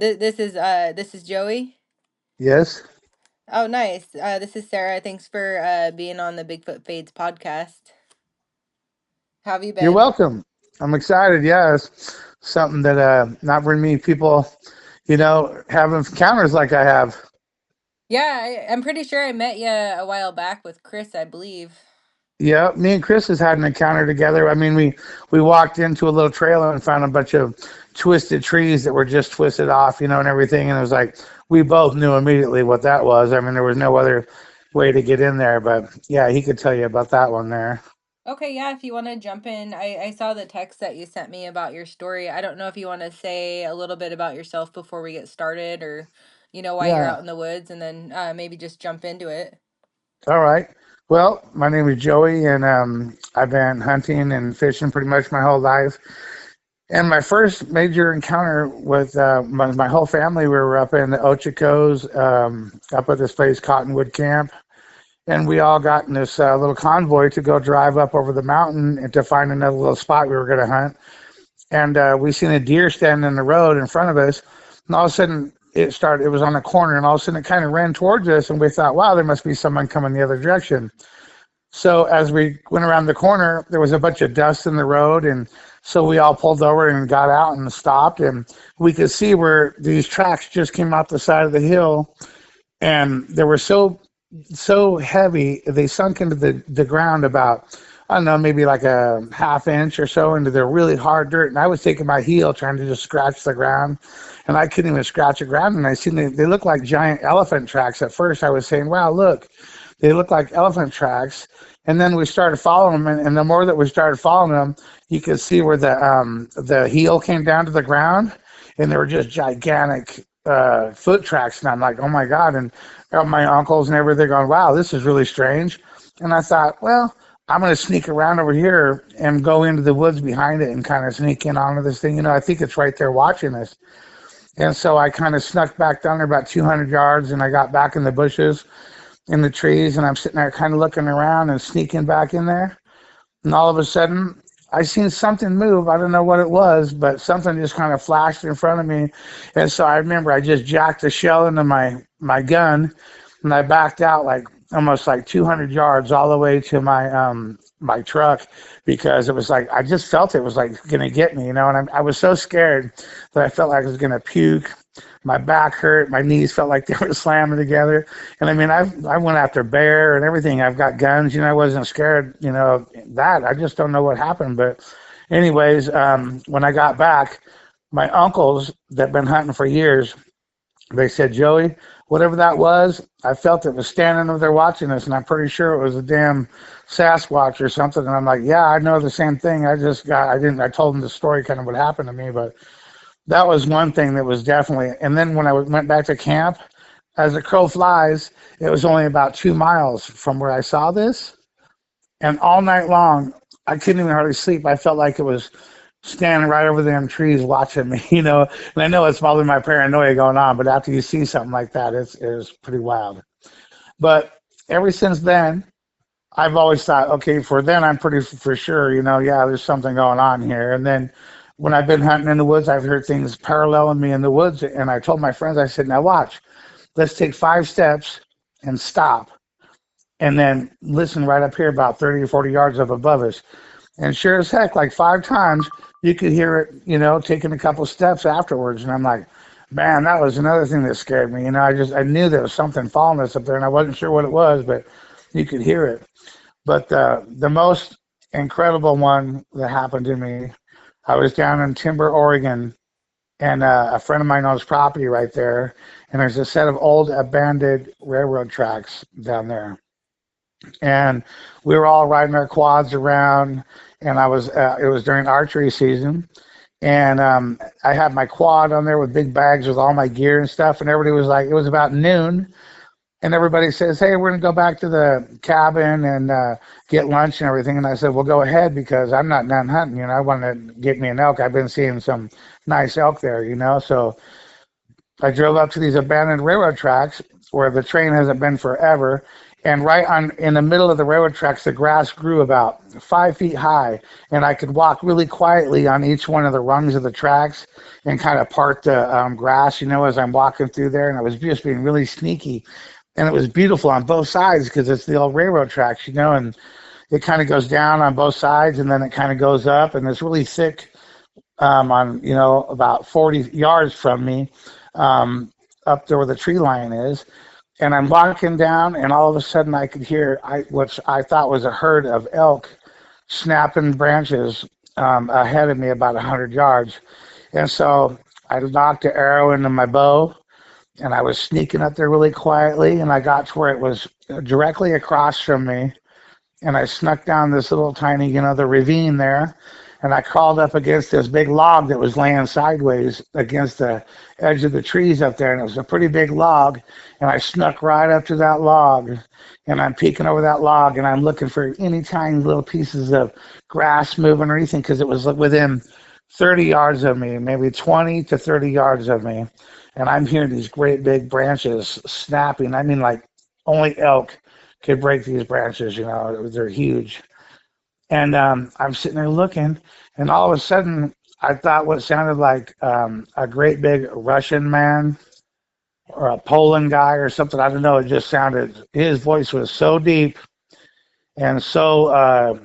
This is Joey. Yes, Oh, nice. This is Sarah. Thanks for being on the Bigfoot Fades podcast. How have you you're been? welcome. I'm excited. Yeah, it's something that not very many people, have encounters like I have. Yeah, I'm pretty sure I met you a while back with Chris, I believe. Yeah, me and Chris has had an encounter together. I mean, we walked into a little trailer and found a bunch of twisted trees that were just twisted off, and everything. And it was like we both knew immediately what that was. I mean, there was no other way to get in there, but yeah, he could tell you about that one there. Okay, yeah, if you want to jump in, I saw the text that you sent me about your story. I don't know if you want to say a little bit about yourself before we get started or, why you're Yeah. out in the woods and then maybe just jump into it. All right. Well, my name is Joey, and I've been hunting and fishing pretty much my whole life. And my first major encounter with my whole family, we were up in the Ochicos, up at this place, Cottonwood Camp. And we all got in this little convoy to go drive up over the mountain and to find another little spot we were going to hunt. And we seen a deer standing in the road in front of us. And all of a sudden, it was on a corner, and all of a sudden it kind of ran towards us. And we thought, wow, there must be someone coming the other direction. So as we went around the corner, there was a bunch of dust in the road, and so we all pulled over and got out and stopped, and we could see where these tracks just came out the side of the hill, and they were so heavy they sunk into the ground about, I don't know, maybe like a half inch or so into the really hard dirt, and I was taking my heel trying to just scratch the ground, and I couldn't even scratch the ground, and I seen they looked like giant elephant tracks. At first I was saying, wow, look, they look like elephant tracks. And then we started following them, and the more that we started following them, you could see where the heel came down to the ground, and they were just gigantic foot tracks. And I'm like, oh my god! And my uncles and everything going, wow, this is really strange. And I thought, well, I'm going to sneak around over here and go into the woods behind it and kind of sneak in onto this thing. I think it's right there watching us. And so I kind of snuck back down there about 200 yards, and I got back in the bushes in the trees, and I'm sitting there kind of looking around and sneaking back in there. And all of a sudden, I seen something move. I don't know what it was, but something just kind of flashed in front of me. And so I remember I just jacked the shell into my gun, and I backed out like almost like 200 yards all the way to my truck, because it was like I just felt it was like gonna get me, and I was so scared that I felt like I was gonna puke. My back hurt, my knees felt like they were slamming together. And I mean, I went after bear and everything. I've got guns, I wasn't scared, of that. I just don't know what happened. But anyways, when I got back, my uncles that been hunting for years, they said, Joey, whatever that was, I felt it was standing over there watching us, and I'm pretty sure it was a damn Sasquatch or something. And I'm like, yeah, I know the same thing. I told them the story, kind of what happened to me, but that was one thing that was definitely. And then when I went back to camp, as the crow flies, it was only about 2 miles from where I saw this. And all night long, I couldn't even hardly sleep. I felt like it was standing right over them trees watching me, And I know it's probably my paranoia going on, but after you see something like that, it's pretty wild. But ever since then, I've always thought, okay, for then I'm pretty for sure, yeah, there's something going on here. And then when I've been hunting in the woods, I've heard things paralleling me in the woods. And I told my friends, I said, now watch, let's take 5 steps and stop. And then listen right up here about 30 or 40 yards up above us. And sure as heck, like 5 times, you could hear it, taking a couple steps afterwards. And I'm like, man, that was another thing that scared me. I knew there was something following us up there, and I wasn't sure what it was, but you could hear it. But the most incredible one that happened to me, I was down in Timber, Oregon, and a friend of mine owns property right there, and there's a set of old abandoned railroad tracks down there. And we were all riding our quads around, and it was during archery season, and I had my quad on there with big bags with all my gear and stuff, and everybody was like, it was about noon, and everybody says, hey, we're going to go back to the cabin and get lunch and everything. And I said, well, go ahead, because I'm not done hunting. I want to get me an elk. I've been seeing some nice elk there, So I drove up to these abandoned railroad tracks where the train hasn't been forever. And right on in the middle of the railroad tracks, the grass grew about 5 feet high, and I could walk really quietly on each one of the rungs of the tracks and kind of part the grass, as I'm walking through there. And I was just being really sneaky, and it was beautiful on both sides because it's the old railroad tracks, and it kind of goes down on both sides, and then it kind of goes up, and it's really thick on about 40 yards from me, up there where the tree line is. And I'm walking down, and all of a sudden I could hear what I thought was a herd of elk snapping branches ahead of me about 100 yards. And so I knocked an arrow into my bow, and I was sneaking up there really quietly, and I got to where it was directly across from me, and I snuck down this little tiny, the ravine there, and I crawled up against this big log that was laying sideways against the edge of the trees up there, and it was a pretty big log, and I snuck right up to that log, and I'm peeking over that log, and I'm looking for any tiny little pieces of grass moving or anything, because it was within 30 yards of me, maybe 20 to 30 yards of me, and I'm hearing these great big branches snapping. I mean, like only elk could break these branches, they're huge. And I'm sitting there looking, and all of a sudden, I thought what sounded like a great big Russian man or a Poland guy or something. I don't know. It just sounded, his voice was so deep and so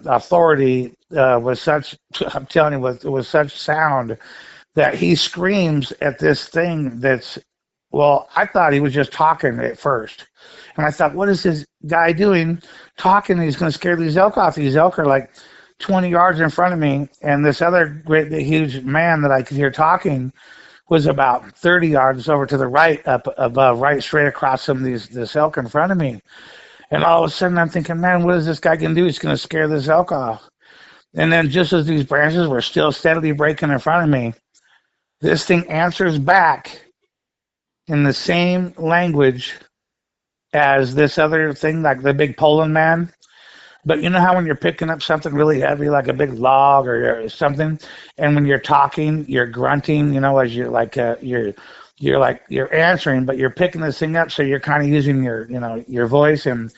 authority, was such, I'm telling you, it was such sound that he screams at this thing that's, well, I thought he was just talking at first. And I thought, what is this guy doing talking? He's going to scare these elk off. These elk are like 20 yards in front of me. And this other great big huge man that I could hear talking was about 30 yards over to the right, up above, right straight across from this elk in front of me. And all of a sudden I'm thinking, man, what is this guy going to do? He's going to scare this elk off. And then just as these branches were still steadily breaking in front of me, this thing answers back in the same language as this other thing, like the big Poland man. But you know how when you're picking up something really heavy, like a big log or something, and when you're talking, you're grunting, as you're like you're answering, but you're picking this thing up, so you're kind of using your voice, and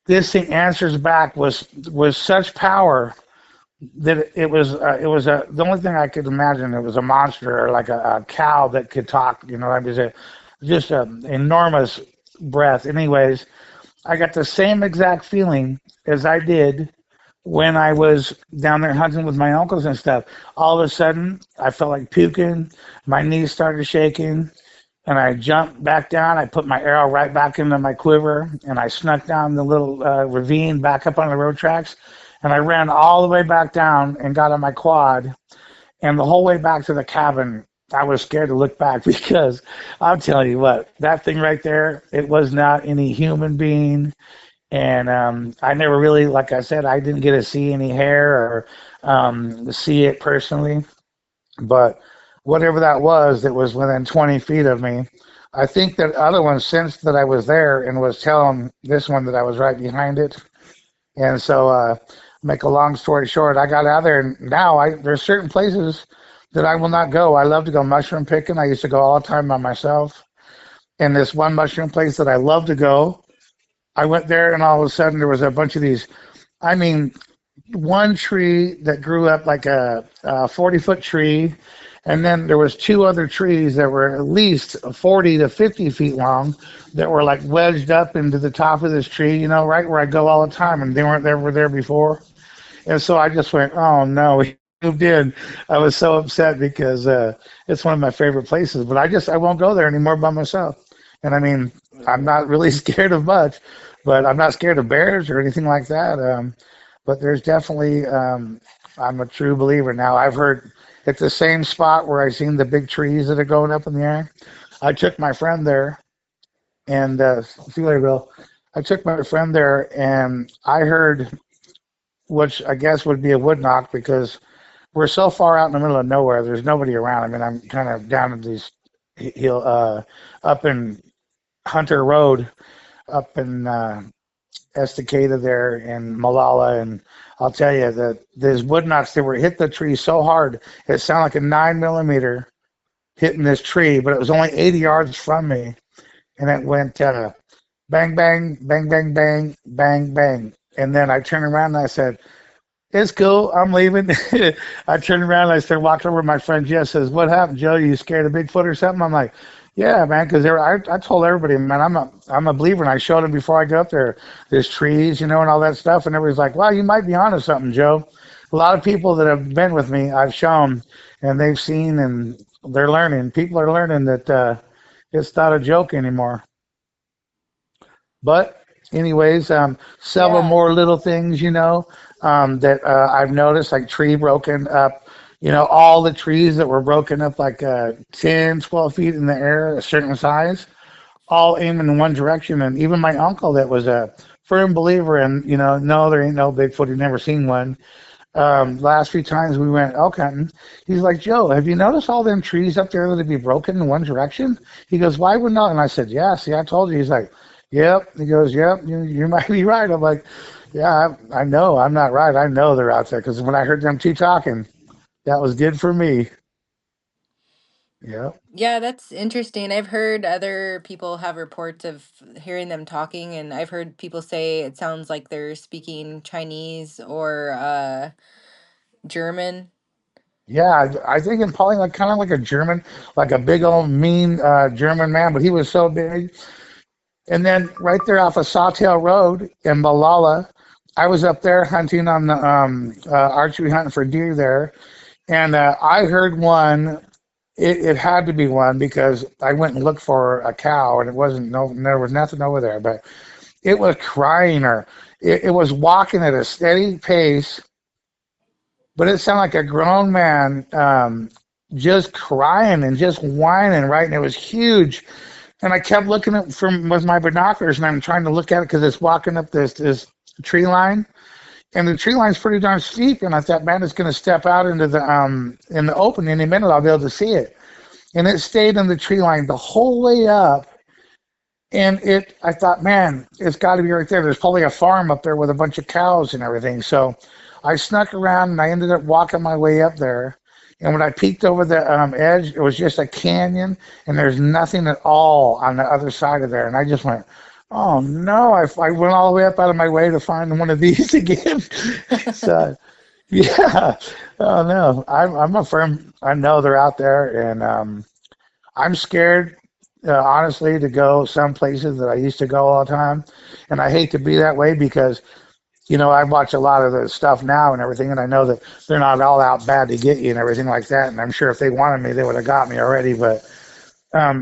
this thing answers back was such power that it was the only thing I could imagine. It was a monster or like a cow that could talk. It was just an enormous breath. Anyways, I got the same exact feeling as I did when I was down there hunting with my uncles and stuff. All of a sudden, I felt like puking. My knees started shaking, and I jumped back down. I put my arrow right back into my quiver, and I snuck down the little ravine back up on the road tracks, and I ran all the way back down and got on my quad. And the whole way back to the cabin, I was scared to look back because I'll tell you what, that thing right there, it was not any human being. And I never really, like I said, I didn't get to see any hair or see it personally. But whatever that was within 20 feet of me. I think that other one sensed that I was there and was telling this one that I was right behind it. And so, make a long story short, I got out of there, and now there's certain places that I will not go. I love to go mushroom picking. I used to go all the time by myself. And this one mushroom place that I love to go, I went there, and all of a sudden there was a bunch of these, I mean, one tree that grew up like a 40-foot tree, and then there was two other trees that were at least 40 to 50 feet long that were like wedged up into the top of this tree, right where I go all the time, and they weren't there, were there before. And so I just went, oh no, we moved in. I was so upset because it's one of my favorite places, but I won't go there anymore by myself. And I mean, I'm not really scared of much, but I'm not scared of bears or anything like that. But there's definitely, I'm a true believer now. I've heard at the same spot where I seen the big trees that are going up in the air. I took my friend there, and see you later, Bill. I took my friend there, and I heard, which I guess would be a wood knock, because we're so far out in the middle of nowhere. There's nobody around. I mean, I'm kind of down in these up in Hunter Road, up in Estacada there in Malala, and I'll tell you that these wood knocks, they were hit the tree so hard it sounded like a 9mm hitting this tree, but it was only 80 yards from me, and it went bang, bang, bang, bang, bang, bang, bang. And then I turned around and I said, it's cool. I'm leaving. I turned around and I started walking over. My friend Jess says, "What happened, Joe? You scared of Bigfoot or something?" I'm like, "Yeah, man." Because I told everybody, man, I'm a believer, and I showed them before I got up there. There's trees, and all that stuff, and everybody's like, "Well, you might be onto something, Joe." A lot of people that have been with me, I've shown, and they've seen, and they're learning. People are learning that it's not a joke anymore. But anyways, several Yeah. more little things, that I've noticed, like tree broken up. All the trees that were broken up like 10, 12 feet in the air, a certain size, all aim in one direction. And even my uncle that was a firm believer in, no, there ain't no Bigfoot. He'd never seen one. Last few times we went elk hunting, he's like, Joe, have you noticed all them trees up there that would be broken in one direction? He goes, why would not? And I said, yeah, see, I told you. He's like, yep. He goes, yep, you might be right. I'm like, yeah, I know I'm not right. I know they're out there because when I heard them two talking, that was good for me. Yeah. Yeah, that's interesting. I've heard other people have reports of hearing them talking, and I've heard people say it sounds like they're speaking Chinese or German. Yeah, I think in probably like kind of like a German, like a big old mean German man, but he was so big. And then right there off of Sawtail Road in Malala, I was up there hunting on the archery hunting for deer there, and I heard one. It had to be one because I went and looked for a cow, and it wasn't. No, there was nothing over there. But it was crying, or it was walking at a steady pace, but it sounded like a grown man just crying and just whining, right? And it was huge. And I kept looking at from with my binoculars, and I'm trying to look at it because it's walking up this tree line, and the tree line's pretty darn steep. And I thought, man, it's going to step out into the in the open any minute. I'll be able to see it. And it stayed in the tree line the whole way up. And I thought, man, it's got to be right there. There's probably a farm up there with a bunch of cows and everything. So I snuck around and I ended up walking my way up there. And when I peeked over the edge, it was just a canyon, and there's nothing at all on the other side of there. And I just went, oh no! I went all the way up out of my way to find one of these again. So yeah, oh no, I'm a firm. I know they're out there, and I'm scared, honestly, to go some places that I used to go all the time, and I hate to be that way because I watch a lot of the stuff now and everything, and I know that they're not all out bad to get you and everything like that. And I'm sure if they wanted me, they would have got me already. But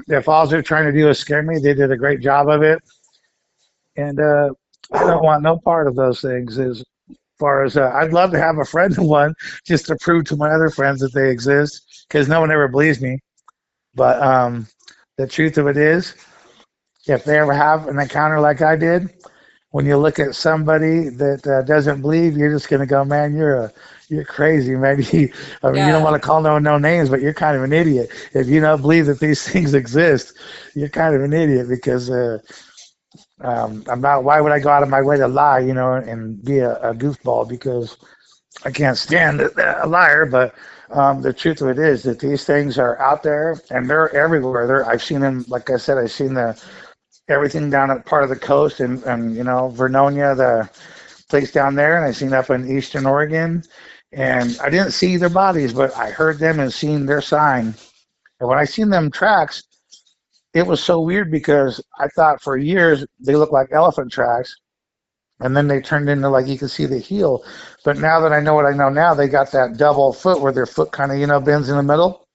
if all they're trying to do is scare me, they did a great job of it, and I don't want no part of those things. As far as I'd love to have a friend in one just to prove to my other friends that they exist, because no one ever believes me. But the truth of it is, if they ever have an encounter like I did, when you look at somebody that doesn't believe, you're just gonna go, man, you're crazy, man. I mean, you don't Yeah. want to call no names, but you're kind of an idiot if you don't believe that these things exist. You're kind of an idiot because I'm not. Why would I go out of my way to lie, and be a goofball? Because I can't stand a liar. But the truth of it is that these things are out there and they're everywhere. I've seen them. Like I said, I've seen the everything down at part of the coast and Vernonia, the place down there, and I seen up in eastern Oregon. And I didn't see their bodies, but I heard them and seen their sign. And when I seen them tracks, it was so weird because I thought for years they looked like elephant tracks, and then they turned into like you could see the heel. But now that I know what I know now, they got that double foot where their foot kind of bends in the middle,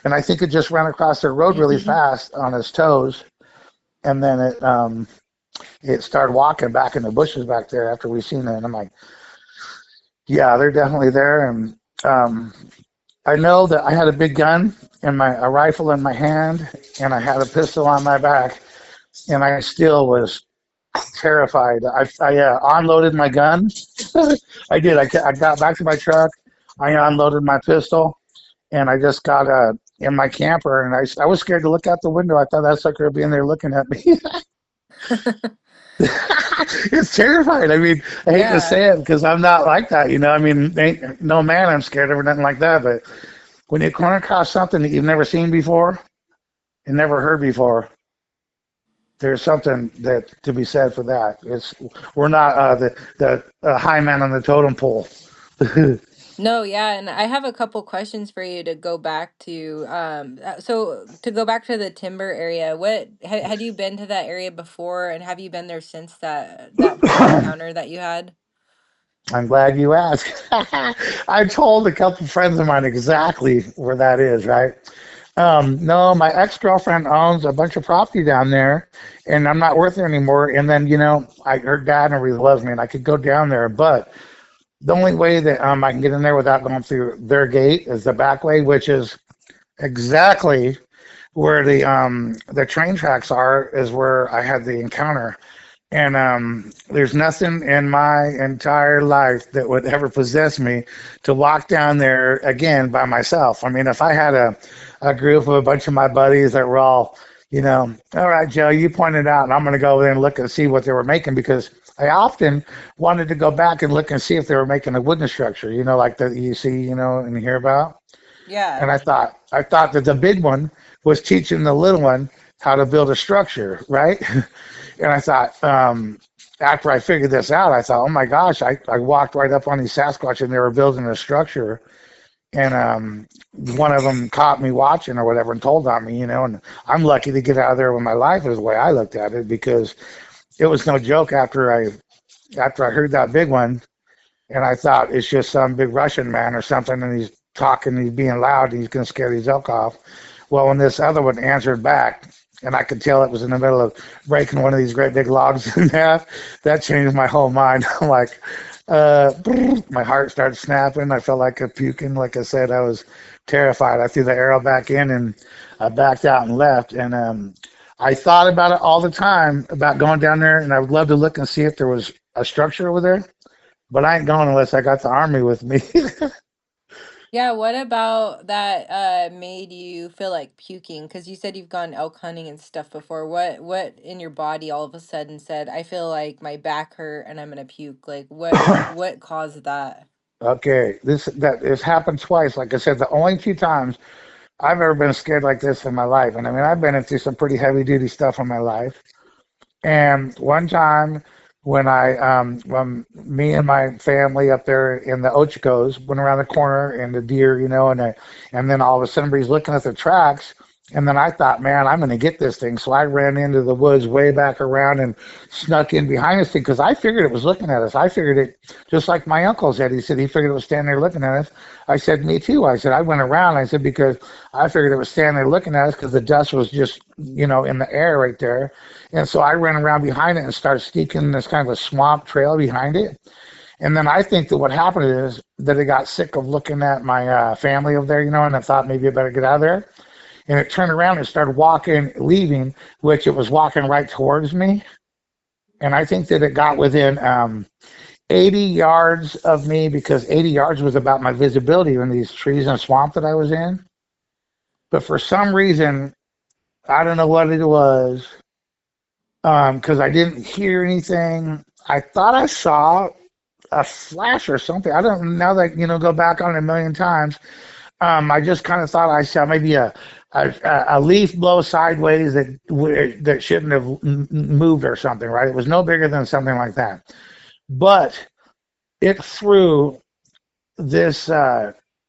and I think it just ran across their road really fast on its toes, and then it started walking back in the bushes back there after we seen it. And I'm like, yeah, they're definitely there. And I know that I had a big gun and a rifle in my hand, and I had a pistol on my back, and I still was terrified. I unloaded my gun. I did. I got back to my truck. I unloaded my pistol, and I just got in my camper, and I was scared to look out the window. I thought that sucker would be in there looking at me. It's terrifying. I mean, I hate to Yeah. say it because I'm not like that. I mean, ain't no man I'm scared of or nothing like that. But when you come across something that you've never seen before and never heard before, There's something that to be said for that. It's we're not the high man on the totem pole. No, yeah, and I have a couple questions for you to go back to. So to go back to the timber area, what had you been to that area before, and have you been there since that big encounter that you had? I'm glad you asked. I told a couple friends of mine exactly where that is, right? No, my ex-girlfriend owns a bunch of property down there, and I'm not worth it anymore. And then, her dad and really loves me, and I could go down there, but the only way that I can get in there without going through their gate is the back way, which is exactly where the train tracks are, is where I had the encounter. And there's nothing in my entire life that would ever possess me to walk down there again by myself. I mean, if I had a group of a bunch of my buddies that were all, all right, Joe, you pointed out, and I'm going to go there and look and see what they were making because I often wanted to go back and look and see if they were making a wooden structure, like that you see, and hear about. Yeah. And I thought that the big one was teaching the little one how to build a structure, right? And I thought, after I figured this out, I thought, oh my gosh, I walked right up on these Sasquatch and they were building a structure. And one of them caught me watching or whatever and told on me, and I'm lucky to get out of there with my life is the way I looked at it because it was no joke after I heard that big one and I thought it's just some big Russian man or something and he's talking, he's being loud and he's going to scare these elk off. Well, when this other one answered back, and I could tell it was in the middle of breaking one of these great big logs in half. That changed my whole mind. I'm like, my heart started snapping. I felt like a puking. Like I said, I was terrified. I threw the arrow back in and I backed out and left. And I thought about it all the time about going down there, and I would love to look and see if there was a structure over there. But I ain't going unless I got the army with me. Yeah, what about that made you feel like puking? Because you said you've gone elk hunting and stuff before. What in your body all of a sudden said, I feel like my back hurt and I'm gonna puke? Like what caused that? Okay, this happened twice. Like I said, the only two times I've ever been scared like this in my life. And I mean, I've been through some pretty heavy duty stuff in my life. And one time when me and my family up there in the Ochicos went around the corner and the deer, and then all of a sudden everybody's looking at the tracks. And then I thought, man, I'm going to get this thing. So I ran into the woods way back around and snuck in behind this thing because I figured it was looking at us. I figured it just like my uncle said. He said he figured it was standing there looking at us. I said, me too. I said, I went around. I said, because I figured it was standing there looking at us because the dust was just, in the air right there. And so I ran around behind it and started sneaking this kind of a swamp trail behind it. And then I think that what happened is that it got sick of looking at my family over there, and I thought maybe I better get out of there. And it turned around and started walking, leaving, which it was walking right towards me. And I think that it got within 80 yards of me because 80 yards was about my visibility in these trees and swamp that I was in. But for some reason, I don't know what it was, because I didn't hear anything. I thought I saw a flash or something. I don't know that, go back on it a million times. I just kind of thought I saw maybe a leaf blow sideways that shouldn't have moved or something, right? It was no bigger than something like that. But it threw this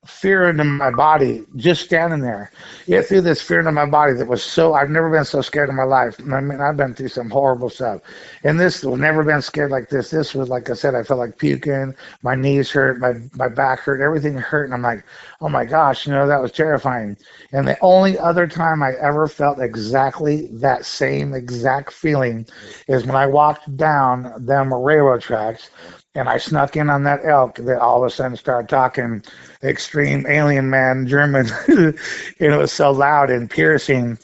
fear into my body just standing there. It threw this fear into my body that was so, I've never been so scared in my life. I mean, I've been through some horrible stuff. And this was never been scared like this. This was, like I said, I felt like puking, my knees hurt, my back hurt, everything hurt. And I'm like, oh my gosh, that was terrifying. And the only other time I ever felt exactly that same exact feeling is when I walked down them railroad tracks and I snuck in on that elk that all of a sudden started talking extreme alien man German. It was so loud and piercing.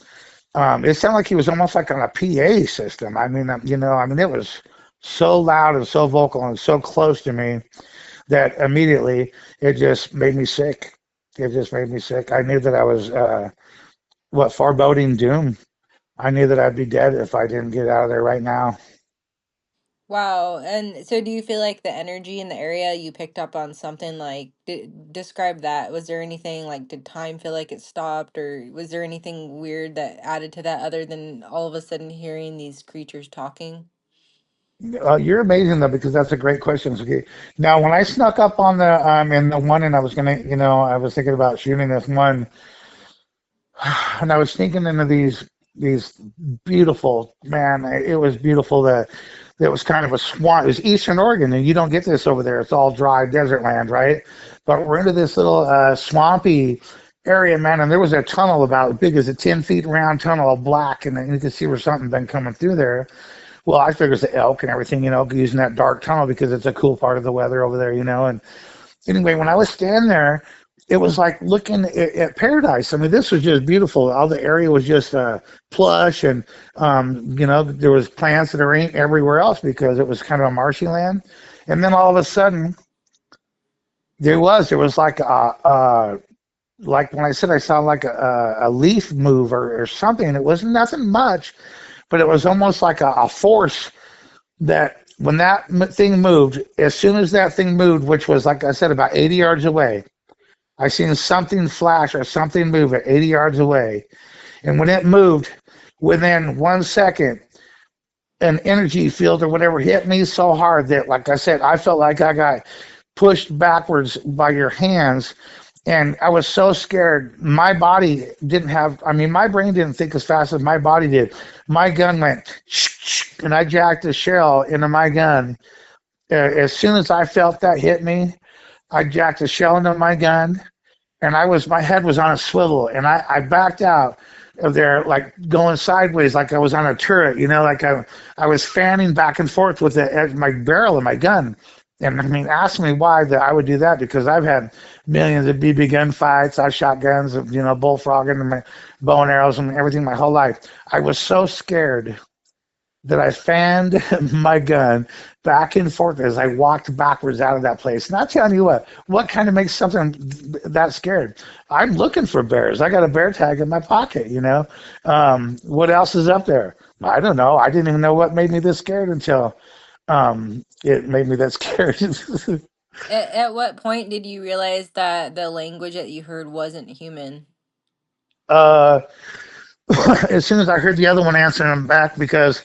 It sounded like he was almost like on a PA system. I mean, it was so loud and so vocal and so close to me that immediately it just made me sick. It just made me sick. I knew that I was, foreboding doom. I knew that I'd be dead if I didn't get out of there right now. Wow. And so do you feel like the energy in the area you picked up on something like describe that? Was there anything like did time feel like it stopped or was there anything weird that added to that other than all of a sudden hearing these creatures talking? You're amazing though, because that's a great question. Okay. Now, when I snuck up on the in the one, and I was gonna, I was thinking about shooting this one, and I was sneaking into these beautiful, man. It was beautiful. That it was kind of a swamp. It was Eastern Oregon, and you don't get this over there. It's all dry desert land, right? But we're into this little swampy area, man, and there was a tunnel about as big as a 10 feet round tunnel of black, and then you could see where something been coming through there. Well, I figured it's the elk and everything, using that dark tunnel because it's a cool part of the weather over there, And anyway, when I was standing there, it was like looking at paradise. I mean, this was just beautiful. All the area was just plush, and there was plants that there ain't everywhere else because it was kind of a marshy land. And then all of a sudden, there was like when I said I saw like a leaf move or something. It was nothing much, but it was almost like a force that when that thing moved, as soon as that thing moved, which was, like I said, about 80 yards away, I seen something flash or something move at 80 yards away. And when it moved, within 1 second, an energy field or whatever hit me so hard that, like I said, I felt like I got pushed backwards by your hands. And I was so scared. My body didn't have, I mean, my brain didn't think as fast as my body did. My gun went, and I jacked a shell into my gun. As soon as I felt that hit me, I jacked a shell into my gun, and my head was on a swivel, and I backed out of there, like going sideways, like I was on a turret, like I was fanning back and forth with my barrel of my gun. And I mean, ask me why that I would do that, because I've had millions of BB gun fights. I've shot guns, bullfrogging and my bow and arrows and everything my whole life. I was so scared that I fanned my gun back and forth as I walked backwards out of that place. And I'll tell you what kind of makes something that scared? I'm looking for bears. I got a bear tag in my pocket. What else is up there? I don't know. I didn't even know what made me this scared until it made me that scared. At what point did you realize that the language that you heard wasn't human? uh, as soon as I heard the other one answering him back, because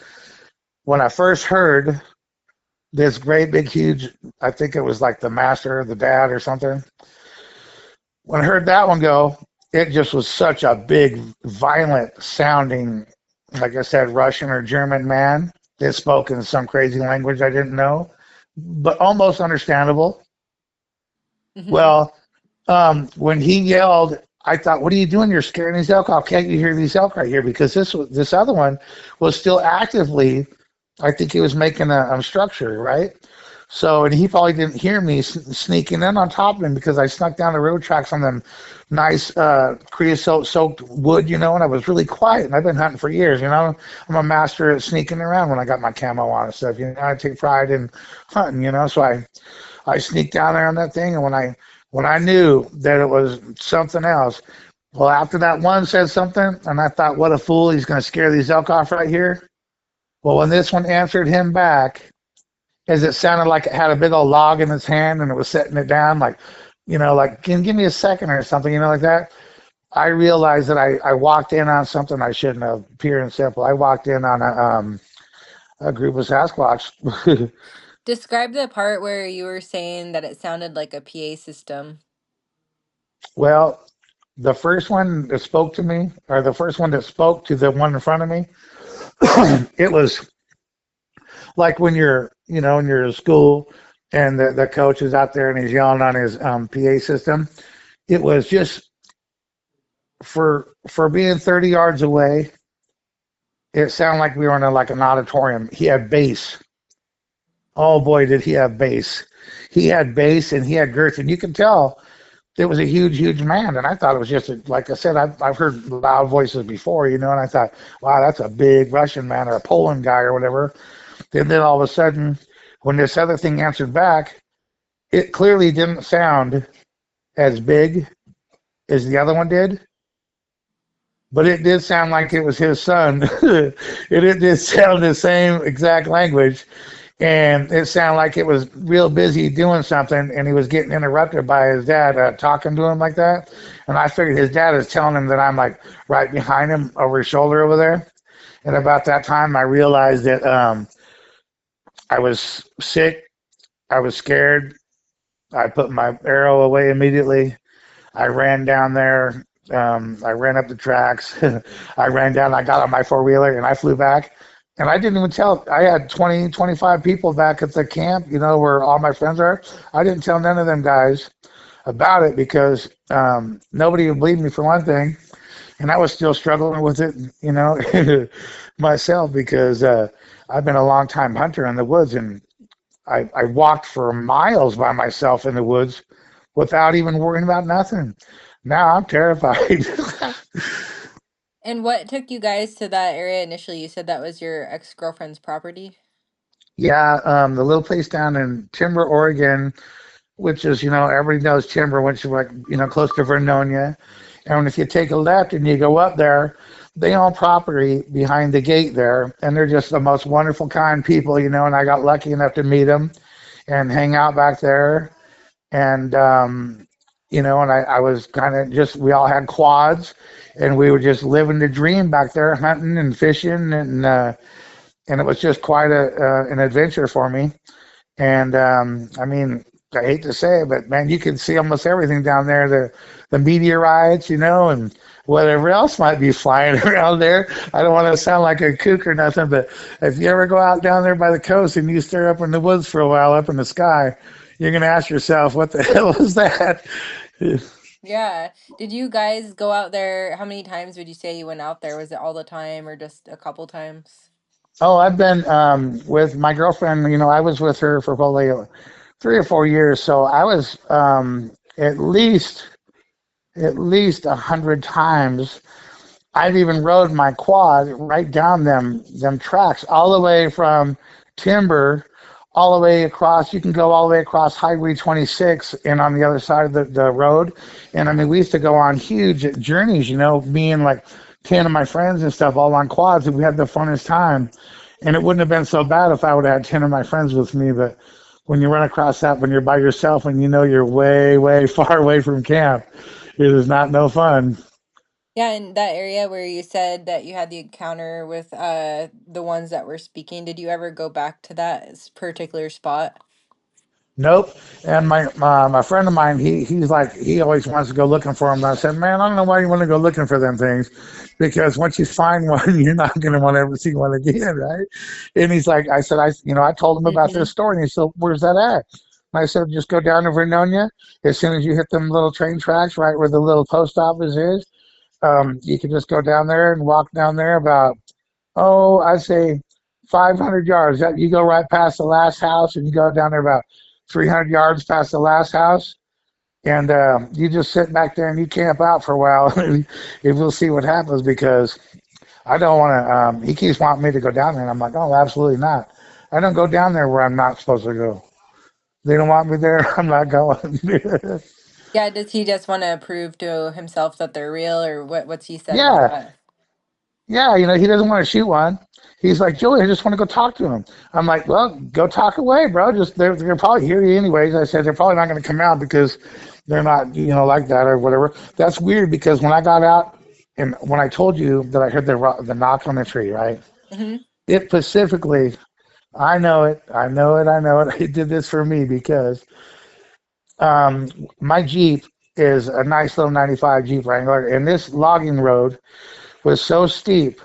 when I first heard this great big huge, I think it was like the master or the dad or something. When I heard that one go, it just was such a big, violent sounding, like I said, Russian or German man that spoke in some crazy language I didn't know, but almost understandable. Hmm. Well, when he yelled, I thought, "What are you doing? You're scaring these elk off. Can't you hear these elk right here?" Because this other one was still actively, I think he was making a structure, right? So, and he probably didn't hear me sneaking in on top of him because I snuck down the road tracks on them nice creosote soaked wood, and I was really quiet. And I've been hunting for years, I'm a master at sneaking around when I got my camo on and stuff. I take pride in hunting, So I sneaked down there on that thing, and when I knew that it was something else, well, after that one said something, and I thought, what a fool, he's going to scare these elk off right here. Well, when this one answered him back, as it sounded like it had a big old log in its hand and it was setting it down, like, like, can you give me a second or something, like that. I realized that I walked in on something I shouldn't have, pure and simple. I walked in on a group of Sasquatch. Describe the part where you were saying that it sounded like a PA system. Well, the first one that spoke to me, or the first one that spoke to the one in front of me, it was like when you're in school and the coach is out there and he's yelling on his PA system. It was just for being 30 yards away. It sounded like we were in like an auditorium. He had bass. Oh boy, did he have bass. He had bass and he had girth, and you can tell it was a huge, huge man. And I thought it was just, like I said, I've heard loud voices before, and I thought, wow, that's a big Russian man or a Poland guy or whatever. And then all of a sudden, when this other thing answered back, it clearly didn't sound as big as the other one did, but it did sound like it was his son. And it did sound the same exact language. and it sounded like it was real busy doing something, and he was getting interrupted by his dad talking to him like that. And I figured his dad is telling him that I'm like right behind him over his shoulder over there. And about that time, I realized that I was sick. I was scared. I put my arrow away immediately. I ran down there. I ran up the tracks. I ran down. I got on my four-wheeler and I flew back. And I didn't even tell. I had 20, 25 people back at the camp, where all my friends are. I didn't tell none of them guys about it because nobody would believe me for one thing. And I was still struggling with it, myself because I've been a long time hunter in the woods, and I walked for miles by myself in the woods without even worrying about nothing. Now I'm terrified. And what took you guys to that area initially? You said that was your ex-girlfriend's property? Yeah, the little place down in Timber, Oregon, which is, everybody knows Timber, which is like, close to Vernonia. And if you take a left and you go up there, they own property behind the gate there, and they're just the most wonderful, kind people, and I got lucky enough to meet them and hang out back there. And, and I was kind of just, we all had quads, and we were just living the dream back there, hunting and fishing, and it was just quite an adventure for me. And I mean, I hate to say it, but man, you can see almost everything down there. The meteorites, and whatever else might be flying around there. I don't want to sound like a kook or nothing, but if you ever go out down there by the coast and you stare up in the woods for a while up in the sky, you're gonna ask yourself, what the hell is that? Yeah. Did you guys go out there? How many times would you say you went out there? Was it all the time or just a couple times? Oh, I've been with my girlfriend. I was with her for probably 3 or 4 years, so I was at least 100 times. I've even rode my quad right down them tracks all the way from Timber all the way across. You can go all the way across Highway 26 and on the other side of the road. And I mean, we used to go on huge journeys, me and like 10 of my friends and stuff all on quads, and we had the funnest time. And it wouldn't have been so bad if I would have had 10 of my friends with me. But when you run across that, when you're by yourself and you're way, way far away from camp, it is not no fun. Yeah, in that area where you said that you had the encounter with the ones that were speaking, did you ever go back to that particular spot? Nope. And my friend of mine, he's like he always wants to go looking for them. And I said, man, I don't know why you want to go looking for them things, because once you find one, you're not going to want to ever see one again, right? And he's like, I said, I told him about Mm-hmm. this story, and he said, where's that at? And I said, just go down to Vernonia. As soon as you hit them little train tracks, right where the little post office is, you can just go down there and walk down there about, oh, I'd say 500 yards. That you go right past the last house, and you go down there about 300 yards past the last house, and you just sit back there and you camp out for a while, and we'll see what happens, because I don't want to. He keeps wanting me to go down there, and I'm like, oh, absolutely not. I don't go down there where I'm not supposed to go. They don't want me there. I'm not going. Yeah, does he just want to prove to himself that they're real, or what's he said about Yeah, that? yeah, he doesn't want to shoot one. He's like, Joey, I just want to go talk to him. I'm like, well, go talk away, bro. Just they're probably hear you anyways. I said they're probably not going to come out because they're not, like that or whatever. That's weird, because when I got out and when I told you that I heard the knock on the tree, right? Hmm. It specifically, I know it, I know it, I know it. It did this for me because um, my Jeep is a nice little 95 Jeep Wrangler, and this logging road was so steep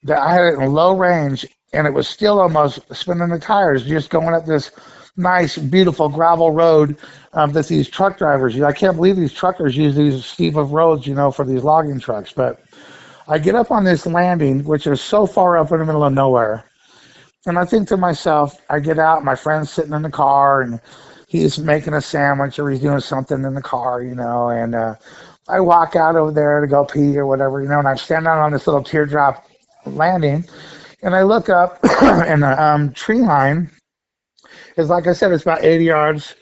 that I had it in low range, and it was still almost spinning the tires just going up this nice, beautiful gravel road that these truck drivers use. I can't believe these truckers use these steep of roads, for these logging trucks. But I get up on this landing, which is so far up in the middle of nowhere, and I think to myself, I get out, my friend's sitting in the car, and he's making a sandwich or he's doing something in the car, and I walk out over there to go pee or whatever, and I'm standing out on this little teardrop landing, and I look up, and the tree line is, like I said, it's about 80 yards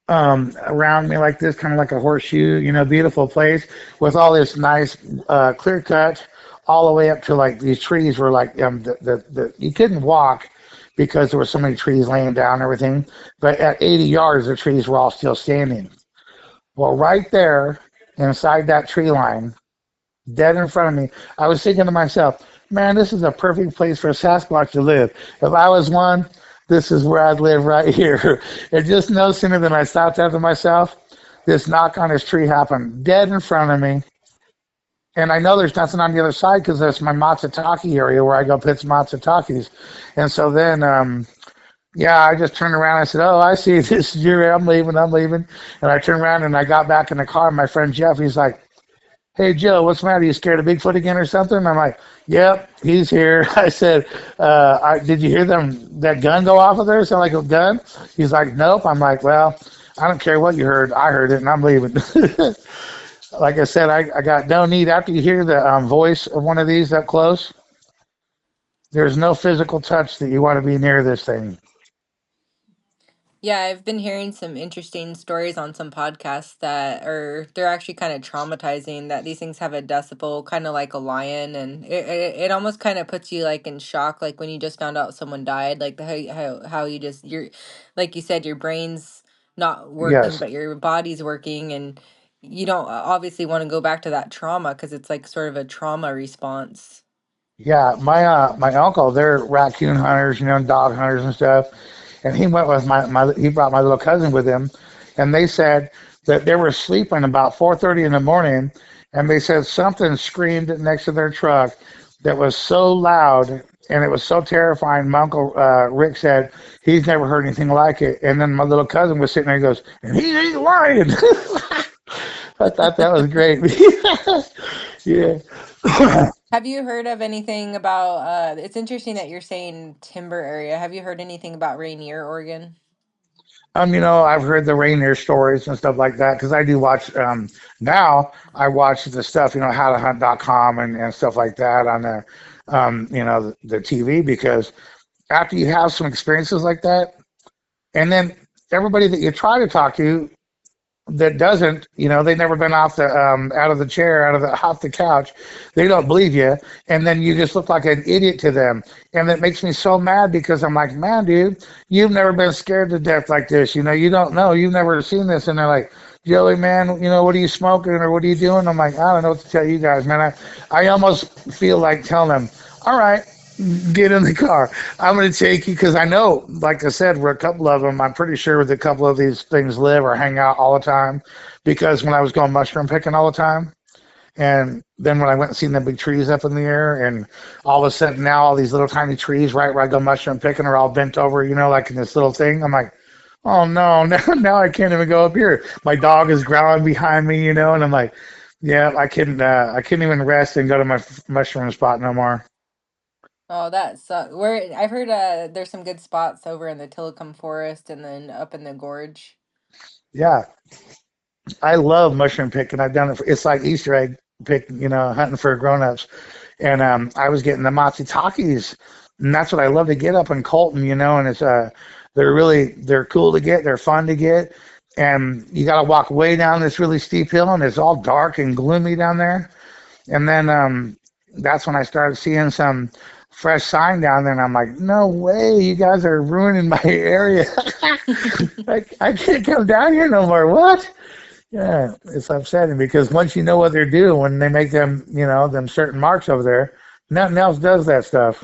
around me like this, kind of like a horseshoe, beautiful place with all this nice clear cut all the way up to like these trees were like you couldn't walk because there were so many trees laying down and everything. But at 80 yards, the trees were all still standing. Well, right there inside that tree line, dead in front of me, I was thinking to myself, man, this is a perfect place for a Sasquatch to live. If I was one, this is where I'd live right here. And just no sooner than I stopped after myself, this knock on his tree happened dead in front of me. And I know there's nothing on the other side because that's my matsutake area where I go pitch matsutakes. And so then, yeah, I just turned around. And I said, "Oh, I see. This is your. I'm leaving. I'm leaving." And I turned around and I got back in the car. My friend Jeff, he's like, "Hey Joe, what's the matter? You scared of Bigfoot again or something?" And I'm like, "Yep, he's here." I said, "Did you hear that gun go off of there? Sound like a gun?" He's like, "Nope." I'm like, "Well, I don't care what you heard. I heard it, and I'm leaving." Like I said, I got no need. After you hear the voice of one of these up close, there's no physical touch that you want to be near this thing. Yeah, I've been hearing some interesting stories on some podcasts that are they're actually kind of traumatizing that these things have a decibel kind of like a lion, and it almost kind of puts you like in shock like when you just found out someone died, like the how you just you're like you said your brain's not working Yes. but your body's working, and you don't obviously want to go back to that trauma because it's like sort of a trauma response. Yeah, my uncle, they're raccoon hunters, and dog hunters and stuff. And he went with he brought my little cousin with him, and they said that they were sleeping about 4:30 in the morning, and they said something screamed next to their truck that was so loud and it was so terrifying. My uncle Rick said he's never heard anything like it. And then my little cousin was sitting there and goes, and he ain't lying. I thought that was great. Yeah. Have you heard of anything about it's interesting that you're saying timber area. Have you heard anything about Rainier, Oregon? I've heard the reindeer stories and stuff like that because I do watch. Now I watch the stuff, howtohunt.com and stuff like that on the TV because after you have some experiences like that, and then everybody that you try to talk to that doesn't, they've never been off the out of the chair, out of the off the couch, they don't believe you, and then you just look like an idiot to them, and it makes me so mad because I'm like, man, dude, you've never been scared to death like this, you don't know, you've never seen this, and they're like, Joey, man, what are you smoking or what are you doing? I'm like, I don't know what to tell you guys, man. I almost feel like telling them, all right, get in the car. I'm going to take you because I know, like I said, we're a couple of them. I'm pretty sure that a couple of these things live or hang out all the time because when I was going mushroom picking all the time, and then when I went and seen the big trees up in the air, and all of a sudden now all these little tiny trees right where I go mushroom picking are all bent over, like in this little thing. I'm like, oh no, now I can't even go up here. My dog is growling behind me, and I'm like, yeah, I couldn't even rest and go to my mushroom spot no more. Oh, that sucks. Where I've heard there's some good spots over in the Tillicum Forest and then up in the gorge. Yeah, I love mushroom picking. I've done it. It's like Easter egg picking, hunting for grown-ups. And I was getting the matsutakis, and that's what I love to get up in Colton, And it's they're cool to get. They're fun to get, and you got to walk way down this really steep hill, and it's all dark and gloomy down there. And then that's when I started seeing some fresh sign down there, and I'm like, no way, you guys are ruining my area. I can't come down here no more. What? Yeah, it's upsetting because once you know what they're doing, when they make them, them certain marks over there, nothing else does that stuff.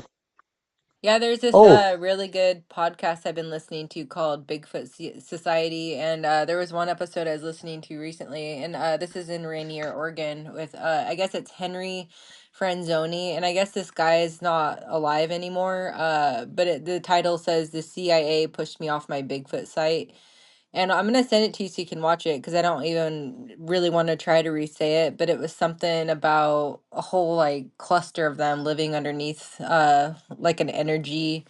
Yeah, there's this Oh, really good podcast I've been listening to called Bigfoot Society, and there was one episode I was listening to recently, and this is in Rainier, Oregon, with I guess it's Henry Franzoni, and I guess this guy is not alive anymore. But the title says the CIA pushed me off my Bigfoot site, and I'm gonna send it to you so you can watch it because I don't even really want to try to re-say it, but it was something about a whole like cluster of them living underneath like an energy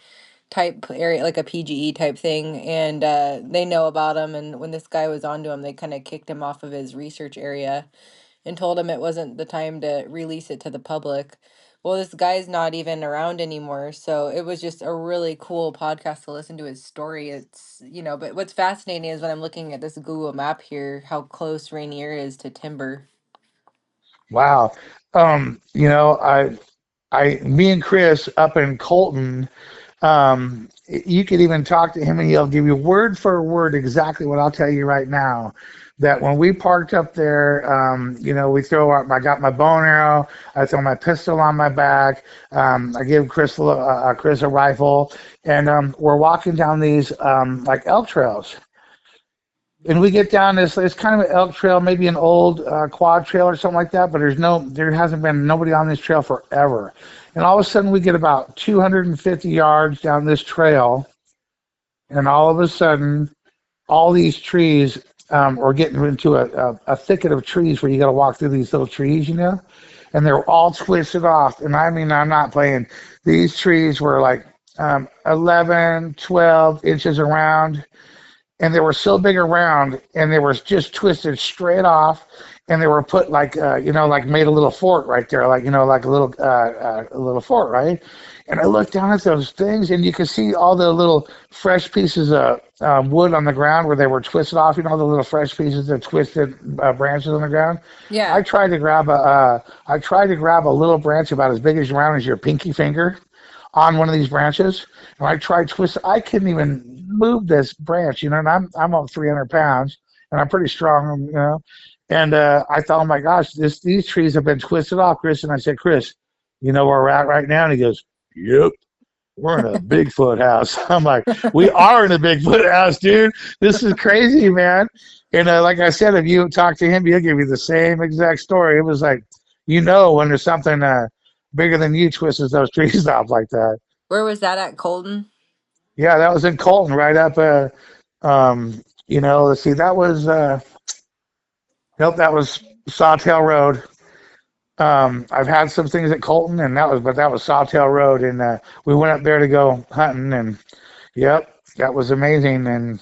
type area, like a PGE type thing, and they know about him. And when this guy was onto him, they kind of kicked him off of his research area and told him it wasn't the time to release it to the public. Well, this guy's not even around anymore, so it was just a really cool podcast to listen to his story. But what's fascinating is when I'm looking at this Google map here, how close Rainier is to Timber. wow. Me and Chris up in Colton. You could even talk to him and he'll give you word for word exactly what I'll tell you right now. That when we parked up there, we throw out, I got my bow and arrow, I throw my pistol on my back, I give Chris a rifle, and we're walking down these like elk trails. And we get down this, it's kind of an elk trail, maybe an old quad trail or something like that, but there hasn't been nobody on this trail forever. And all of a sudden we get about 250 yards down this trail, and all of a sudden all these trees, are getting into a thicket of trees where you got to walk through these little trees, and they're all twisted off. And I mean, I'm not playing. These trees were like 11, 12 inches around, and they were so big around, and they were just twisted straight off, and they were put like like made a little fort right there, like like a little fort, right? And I looked down at those things, and you could see all the little fresh pieces of wood on the ground where they were twisted off. The little fresh pieces of twisted branches on the ground. Yeah. I tried to grab a little branch about as big as around as your pinky finger on one of these branches, and I tried twist. I couldn't even move this branch, and I'm about 300 pounds, and I'm pretty strong, And I thought, oh my gosh, these trees have been twisted off, Chris. And I said, Chris, you know where we're at right now? And he goes, yep, we're in a Bigfoot house. I'm like, we are in a Bigfoot house, dude. This is crazy, man. And like I said, if you talk to him, he'll give you the same exact story. It was like, when there's something bigger than you twists those trees off like that. Where was that at, Colton? Yeah, that was in Colton, right up. Let's see, that was. Nope, that was Sawtail Road. I've had some things at Colton, but that was Sawtail Road, and we went up there to go hunting, and yep, that was amazing. And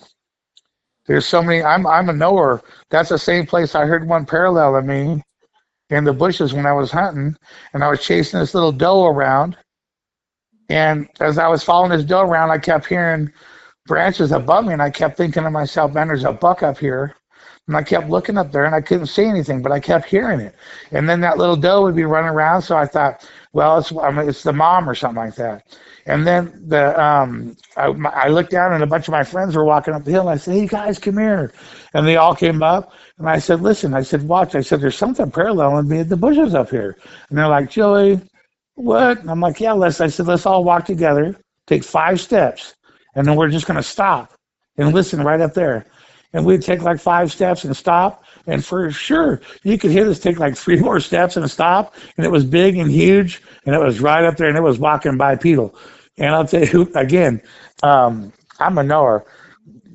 there's so many. I'm a knower. That's the same place I heard one parallel of me in the bushes when I was hunting, and I was chasing this little doe around. And as I was following this doe around, I kept hearing branches above me, and I kept thinking to myself, man, there's a buck up here. And I kept looking up there, and I couldn't see anything, but I kept hearing it. And then that little doe would be running around, so I thought, well, it's the mom or something like that. And then I looked down, and a bunch of my friends were walking up the hill, and I said, hey, guys, come here. And they all came up, and I said, listen, I said, watch. I said, there's something paralleling me in the bushes up here. And they're like, Joey, what? And I'm like, yeah, I said, let's all walk together, take 5 steps, and then we're just going to stop and listen right up there. And we'd take like 5 steps and stop. And for sure, you could hear us take like 3 more steps and stop. And it was big and huge. And it was right up there, and it was walking bipedal. And I'll tell you, again, I'm a knower.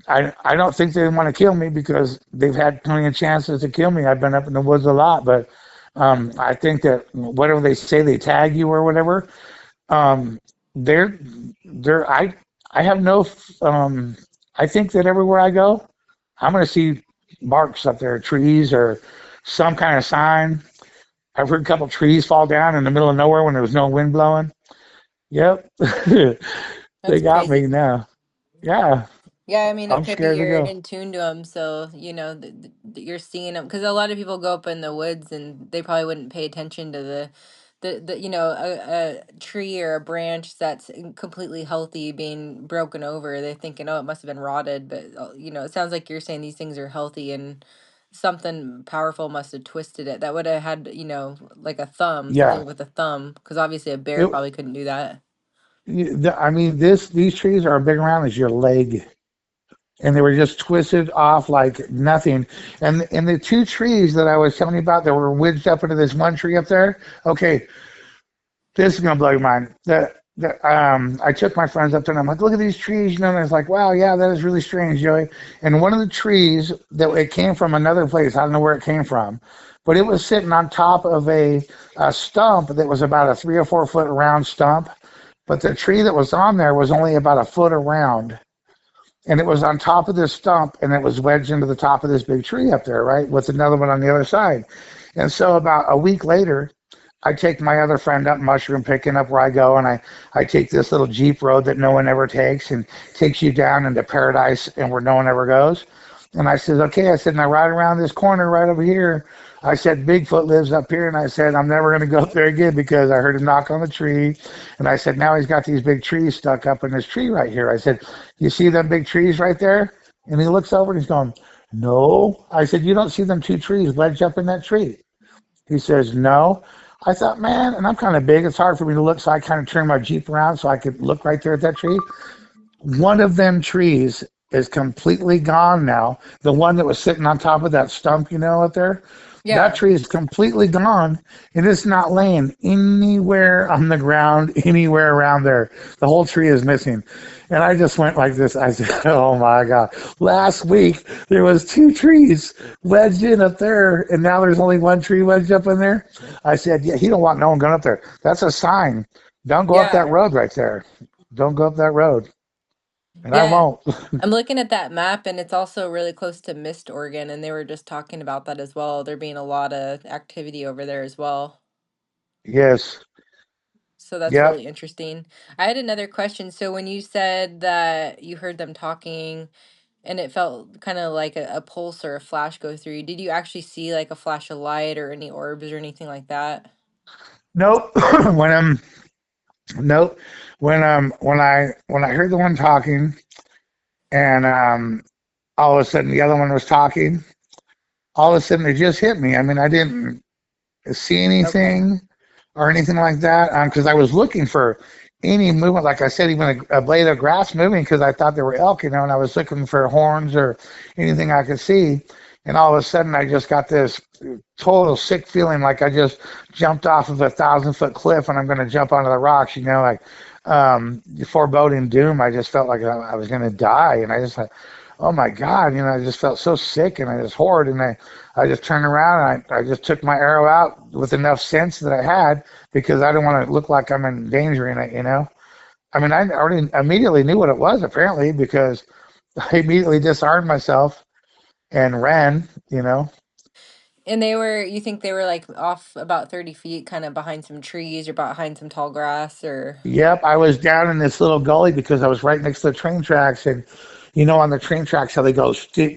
I don't think they want to kill me because they've had plenty of chances to kill me. I've been up in the woods a lot. But I think that whatever they say, they tag you or whatever. I have no, I think that everywhere I go, I'm going to see marks up there, trees or some kind of sign. I've heard a couple trees fall down in the middle of nowhere when there was no wind blowing. Yep. They got me now. Yeah. Yeah, I mean, it I'm could be scared to you're go. in tune to them, so you're seeing them. Because a lot of people go up in the woods and they probably wouldn't pay attention to a tree or a branch that's completely healthy being broken over. They're thinking, oh, it must have been rotted, but it sounds like you're saying these things are healthy and something powerful must have twisted it. That would have had like a thumb, Yeah. something with a thumb, because obviously a bear It, probably couldn't do that. I mean, these trees are big around as your leg. And they were just twisted off like nothing. And the 2 trees that I was telling you about that were wedged up into this one tree up there. Okay, this is gonna blow your mind. I took my friends up there, and I'm like, look at these trees, and I was like, wow, yeah, that is really strange, Joey. And one of the trees that it came from another place, I don't know where it came from, but it was sitting on top of a stump that was about a 3 or 4 foot round stump. But the tree that was on there was only about a foot around. And it was on top of this stump, and it was wedged into the top of this big tree up there, right, with another one on the other side. And so about a week later, I take my other friend up mushroom picking up where I go, and I take this little Jeep road that no one ever takes and takes you down into paradise and where no one ever goes. And I said, okay, I said, now right around this corner right over here, I said, Bigfoot lives up here. And I said, I'm never going to go up there again because I heard him knock on the tree. And I said, now he's got these big trees stuck up in this tree right here. I said, you see them big trees right there? And he looks over and he's going, no. I said, you don't see them two trees wedged up in that tree? He says, no. I thought, man, and I'm kind of big. It's hard for me to look. So I kind of turned my Jeep around so I could look right there at that tree. One of them trees is completely gone now. The one that was sitting on top of that stump, up there, that Yeah. tree is completely gone. It is not laying anywhere on the ground, anywhere around there. The whole tree is missing. And I just went like this. I said, oh my God. Last week, there was two trees wedged in up there, and now there's only one tree wedged up in there. I said, yeah, he don't want no one going up there. That's a sign. Don't go up that Yeah. road right there. Don't go up that road. And I Yeah. won't. I'm looking at that map and it's also really close to Mist, Oregon, and they were just talking about that as well. There being a lot of activity over there as well. Yes. So that's Yep. really interesting. I had another question. So when you said that you heard them talking and it felt kind of like a pulse or a flash go through you, did you actually see like a flash of light or any orbs or anything like that? Nope. when I'm nope. When I heard the one talking and all of a sudden the other one was talking, all of a sudden it just hit me. I mean, I didn't see Okay. anything or anything like that because I was looking for any movement. Like I said, even a blade of grass moving because I thought they were elk, and I was looking for horns or anything I could see. And all of a sudden, I just got this total sick feeling like I just jumped off of a 1,000-foot cliff and I'm going to jump onto the rocks, like foreboding doom. I just felt like I was going to die. And I just thought, oh my God, I just felt so sick and I just horrid. And I just turned around and I just took my arrow out with enough sense that I had because I didn't want to look like I'm in danger in it. I mean, I already immediately knew what it was apparently because I immediately disarmed myself and ran. And you think they were like off about 30 feet, kind of behind some trees or behind some tall grass or, Yep, I was down in this little gully because I was right next to the train tracks, and on the train tracks how they go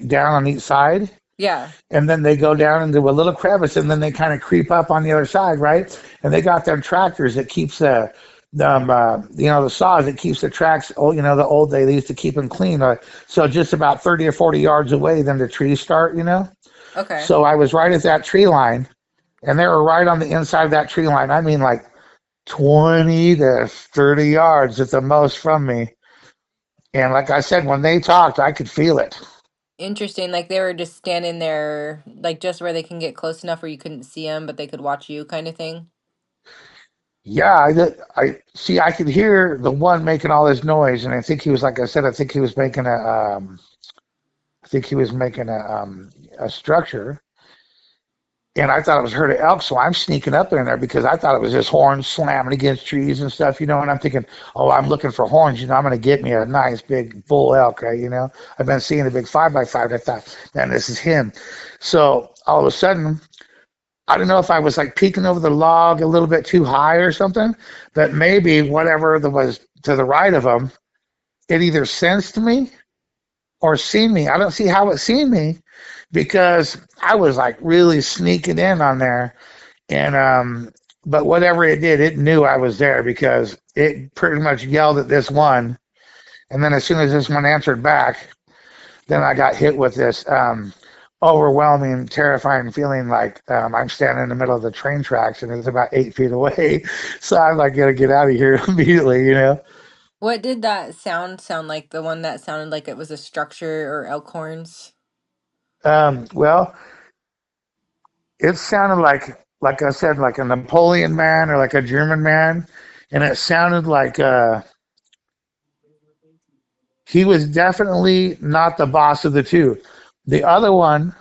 down on each side, yeah. and then they go down into a little crevice, and then they kind of creep up on the other side, right? And they got them tractors that keeps the saws that keeps the tracks. Oh, the old day they used to keep them clean. So just about 30 or 40 yards away, then the trees start. Okay. So I was right at that tree line, and they were right on the inside of that tree line. I mean, like 20 to 30 yards at the most from me. And like I said, when they talked, I could feel it. Interesting. Like they were just standing there, like just where they can get close enough where you couldn't see them, but they could watch you kind of thing. Yeah, I see. I could hear the one making all this noise, and I think he was, like I said, I think he was making a structure, and I thought it was herd of elk, so I'm sneaking up in there because I thought it was just horns slamming against trees and stuff. And I'm thinking, oh, I'm looking for horns. I'm going to get me a nice big bull elk, right? I've been seeing a big 5x5. I thought, man, this is him. So all of a sudden, I don't know if I was like peeking over the log a little bit too high or something, but maybe whatever that was to the right of him, it either sensed me or seen me. I don't see how it seen me because I was like really sneaking in on there. And but whatever it did, it knew I was there because it pretty much yelled at this one. And then as soon as this one answered back, then I got hit with this overwhelming, terrifying feeling like I'm standing in the middle of the train tracks and it's about 8 feet away. So I'm like, gonna get out of here immediately. What did that sound like? The one that sounded like it was a structure or elk horns? Well, it sounded like I said, like a Napoleon man or like a German man, and it sounded like he was definitely not the boss of the two. The other one,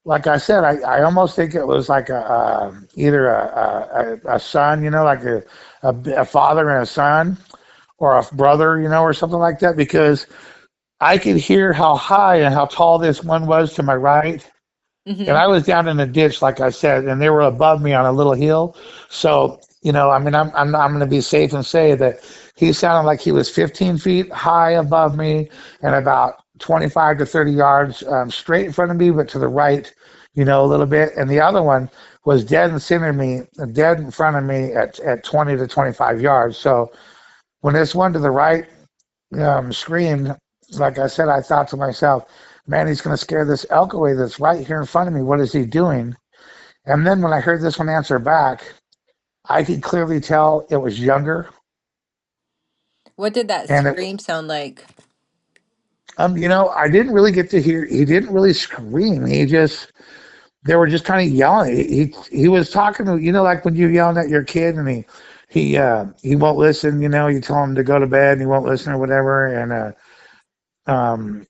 like I said, I almost think it was like either a son, like a father and a son, or a brother, or something like that, because I could hear how high and how tall this one was to my right. And Mm-hmm. I was down in a ditch, like I said, and they were above me on a little hill. So, I mean, I'm going to be safe and say that he sounded like he was 15 feet high above me and about 25 to 30 yards straight in front of me, but to the right, a little bit, and the other one was dead in center of me, dead in front of me at 20 to 25 yards. So when this one to the right screamed, like I said, I thought to myself, man, he's going to scare this elk away that's right here in front of me. What is he doing? And then when I heard this one answer back, I could clearly tell it was younger. What did that And it, scream sound like? I didn't really get to hear, he didn't really scream. They were just kind of yelling. He was talking to, like when you're yelling at your kid and he won't listen, you tell him to go to bed and he won't listen or whatever. And,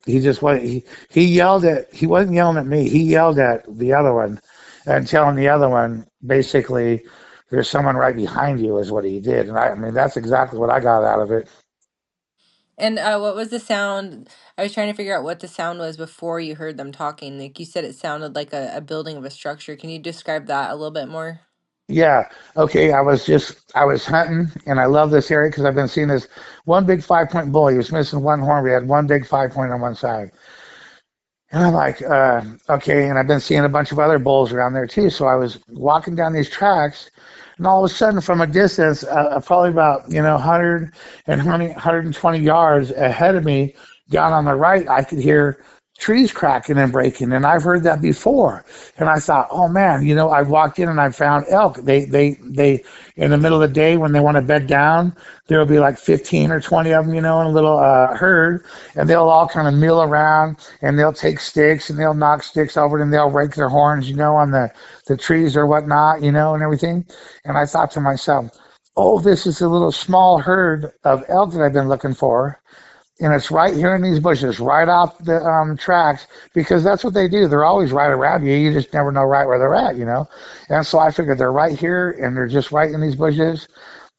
he just what he yelled at. He wasn't yelling at me. He yelled at the other one, and telling the other one basically, "There's someone right behind you," is what he did. And I mean, that's exactly what I got out of it. And what was the sound? I was trying to figure out what the sound was before you heard them talking. Like you said, it sounded like a building of a structure. Can you describe that a little bit more? Yeah. Okay. I was hunting, and I love this area because I've been seeing this one big 5 point bull. He was missing one horn. We had one big 5 point on one side. And I'm like, okay. And I've been seeing a bunch of other bulls around there too. So I was walking down these tracks, and all of a sudden, from a distance, probably about 100 and 120 yards ahead of me, down on the right, I could hear trees cracking and breaking, and I've heard that before. And I thought, oh man, I walked in and I found elk. They in the middle of the day when they want to bed down, there will be like 15 or 20 of them, in a little herd, and they'll all kind of mill around and they'll take sticks and they'll knock sticks over it and they'll rake their horns, on the trees or whatnot, and everything. And I thought to myself, oh, this is a little small herd of elk that I've been looking for, and it's right here in these bushes, right off the tracks, because that's what they do. They're always right around you. You just never know right where they're at. And so I figured they're right here, and they're just right in these bushes.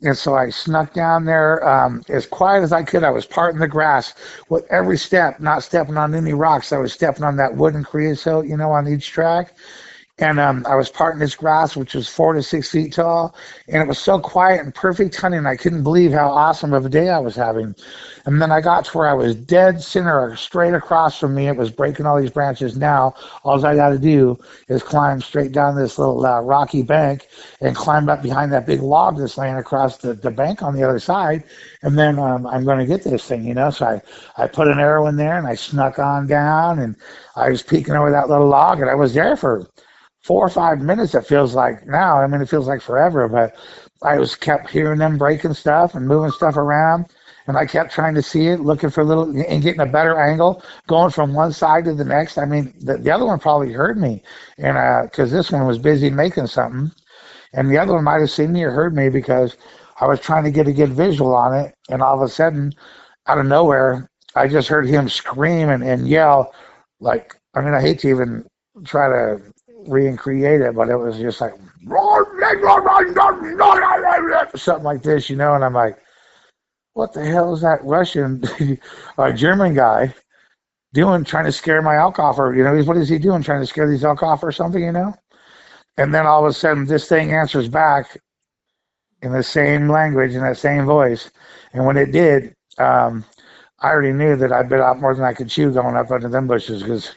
And so I snuck down there as quiet as I could. I was parting the grass with every step, not stepping on any rocks. I was stepping on that wooden creosote, on each track. And I was parting this grass, which was 4 to 6 feet tall, and it was so quiet and perfect hunting. I couldn't believe how awesome of a day I was having. And then I got to where I was dead center, straight across from me. It was breaking all these branches. Now, all I got to do is climb straight down this little rocky bank and climb up behind that big log that's laying across the bank on the other side. And then I'm going to get this thing. So I put an arrow in there and I snuck on down, and I was peeking over that little log, and I was there for 4 or 5 minutes. It feels like now. I mean, it feels like forever, but I was kept hearing them breaking stuff and moving stuff around, and I kept trying to see it, looking for little and getting a better angle, going from one side to the next. I mean, the other one probably heard me, and because this one was busy making something, and the other one might have seen me or heard me because I was trying to get a good visual on it, and all of a sudden, out of nowhere, I just heard him scream and yell, like, I mean, I hate to even try to recreate it, but it was just like something like this, and I'm like, what the hell is that Russian German guy doing, trying to scare my elk off? Or what is he doing, trying to scare these elk off or something? And then all of a sudden this thing answers back in the same language, in that same voice. And when it did, I already knew that I bit off more than I could chew going up under them bushes, because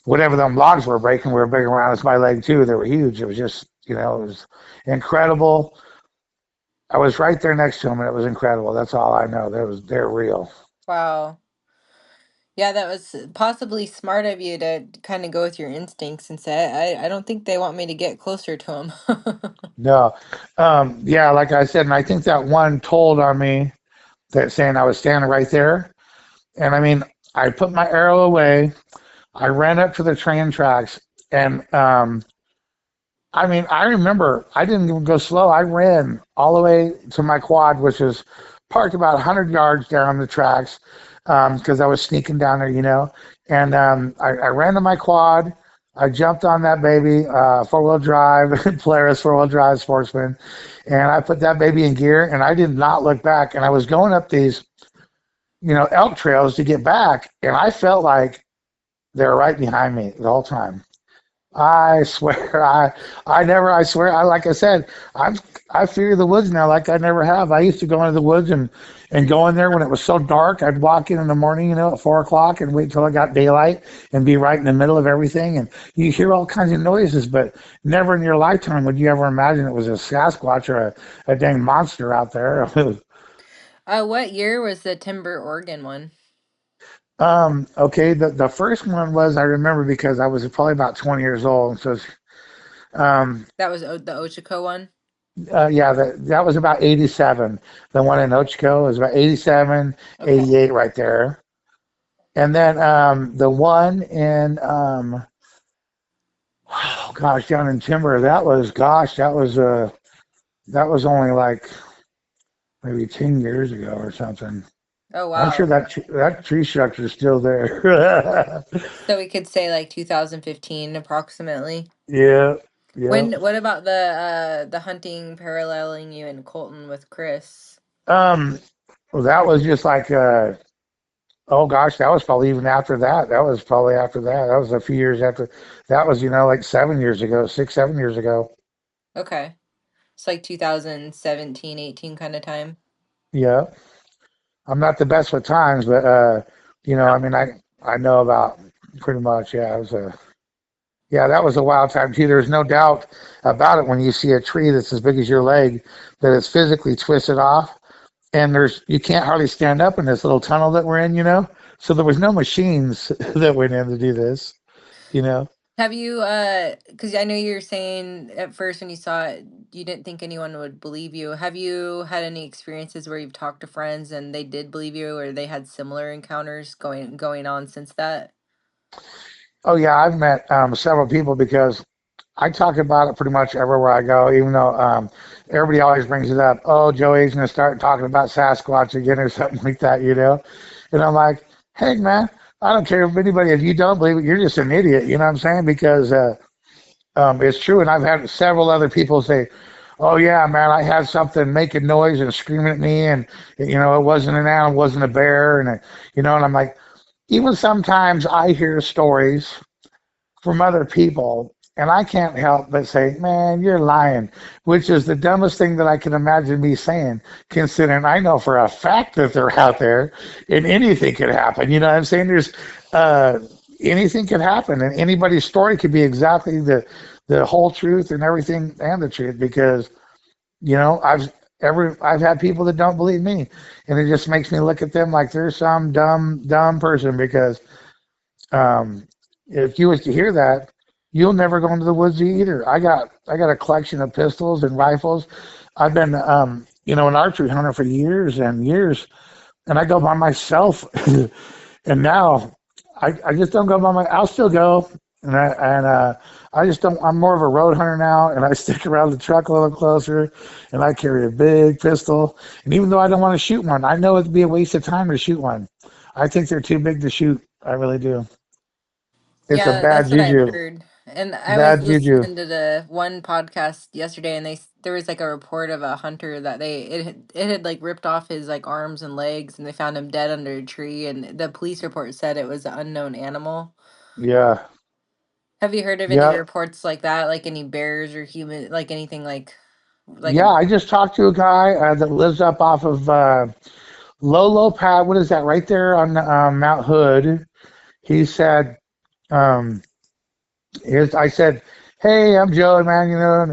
whatever them logs were big around as my leg too. They were huge. It was just, it was incredible. I was right there next to him, and it was incredible. That's all I know. They're real. Wow. Yeah, that was possibly smart of you to kind of go with your instincts and say, I don't think they want me to get closer to them. No, yeah, like I said, and I think that one told on me, that saying I was standing right there, and I mean, I put my arrow away. I ran up to the train tracks, and I mean, I remember I didn't even go slow. I ran all the way to my quad, which was parked about 100 yards down the tracks, because I was sneaking down there. And I ran to my quad. I jumped on that baby, four-wheel drive, Polaris four-wheel drive Sportsman, and I put that baby in gear, and I did not look back. And I was going up these, elk trails to get back, and I felt like they were right behind me the whole time. I swear, I swear, like I said, I fear the woods now like I never have. I used to go into the woods and go in there when it was so dark. I'd walk in the morning, at 4 o'clock and wait till I got daylight and be right in the middle of everything. And you hear all kinds of noises, but never in your lifetime would you ever imagine it was a Sasquatch or a dang monster out there. What year was the Timber, Oregon one? Okay, the first one was I remember because I was probably about 20 years old. So, um, That was the Ochiko one. yeah, that was about 87. The one in Ochiko was about 87, Okay. 88 right there. And then the one in, oh gosh, down in Timber, that was only like maybe 10 years ago or something. Oh I'm sure wow. that tree structure is still there. So we could say like 2015 approximately. Yeah, yeah. What about the hunting paralleling you in Colton with Chris? Um, well, that was just like, oh gosh, that was probably even after that. That was probably after that. That was a few years after. That was, like 7 years ago, 6, 7 years ago. Okay. It's like 2017, 18 kind of time. Yeah. I'm not the best with times, but I mean, I know about pretty much. Yeah, yeah, that was a wild time too. There's no doubt about it when you see a tree that's as big as your leg that is physically twisted off, and you can't hardly stand up in this little tunnel that we're in. So there was no machines that went in to do this, you know. Have you because I know you were saying at first when you saw it you didn't think anyone would believe you. Have you had any experiences where you've talked to friends and they did believe you or they had similar encounters going on since that? Oh yeah, I've met several people because I talk about it pretty much everywhere I go, even though everybody always brings it up. Oh, Joey's going to start talking about Sasquatch again or something like that. And I'm like, hey, man, I don't care if you don't believe it, you're just an idiot. You know what I'm saying? Because it's true. And I've had several other people say, oh, yeah, man, I had something making noise and screaming at me. And, it wasn't an animal, it wasn't a bear. And I'm like, even sometimes I hear stories from other people. And I can't help but say, man, you're lying, which is the dumbest thing that I can imagine me saying, considering I know for a fact that they're out there and anything could happen. You know what I'm saying? Uh, Anything could happen, and anybody's story could be exactly the whole truth and everything and the truth because, I've had people that don't believe me, and it just makes me look at them like they're some dumb person because um, if you was to hear that, you'll never go into the woods either. I got a collection of pistols and rifles. I've been an archery hunter for years and years, and I go by myself. And now I just don't go by my. I'll still go, and I just don't. I'm more of a road hunter now, and I stick around the truck a little closer, and I carry a big pistol. And even though I don't want to shoot one, I know it'd be a waste of time to shoot one. I think they're too big to shoot. I really do. It's a Yeah, bad that's what I've juju. heard. And I was Bad juju. listening to the one podcast yesterday, and there was like a report of a hunter that it had like ripped off his like arms and legs, and they found him dead under a tree. And the police report said it was an unknown animal. Yeah. Have you heard of any Yeah. reports like that, like any bears or human, like anything like Yeah. a I just talked to a guy that lives up off of Lolo Pad. What is that right there on Mount Hood? He said, um, I said, hey, I'm Joey, man,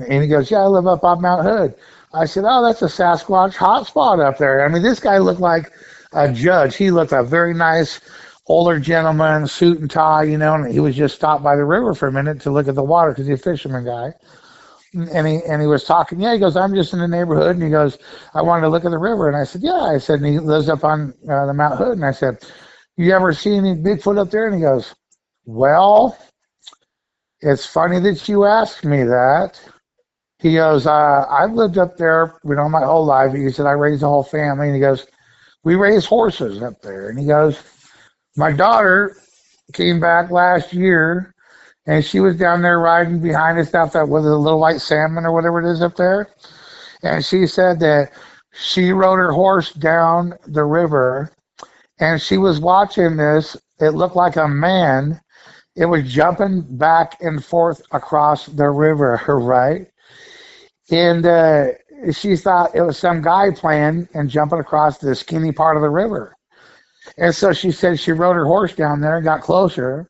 and he goes, yeah, I live up on Mount Hood. I said, oh, that's a Sasquatch hotspot up there. I mean, this guy looked like a judge. He looked a very nice older gentleman, suit and tie, and he was just stopped by the river for a minute to look at the water because he's a fisherman guy. And he was talking. Yeah, he goes, I'm just in the neighborhood, and he goes, I wanted to look at the river, and I said, yeah, I said, and he lives up on the Mount Hood, and I said, you ever see any Bigfoot up there? And he goes, well, it's funny that you asked me that. He goes, I've lived up there, my whole life. He said, I raised a whole family. And he goes, we raise horses up there. And he goes, my daughter came back last year and she was down there riding behind us out that with a little white salmon or whatever it is up there. And she said that she rode her horse down the river and she was watching this. It looked like a man It was jumping back and forth across the river, right? And she thought it was some guy playing and jumping across the skinny part of the river. And so she said she rode her horse down there and got closer.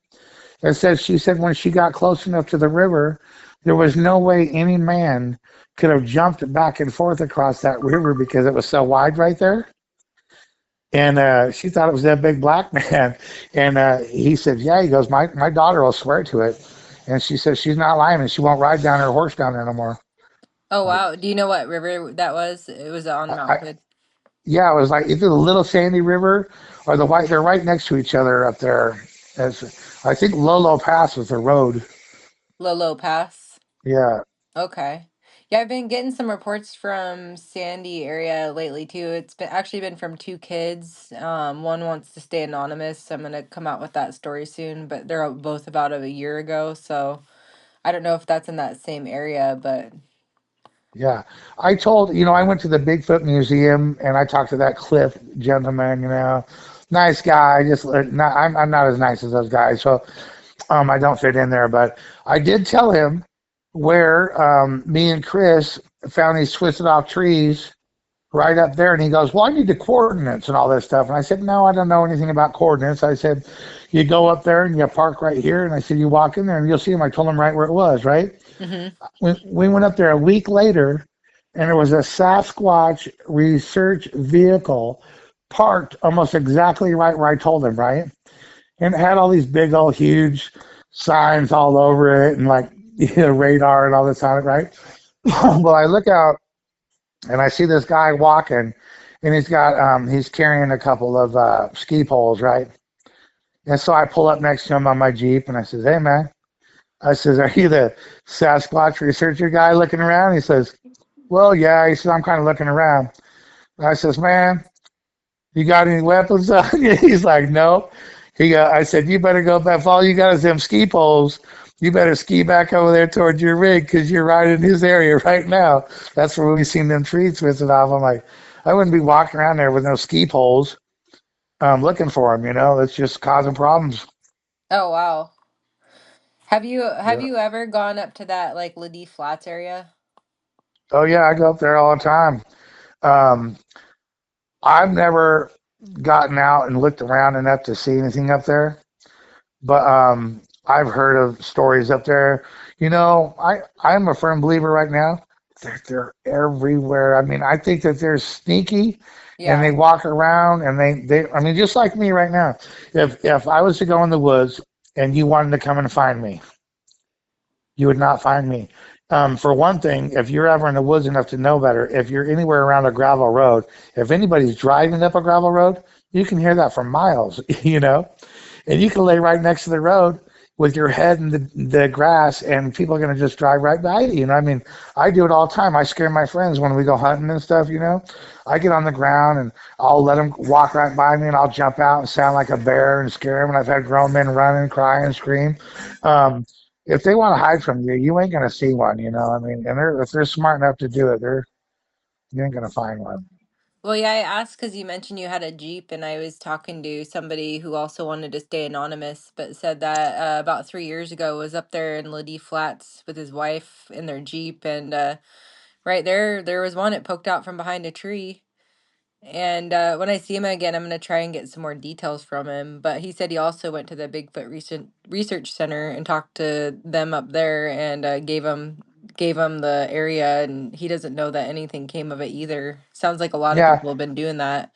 And said she said when she got close enough to the river, there was no way any man could have jumped back and forth across that river because it was so wide right there. And she thought it was that big black man. And he said, yeah, he goes, my daughter will swear to it. And she says she's not lying and she won't ride down her horse down there no more. Oh Like, wow. Do you know what river that was? It was on I, Mount Hood. yeah, it was like either the Little Sandy River or the White. They're right next to each other up there. As I think Lolo Pass was the road. Lolo Pass. Yeah, Okay. Yeah, I've been getting some reports from Sandy area lately too. It's been actually been from two kids. One wants to stay anonymous. So I'm gonna come out with that story soon, but they're both about a year ago, so I don't know if that's in that same area, but yeah. I told I went to the Bigfoot Museum and I talked to that Cliff gentleman. Nice guy. Just not, I'm not as nice as those guys, so I don't fit in there. But I did tell him where me and Chris found these twisted off trees right up there. And he goes, well, I need the coordinates and all this stuff. And I said, no, I don't know anything about coordinates. I said, you go up there and you park right here. And I said, you walk in there and you'll see him. I told him right where it was, right? hmm. We went up there a week later and there was a Sasquatch research vehicle parked almost exactly right where I told him, right? And it had all these big old huge signs all over it and like radar and all this on it, right? Well, I look out and I see this guy walking, and he's carrying a couple of ski poles, right? And so I pull up next to him on my Jeep, and I says, "Hey, man," I says, "Are you the Sasquatch researcher guy looking around?" He says, "Well, yeah." He says, "I'm kind of looking around." And I says, "Man, you got any weapons on you?" He's like, "No." I said, "You better go back. If all you got is them ski poles, you better ski back over there towards your rig because you're right in his area right now. That's where we seen them trees twisted off." I'm like, I wouldn't be walking around there with no ski poles looking for them. That's just causing problems. Oh wow. Have Yeah. you ever gone up to that like Ladie Flats area? Oh yeah, I go up there all the time. Um, I've never gotten out and looked around enough to see anything up there. But I've heard of stories up there. I'm a firm believer right now. They're everywhere. I mean, I think that they're sneaky, and they Yeah. walk around, and they. I mean, just like me right now. If I was to go in the woods and you wanted to come and find me, you would not find me. For one thing, if you're ever in the woods enough to know better, if you're anywhere around a gravel road, if anybody's driving up a gravel road, you can hear that for miles. And you can lay right next to the road with your head in the grass, and people are going to just drive right by you. I mean, I do it all the time. I scare my friends when we go hunting and stuff. I get on the ground and I'll let them walk right by me, and I'll jump out and sound like a bear and scare them. And I've had grown men run and cry and scream. Um, if they want to hide from you, you ain't going to see one. I mean, and if they're smart enough to do it, you ain't going to find one. Well, yeah, I asked because you mentioned you had a Jeep, and I was talking to somebody who also wanted to stay anonymous, but said that about 3 years ago was up there in Ladie Flats with his wife in their Jeep, and right there was one. It poked out from behind a tree. And when I see him again, I'm gonna try and get some more details from him. But he said he also went to the Bigfoot Research Center and talked to them up there, and gave him the area, and he doesn't know that anything came of it either. Sounds like a lot of Yeah, people have been doing that.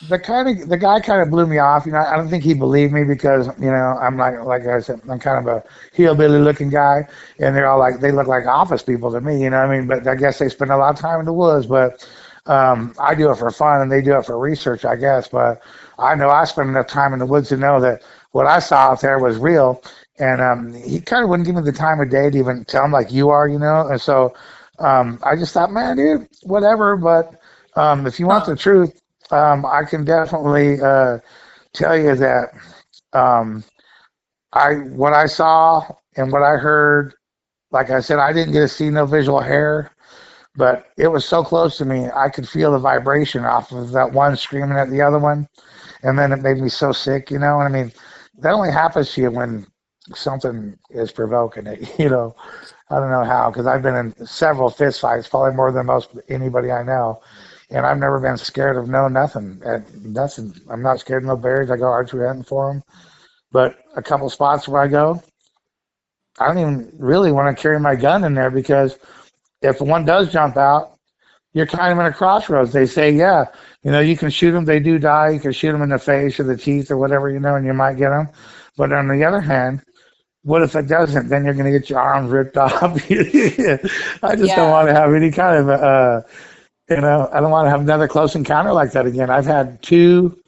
the guy kind of blew me off. I don't think he believed me because I'm like I said, I'm kind of a hillbilly looking guy, and they're all like they look like office people to me. What I mean? But I guess they spend a lot of time in the woods. But I do it for fun, and they do it for research, I guess. But I know I spend enough time in the woods to know that what I saw out there was real. And he kind of wouldn't give me the time of day to even tell him like you are. And so I just thought, man, dude, whatever. But if you want Huh. the truth, I can definitely tell you that um, I what I saw and what I heard. Like I said, I didn't get to see no visual hair, but it was so close to me. I could feel the vibration off of that one screaming at the other one, and then it made me so sick. And I mean, that only happens to you when something is provoking it. I don't know how, because I've been in several fist fights, probably more than most anybody I know, and I've never been scared of no nothing. Nothing. I'm not scared of no bears. I go archery hunting for them, but a couple spots where I go, I don't even really want to carry my gun in there because if one does jump out, you're kind of in a crossroads. They say, yeah, you can shoot them. They do die. You can shoot them in the face or the teeth or whatever, and you might get them. But on the other hand, what if it doesn't? Then you're going to get your arms ripped off. I just don't want Yeah. to have any kind of, I don't want to have another close encounter like that again. I've had two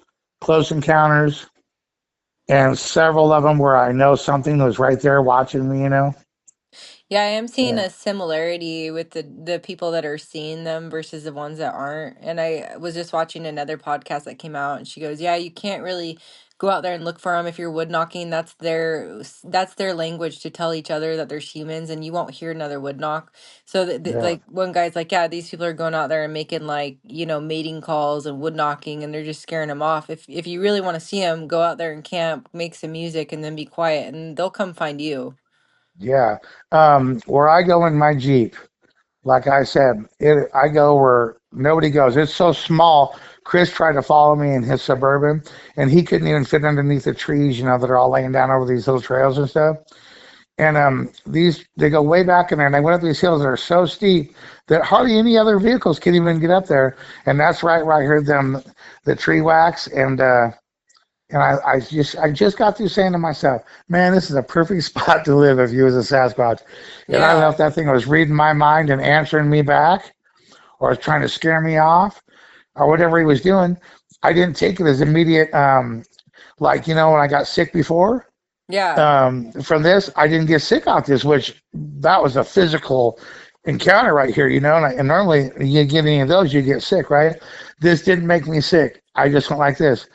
close encounters and several of them where I know something was right there watching me. Yeah, I am seeing Yeah. a similarity with the people that are seeing them versus the ones that aren't. And I was just watching another podcast that came out, and she goes, "Yeah, you can't really go out there and look for them if you're wood knocking. That's their language to tell each other that there's humans, and you won't hear another wood knock." So Yeah. like one guy's like, "Yeah, these people are going out there and making like mating calls and wood knocking, and they're just scaring them off. If you really want to see them, go out there and camp, make some music, and then be quiet, and they'll come find you." Yeah. Where I go in my Jeep, like I said, I go where nobody goes. It's so small. Chris tried to follow me in his Suburban, and he couldn't even fit underneath the trees, that are all laying down over these little trails and stuff. And these they go way back in there, and they went up these hills that are so steep that hardly any other vehicles can even get up there. And that's right where I heard the tree wax, and I just got through saying to myself, man, this is a perfect spot to live if you was a Sasquatch. And I don't know Yeah. if that thing was reading my mind and answering me back, or was trying to scare me off, or whatever he was doing. I didn't take it as immediate, like when I got sick before. Yeah. From this, I didn't get sick off this, which that was a physical encounter right here, and normally you get any of those, you get sick, right? This didn't make me sick. I just went like this.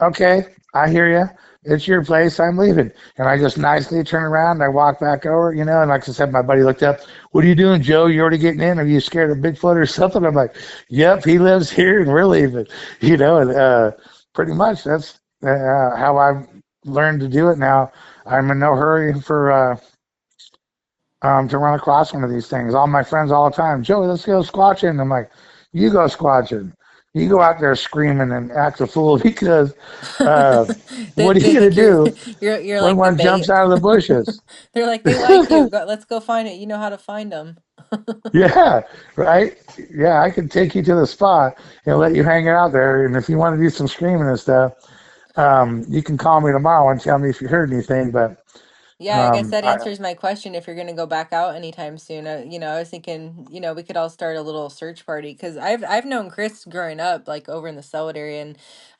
Okay, I hear you. It's your place. I'm leaving. And I just nicely turn around and I walk back over. And like I said, my buddy looked up. What are you doing, Joe? You already getting in? Are you scared of Bigfoot or something? I'm like, yep, he lives here and we're leaving. And pretty much that's how I've learned to do it now. I'm in no hurry to run across one of these things. All my friends all the time, Joey, let's go squatching. I'm like, you go squatching. You go out there screaming and act a fool because they what are you they going to think you're do you're when like the one jumps bait. out of the bushes? They're like, they like you. Let's go find it. You know how to find them. Yeah, right. Yeah, I can take you to the spot and let you hang out there. And if you want to do some screaming and stuff, you can call me tomorrow and tell me if you heard anything. But Yeah, I guess um, that I, answers my question if you're going to go back out anytime soon. I was thinking, we could all start a little search party because I've known Chris growing up, like over in the Selwood area, and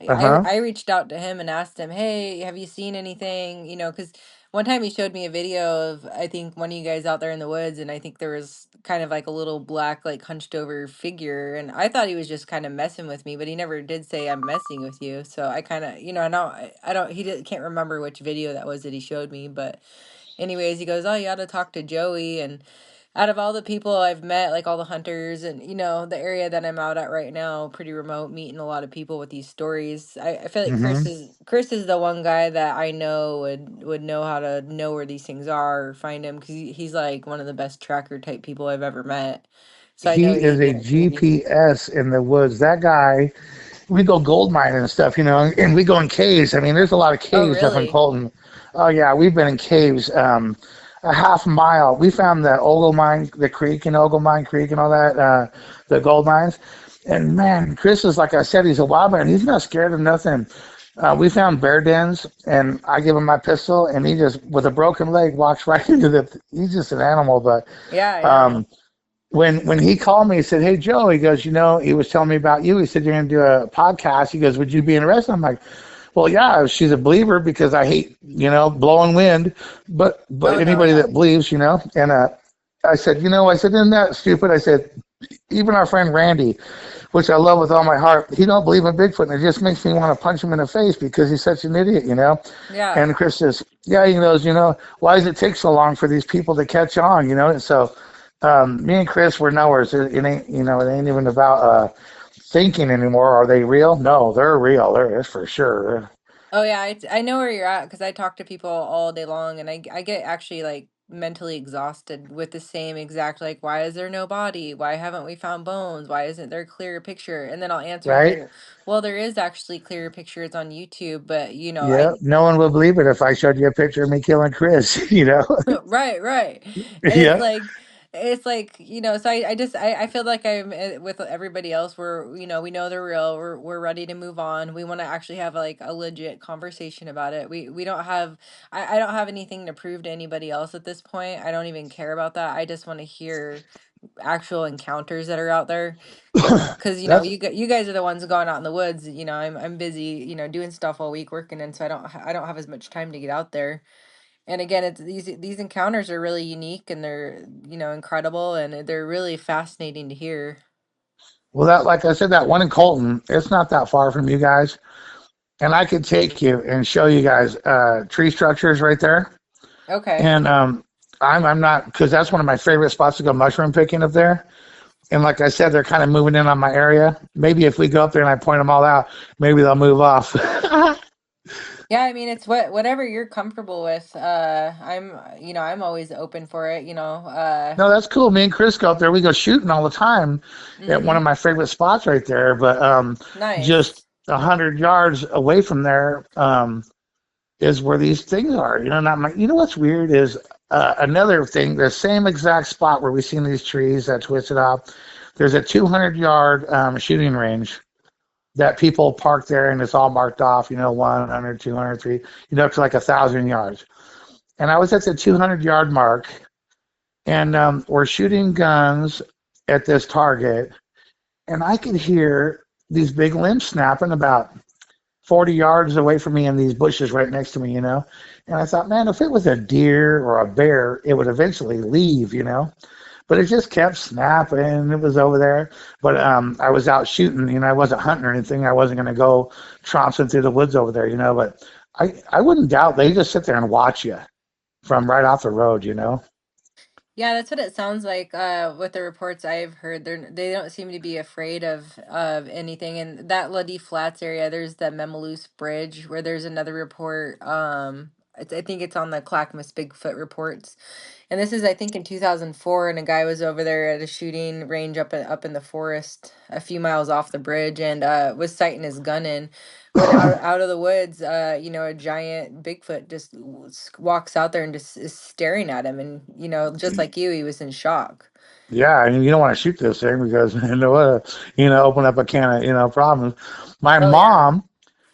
uh-huh. I reached out to him and asked him, "Hey, have you seen anything?" Because one time he showed me a video of, I think, one of you guys out there in the woods, and I think there was kind of like a little black, like hunched over figure, and I thought he was just kind of messing with me, but he never did say I'm messing with you. So I kind of, I don't, can't remember which video that was that he showed me, but anyways, he goes, "Oh, you ought to talk to Joey." And out of all the people I've met, like all the hunters and, the area that I'm out at right now, pretty remote, meeting a lot of people with these stories. I feel like Hmm. Chris is the one guy that I know would know how to know where these things are or find them because he's like one of the best tracker type people I've ever met. So I know He is he'd a answer me. GPS in the woods. That guy, we go gold mining and stuff, and we go in caves. I mean, there's a lot of Oh, caves up in really? Colton. Oh yeah, we've been in caves. A half mile. We found the Ogle mine, the creek in Ogle Mine Creek and all that, the gold mines. And man, Chris is like I said, he's a wild man. He's not scared of nothing. We found bear dens, and I give him my pistol, and he just, with a broken leg, walks right into the. He's just an animal, but Yeah, yeah. um, when he called me, he said, "Hey Joe," he goes, he was telling me about you. He said you're going to do a podcast. He goes, "Would you be interested?" I'm like, "Well, yeah." She's a believer because I hate blowing wind, but Oh, no, anybody yeah. that believes, and I said, I said, "Isn't that stupid?" I said, "Even our friend Randy, which I love with all my heart, he don't believe in Bigfoot, and it just makes me want to punch him in the face because he's such an idiot." Yeah. And Chris says, "Yeah," he knows, why does it take so long for these people to catch on? And so me and Chris were nowhere. So it ain't, it ain't even about thinking anymore. Are they real? No, they're real. They're, that's for sure. Oh yeah, I know where you're at because I talk to people all day long, and I get actually like mentally exhausted with the same exact like, why is there no body? Why haven't we found bones? Why isn't there a clearer picture? And then I'll answer and right? say, well, there is actually clearer pictures on YouTube, but you know, Yeah, I no one would believe it if I showed you a picture of me killing Chris, you know? right, right. And Yeah, it's like, you know, so I just I feel like I'm with everybody else. We're, you know, we know they're real. We're ready to move on. We want to actually have like a legit conversation about it. We don't have I don't have anything to prove to anybody else at this point. I don't even care about that. I just want to hear actual encounters that are out there. Because you know, that's you guys are the ones going out in the woods. You know, I'm busy, you know, doing stuff all week working, and so I don't have as much time to get out there. And again, it's these encounters are really unique, and they're, you know, incredible, and they're really fascinating to hear. well, that like I said, that one in Colton, it's not that far from you guys, and I could take you and show you guys tree structures right there. Okay. And I'm not because that's one of my favorite spots to go mushroom picking up there. And like I said, they're kind of moving in on my area. Maybe if we go up there and I point them all out, maybe they'll move off. Yeah, I mean, it's whatever you're comfortable with. I'm, you know, I'm always open for it, you know. No, that's cool. Me and Chris go up there. We go shooting all the time at one Mm-hmm. of my favorite spots right there. But just Nice. 100 yards away from there is where these things are. You know, and I'm like, you know what's weird is another thing. The same exact spot where we seen these trees that twisted off. There's a 200-yard shooting range that people park there, and it's all marked off. You know, 100, 200, 3. You know, it's like 1,000 yards. And I was at the 200-yard mark, and we're shooting guns at this target, and I could hear these big limbs snapping about 40 yards away from me in these bushes right next to me, you know. And I thought, man, if it was a deer or a bear, it would eventually leave, you know. But it just kept snapping. It was over there. But I was out shooting, you know, I wasn't hunting or anything. I wasn't going to go tromping through the woods over there, you know. But I wouldn't doubt they just sit there and watch you from right off the road, you know. Yeah, that's what it sounds like. With the reports I've heard, they don't seem to be afraid of anything. And that Luddy Flats area, there's the Memaloose Bridge where there's another report. I think it's on the Clackamas Bigfoot reports. And this is, I think, in 2004, and a guy was over there at a shooting range up in the forest, a few miles off the bridge, and was sighting his gun in. When out of the woods, you know, a giant Bigfoot just walks out there and just is staring at him, and you know, just like you, he was in shock. Yeah, and you don't want to shoot this thing because you know what, you know, open up a can of problems. My Oh yeah. mom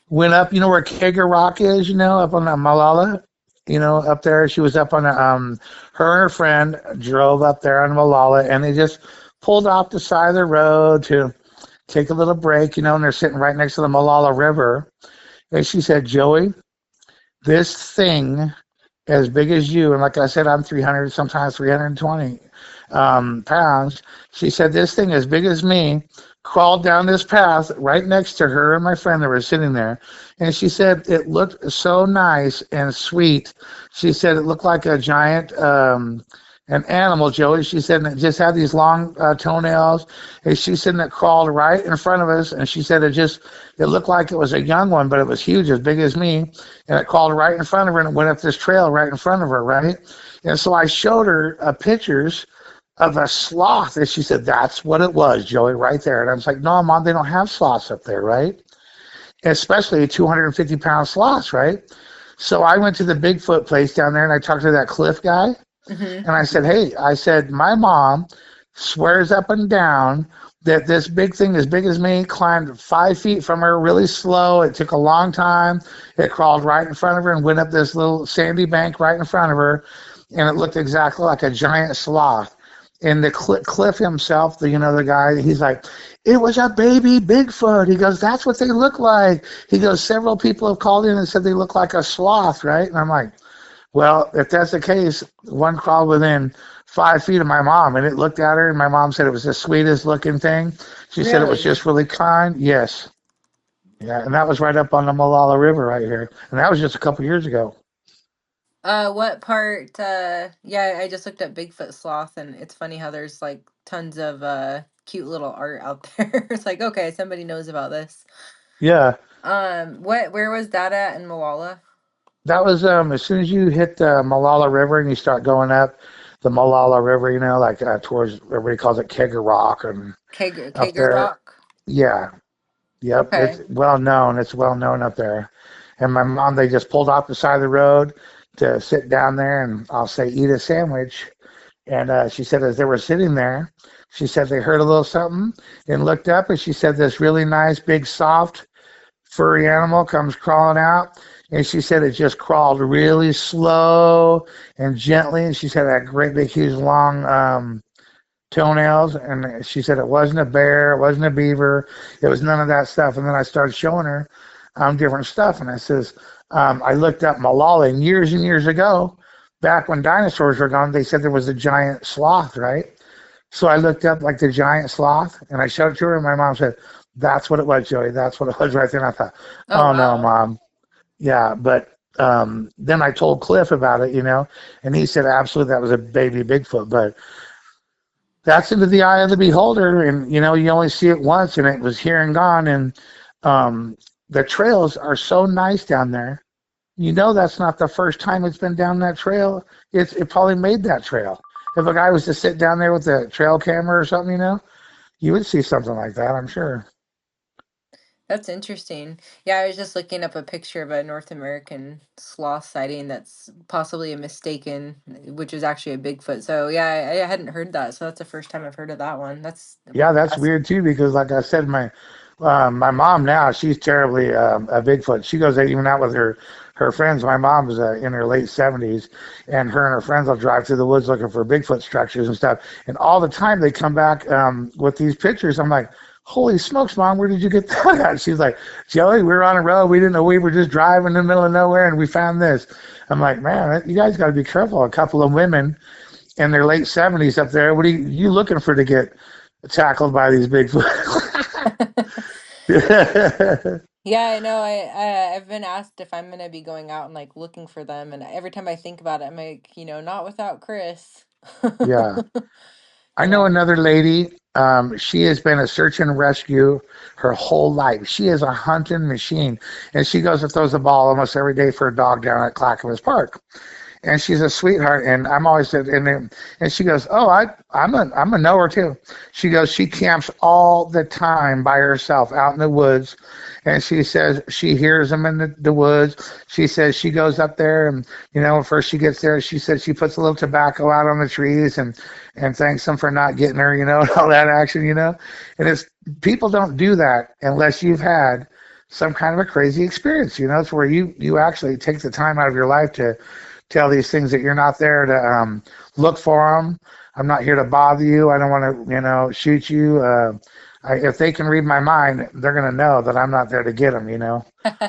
went up, you know where Kegger Rock is, you know, up on the Malala, you know, up there. She was up on the her and her friend drove up there on Malala, and they just pulled off the side of the road to take a little break, you know, and they're sitting right next to the Malala River. And she said, Joey, this thing as big as you, and like I said, I'm 300, sometimes 320 pounds. She said, this thing as big as me crawled down this path right next to her and my friend that were sitting there. And she said, it looked so nice and sweet. She said, it looked like a giant, an animal, Joey. She said, and it just had these long toenails. And she said, and it crawled right in front of us. And she said, it looked like it was a young one, but it was huge, as big as me. And it crawled right in front of her and it went up this trail right in front of her, right? And so I showed her pictures of a sloth. And she said, that's what it was, Joey, right there. And I was like, no, Mom, they don't have sloths up there, right? Especially 250-pound sloths, right? So I went to the Bigfoot place down there and I talked to that Cliff guy. Mm-hmm. And I said, hey, I said, my mom swears up and down that this big thing as big as me climbed 5 feet from her really slow. It took a long time. It crawled right in front of her and went up this little sandy bank right in front of her. And it looked exactly like a giant sloth. And the Cliff himself, the the guy, he's like, it was a baby Bigfoot. He goes, that's what they look like. He goes, several people have called in and said they look like a sloth, right? And I'm like, well, if that's the case, one crawled within 5 feet of my mom, and it looked at her, and my mom said it was the sweetest looking thing. She said it was Really? just really kind. Yes, yeah, and that was right up on the Malala River right here, and that was just a couple years ago. What part? Yeah, I just looked up Bigfoot sloth, and it's funny how there's like tons of cute little art out there. It's like, okay, somebody knows about this. Yeah, Where was that at in Malala? That was as soon as you hit the Malala River and you start going up the Malala River, like towards everybody calls it Kegger Rock and up Kager there. Rock? Yeah, yep, it's Okay. well known. It's well known up there. And my mom, they just pulled off the side of the road to sit down there and I'll say eat a sandwich. And she said as they were sitting there, she said they heard a little something and looked up and she said this really nice big soft furry animal comes crawling out. And she said it just crawled really slow and gently. And she said that great big, huge, long toenails. And she said it wasn't a bear, it wasn't a beaver, it was none of that stuff. And then I started showing her different stuff. And I says, I looked up Malala and years ago, back when dinosaurs were gone, they said there was a giant sloth, right? So I looked up like the giant sloth and I showed it to her. And my mom said, that's what it was, Joey. That's what it was right there. And I thought, Oh oh no, wow. mom. Yeah. But then I told Cliff about it, and he said, absolutely, that was a baby Bigfoot. But that's into the eye of the beholder. And, you only see it once and it was here and gone. And the trails are so nice down there. That's not the first time it's been down that trail. It probably made that trail. If a guy was to sit down there with a trail camera or something, you would see something like that, I'm sure. That's interesting. Yeah, I was just looking up a picture of a North American sloth sighting that's possibly a mistaken, which is actually a Bigfoot. So yeah, I hadn't heard that. So that's the first time I've heard of that one. Yeah, that's That's weird too because, like I said, my mom now she's terribly a Bigfoot. She goes even out with her friends. My mom's in her late 70s, and her friends will drive through the woods looking for Bigfoot structures and stuff. And all the time they come back with these pictures. I'm like, holy smokes, mom, where did you get that at? She's like, Joey, we were on a road. We didn't know, we were just driving in the middle of nowhere and we found this. I'm like, man, you guys got to be careful. A couple of women in their late 70s up there. What are you looking for to get tackled by these Bigfoot? yeah, I know. I've been asked if I'm gonna be going out and like looking for them, and every time I think about it, I'm like, not without Chris. Yeah. I You know know. another lady. She has been a search and rescue her whole life. She is a hunting machine, and she goes and throws a ball almost every day for a dog down at Clackamas Park. And she's a sweetheart. And I'm always and she goes, oh, I'm a knower too. She goes, she camps all the time by herself out in the woods, and she says she hears them in the woods. She says she goes up there, and first she gets there, she said she puts a little tobacco out on the trees and thanks them for not getting her, and all that action, and it's people don't do that unless you've had some kind of a crazy experience. It's where you actually take the time out of your life to tell these things that you're not there to look for them. I'm not here to bother you. I don't want to, shoot you. If they can read my mind, they're going to know that I'm not there to get them.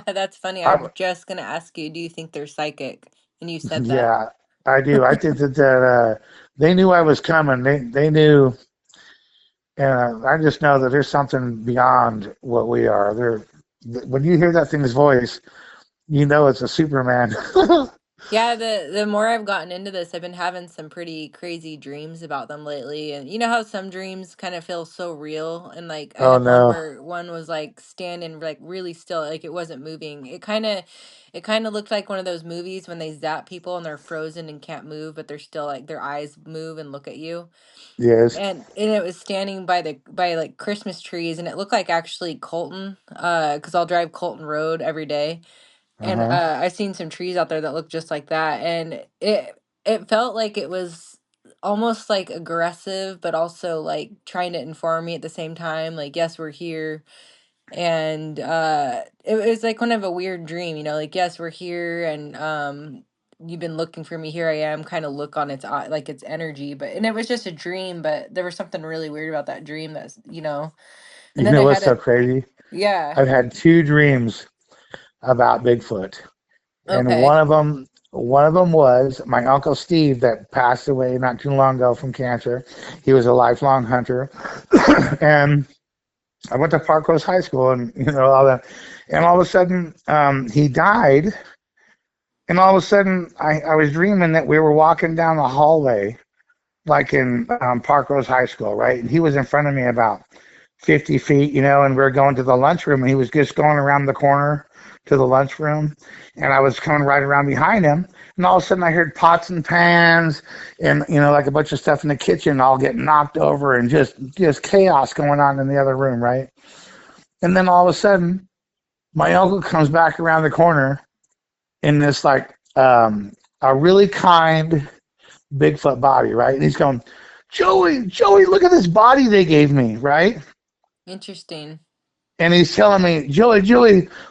That's funny. I was I, just gonna ask you, do you think they're psychic? And you said that. yeah, I do. I think that they knew I was coming. They knew, and I just know that there's something beyond what we are. When you hear that thing's voice, it's a Superman. Yeah, the more I've gotten into this, I've been having some pretty crazy dreams about them lately. And you know how some dreams kind of feel so real? And like I Oh had one no. where one was like standing like really still, like it wasn't moving. It kind of looked like one of those movies when they zap people and they're frozen and can't move, but they're still like their eyes move and look at you. Yes. And it was standing by like Christmas trees, and it looked like actually Colton, because I'll drive Colton Road every day, Uh and huh. I seen some trees out there that look just like that, and it felt like it was almost like aggressive, but also like trying to inform me at the same time. Like, yes, we're here, and it was like kind of a weird dream, like yes, we're here, and you've been looking for me. Here I am. Kind of look on its eye, like its energy, but and it was just a dream, but there was something really weird about that dream. And You then know I what's had so it. crazy? Yeah. I've had two dreams about Bigfoot, and Okay. one of them was my uncle Steve that passed away not too long ago from cancer. He was a lifelong hunter, and I went to Park Rose High School, and all that. And all of a sudden, he died. And all of a sudden, I was dreaming that we were walking down the hallway, like in Park Rose High School, right? And he was in front of me about 50 feet, and we were going to the lunchroom, and he was just going around the corner to the lunchroom, and I was coming right around behind him, and all of a sudden I heard pots and pans and like a bunch of stuff in the kitchen all get knocked over and just chaos going on in the other room, right? And then all of a sudden my uncle comes back around the corner in this like a really kind Bigfoot body, right? And he's going, Joey, look at this body they gave me, right? Interesting. And he's telling me, Joey,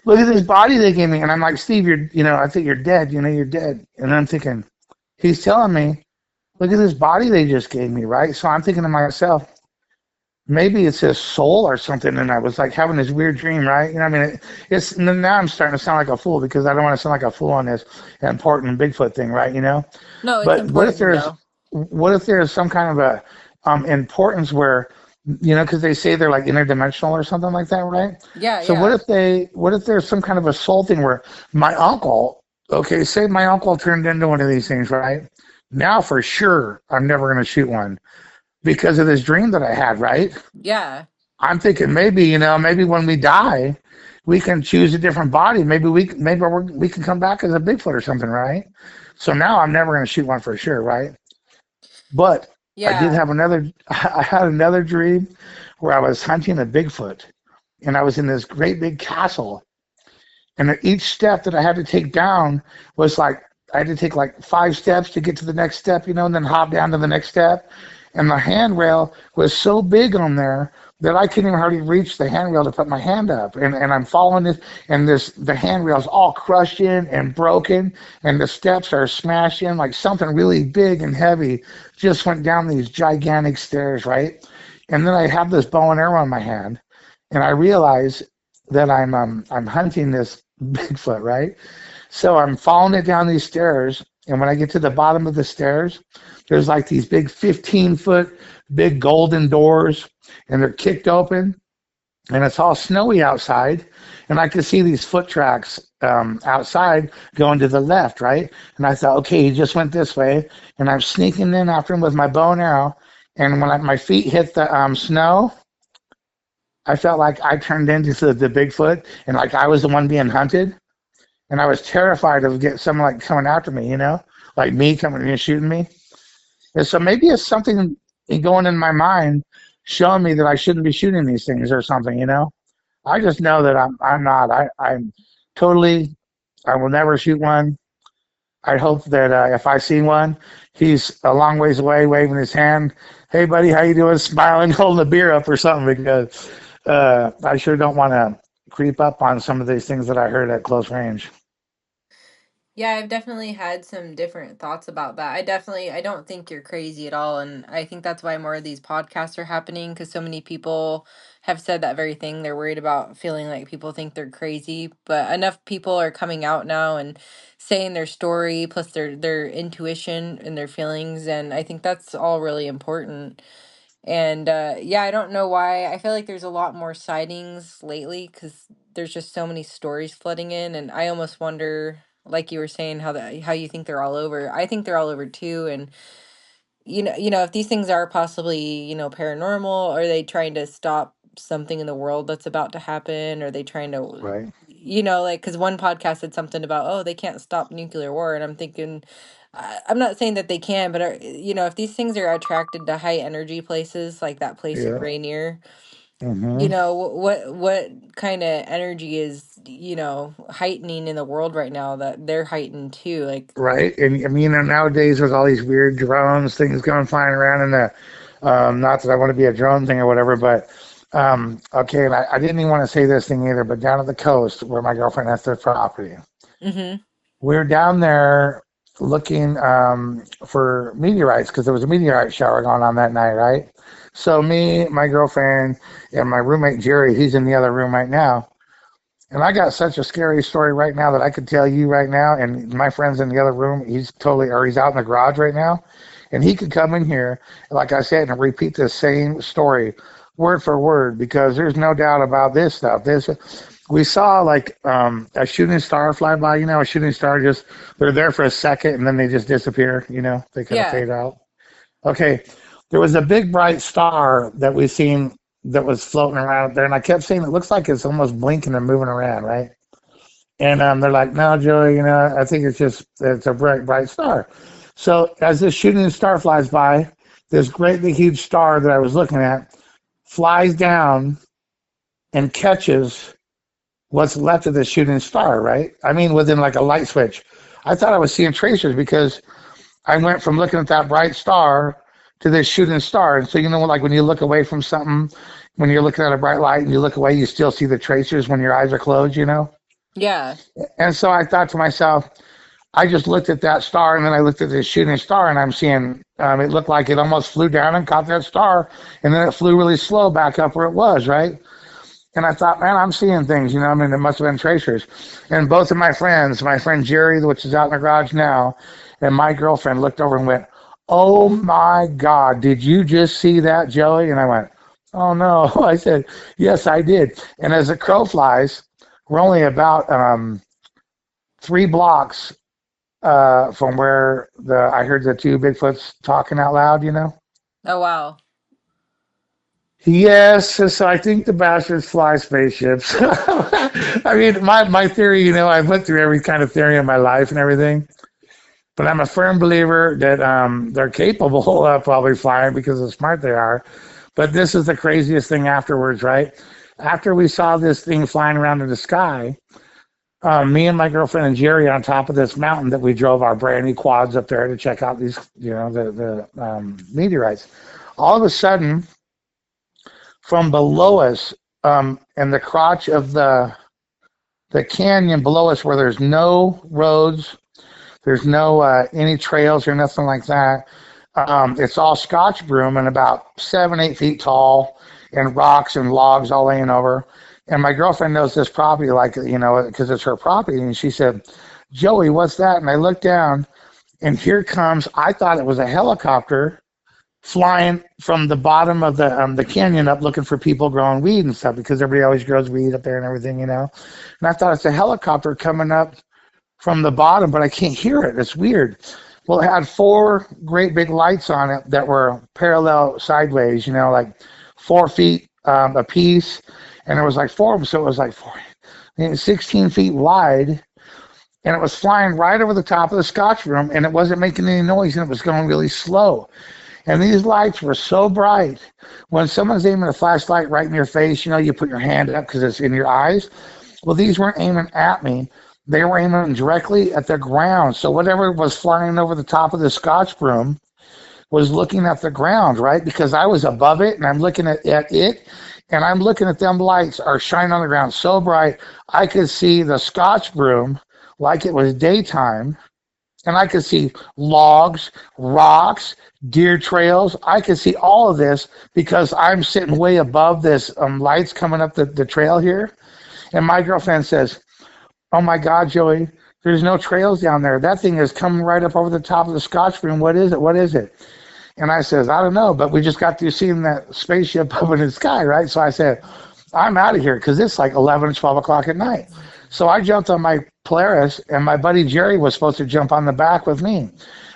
look at this body they gave me. And I'm like, Steve, I think you're dead. You're dead. And I'm thinking, he's telling me, look at this body they just gave me, right? So I'm thinking to myself, maybe it's his soul or something. And I was like having this weird dream, right? It's now I'm starting to sound like a fool because I don't want to sound like a fool on this important Bigfoot thing, right? No, it's But important though. what if there's some kind of a importance where because they say they're like interdimensional or something like that, right? Yeah, So yeah. what if there's some kind of a soul thing where my uncle, okay, say my uncle turned into one of these things, right? Now for sure I'm never going to shoot one because of this dream that I had, right? Yeah. I'm thinking maybe when we die, we can choose a different body. We can come back as a Bigfoot or something, right? So now I'm never going to shoot one for sure, right? But Yeah. I had another dream where I was hunting a Bigfoot and I was in this great big castle. And at each step that I had to take down was like, I had to take like 5 steps to get to the next step, and then hop down to the next step. And the handrail was so big on there that I couldn't even hardly reach the handrail to put my hand up. And I'm following this, and the handrail's all crushed in and broken, and the steps are smashed in like something really big and heavy just went down these gigantic stairs, right? And then I have this bow and arrow in my hand, and I realize that I'm hunting this Bigfoot, right? So I'm following it down these stairs, and when I get to the bottom of the stairs, there's like these big 15-foot big golden doors, and they're kicked open, and it's all snowy outside, and I could see these foot tracks outside going to the left, right? And I thought, okay, he just went this way, and I'm sneaking in after him with my bow and arrow, and when my feet hit the snow, I felt like I turned into the Bigfoot, and like I was the one being hunted, and I was terrified of get someone like coming after me, like me coming and shooting me. And so maybe it's something going in my mind showing me that I shouldn't be shooting these things or something. I just know that I'm not. I'm totally. I will never shoot one. I hope that if I see one, he's a long ways away, waving his hand. Hey, buddy, how you doing? Smiling, holding a beer up or something, because I sure don't want to creep up on some of these things that I heard at close range. Yeah, I've definitely had some different thoughts about that. I don't think you're crazy at all. And I think that's why more of these podcasts are happening because so many people have said that very thing. They're worried about feeling like people think they're crazy, but enough people are coming out now and saying their story, plus their intuition and their feelings. And I think that's all really important. And yeah, I don't know why. I feel like there's a lot more sightings lately because there's just so many stories flooding in, and I almost wonder, like you were saying, how you think they're all over. I think they're all over too, and if these things are possibly, paranormal, are they trying to stop something in the world that's about to happen? Are they trying to, Right. like, because one podcast said something about, oh, they can't stop nuclear war. And I'm thinking, I'm not saying that they can, but if these things are attracted to high energy places, like that place in Yeah. Rainier, Hmm. what kind of energy is, heightening in the world right now that they're heightened too? Like, Right. And I mean, nowadays there's all these weird drones, things going flying around in the, not that I want to be a drone thing or whatever, but, okay. And I didn't even want to say this thing either, but down at the coast where my girlfriend has their property, mm-hmm. we're down there looking, for meteorites because there was a meteorite shower going on that night. Right. So me, my girlfriend, and my roommate Jerry, he's in the other room right now. And I got such a scary story right now that I could tell you right now. And my friend's in the other room. He's out in the garage right now. And he could come in here, like I said, and repeat the same story word for word because there's no doubt about this stuff. We saw like a shooting star fly by, a shooting star they're there for a second and then they just disappear, they kind of Yeah. fade out. Okay. There was a big bright star that we seen that was floating around up there, and I kept saying it looks like it's almost blinking and moving around, right? And they're like, "No, Joey, I think it's a bright, bright star." So as this shooting star flies by, this great big huge star that I was looking at flies down and catches what's left of the shooting star, right? I mean, within like a light switch. I thought I was seeing tracers because I went from looking at that bright star to this shooting star. And so, like when you look away from something, when you're looking at a bright light and you look away, you still see the tracers when your eyes are closed. Yeah. And so I thought to myself, I just looked at that star and then I looked at this shooting star and I'm seeing it looked like it almost flew down and caught that star and then it flew really slow back up where it was, right? And I thought, man, I'm seeing things, I mean, it must have been tracers. And both of my friends, my friend Jerry, which is out in the garage now, and my girlfriend looked over and went, "Oh my God, did you just see that, Joey?" And I went, "Oh no." I said, "Yes, I did." And as the crow flies, we're only about 3 blocks from where I heard the two Bigfoots talking out loud. Oh, wow. Yes, so I think the bastards fly spaceships. I mean, my theory, I went through every kind of theory in my life and everything, but I'm a firm believer that they're capable of probably flying because of smart they are. But this is the craziest thing afterwards, right? After we saw this thing flying around in the sky, me and my girlfriend and Jerry on top of this mountain that we drove our brand new quads up there to check out these, the meteorites. All of a sudden, from below us, in the crotch of the canyon below us, where there's no roads, there's no any trails or nothing like that. It's all Scotch broom and about 7, 8 feet tall, and rocks and logs all laying over. And my girlfriend knows this property, like because it's her property. And she said, "Joey, what's that?" And I looked down, and here comes. I thought it was a helicopter flying from the bottom of the canyon up, looking for people growing weed and stuff because everybody always grows weed up there and everything. And I thought it's a helicopter coming up from the bottom, but I can't hear it. It's weird. Well, it had four great big lights on it that were parallel sideways, like 4 feet a piece, and there was like four of them, so it was like 16 feet wide, and it was flying right over the top of the Scotch room, and it wasn't making any noise, and it was going really slow. And these lights were so bright. When someone's aiming a flashlight right in your face, you put your hand up because it's in your eyes. Well, these weren't aiming at me. They were aiming directly at the ground. So whatever was flying over the top of the Scotch broom was looking at the ground, right? Because I was above it and I'm looking at it, and I'm looking at them lights are shining on the ground so bright I could see the Scotch broom like it was daytime, and I could see logs, rocks, deer trails. I could see all of this because I'm sitting way above this lights coming up the trail here. And my girlfriend says, "Oh my God, Joey, there's no trails down there. That thing is coming right up over the top of the Scotch room. What is it? What is it?" And I says, "I don't know, but we just got through seeing that spaceship up in the sky, right?" So I said, "I'm out of here," because it's like 11, 12 o'clock at night. So I jumped on my Polaris, and my buddy Jerry was supposed to jump on the back with me.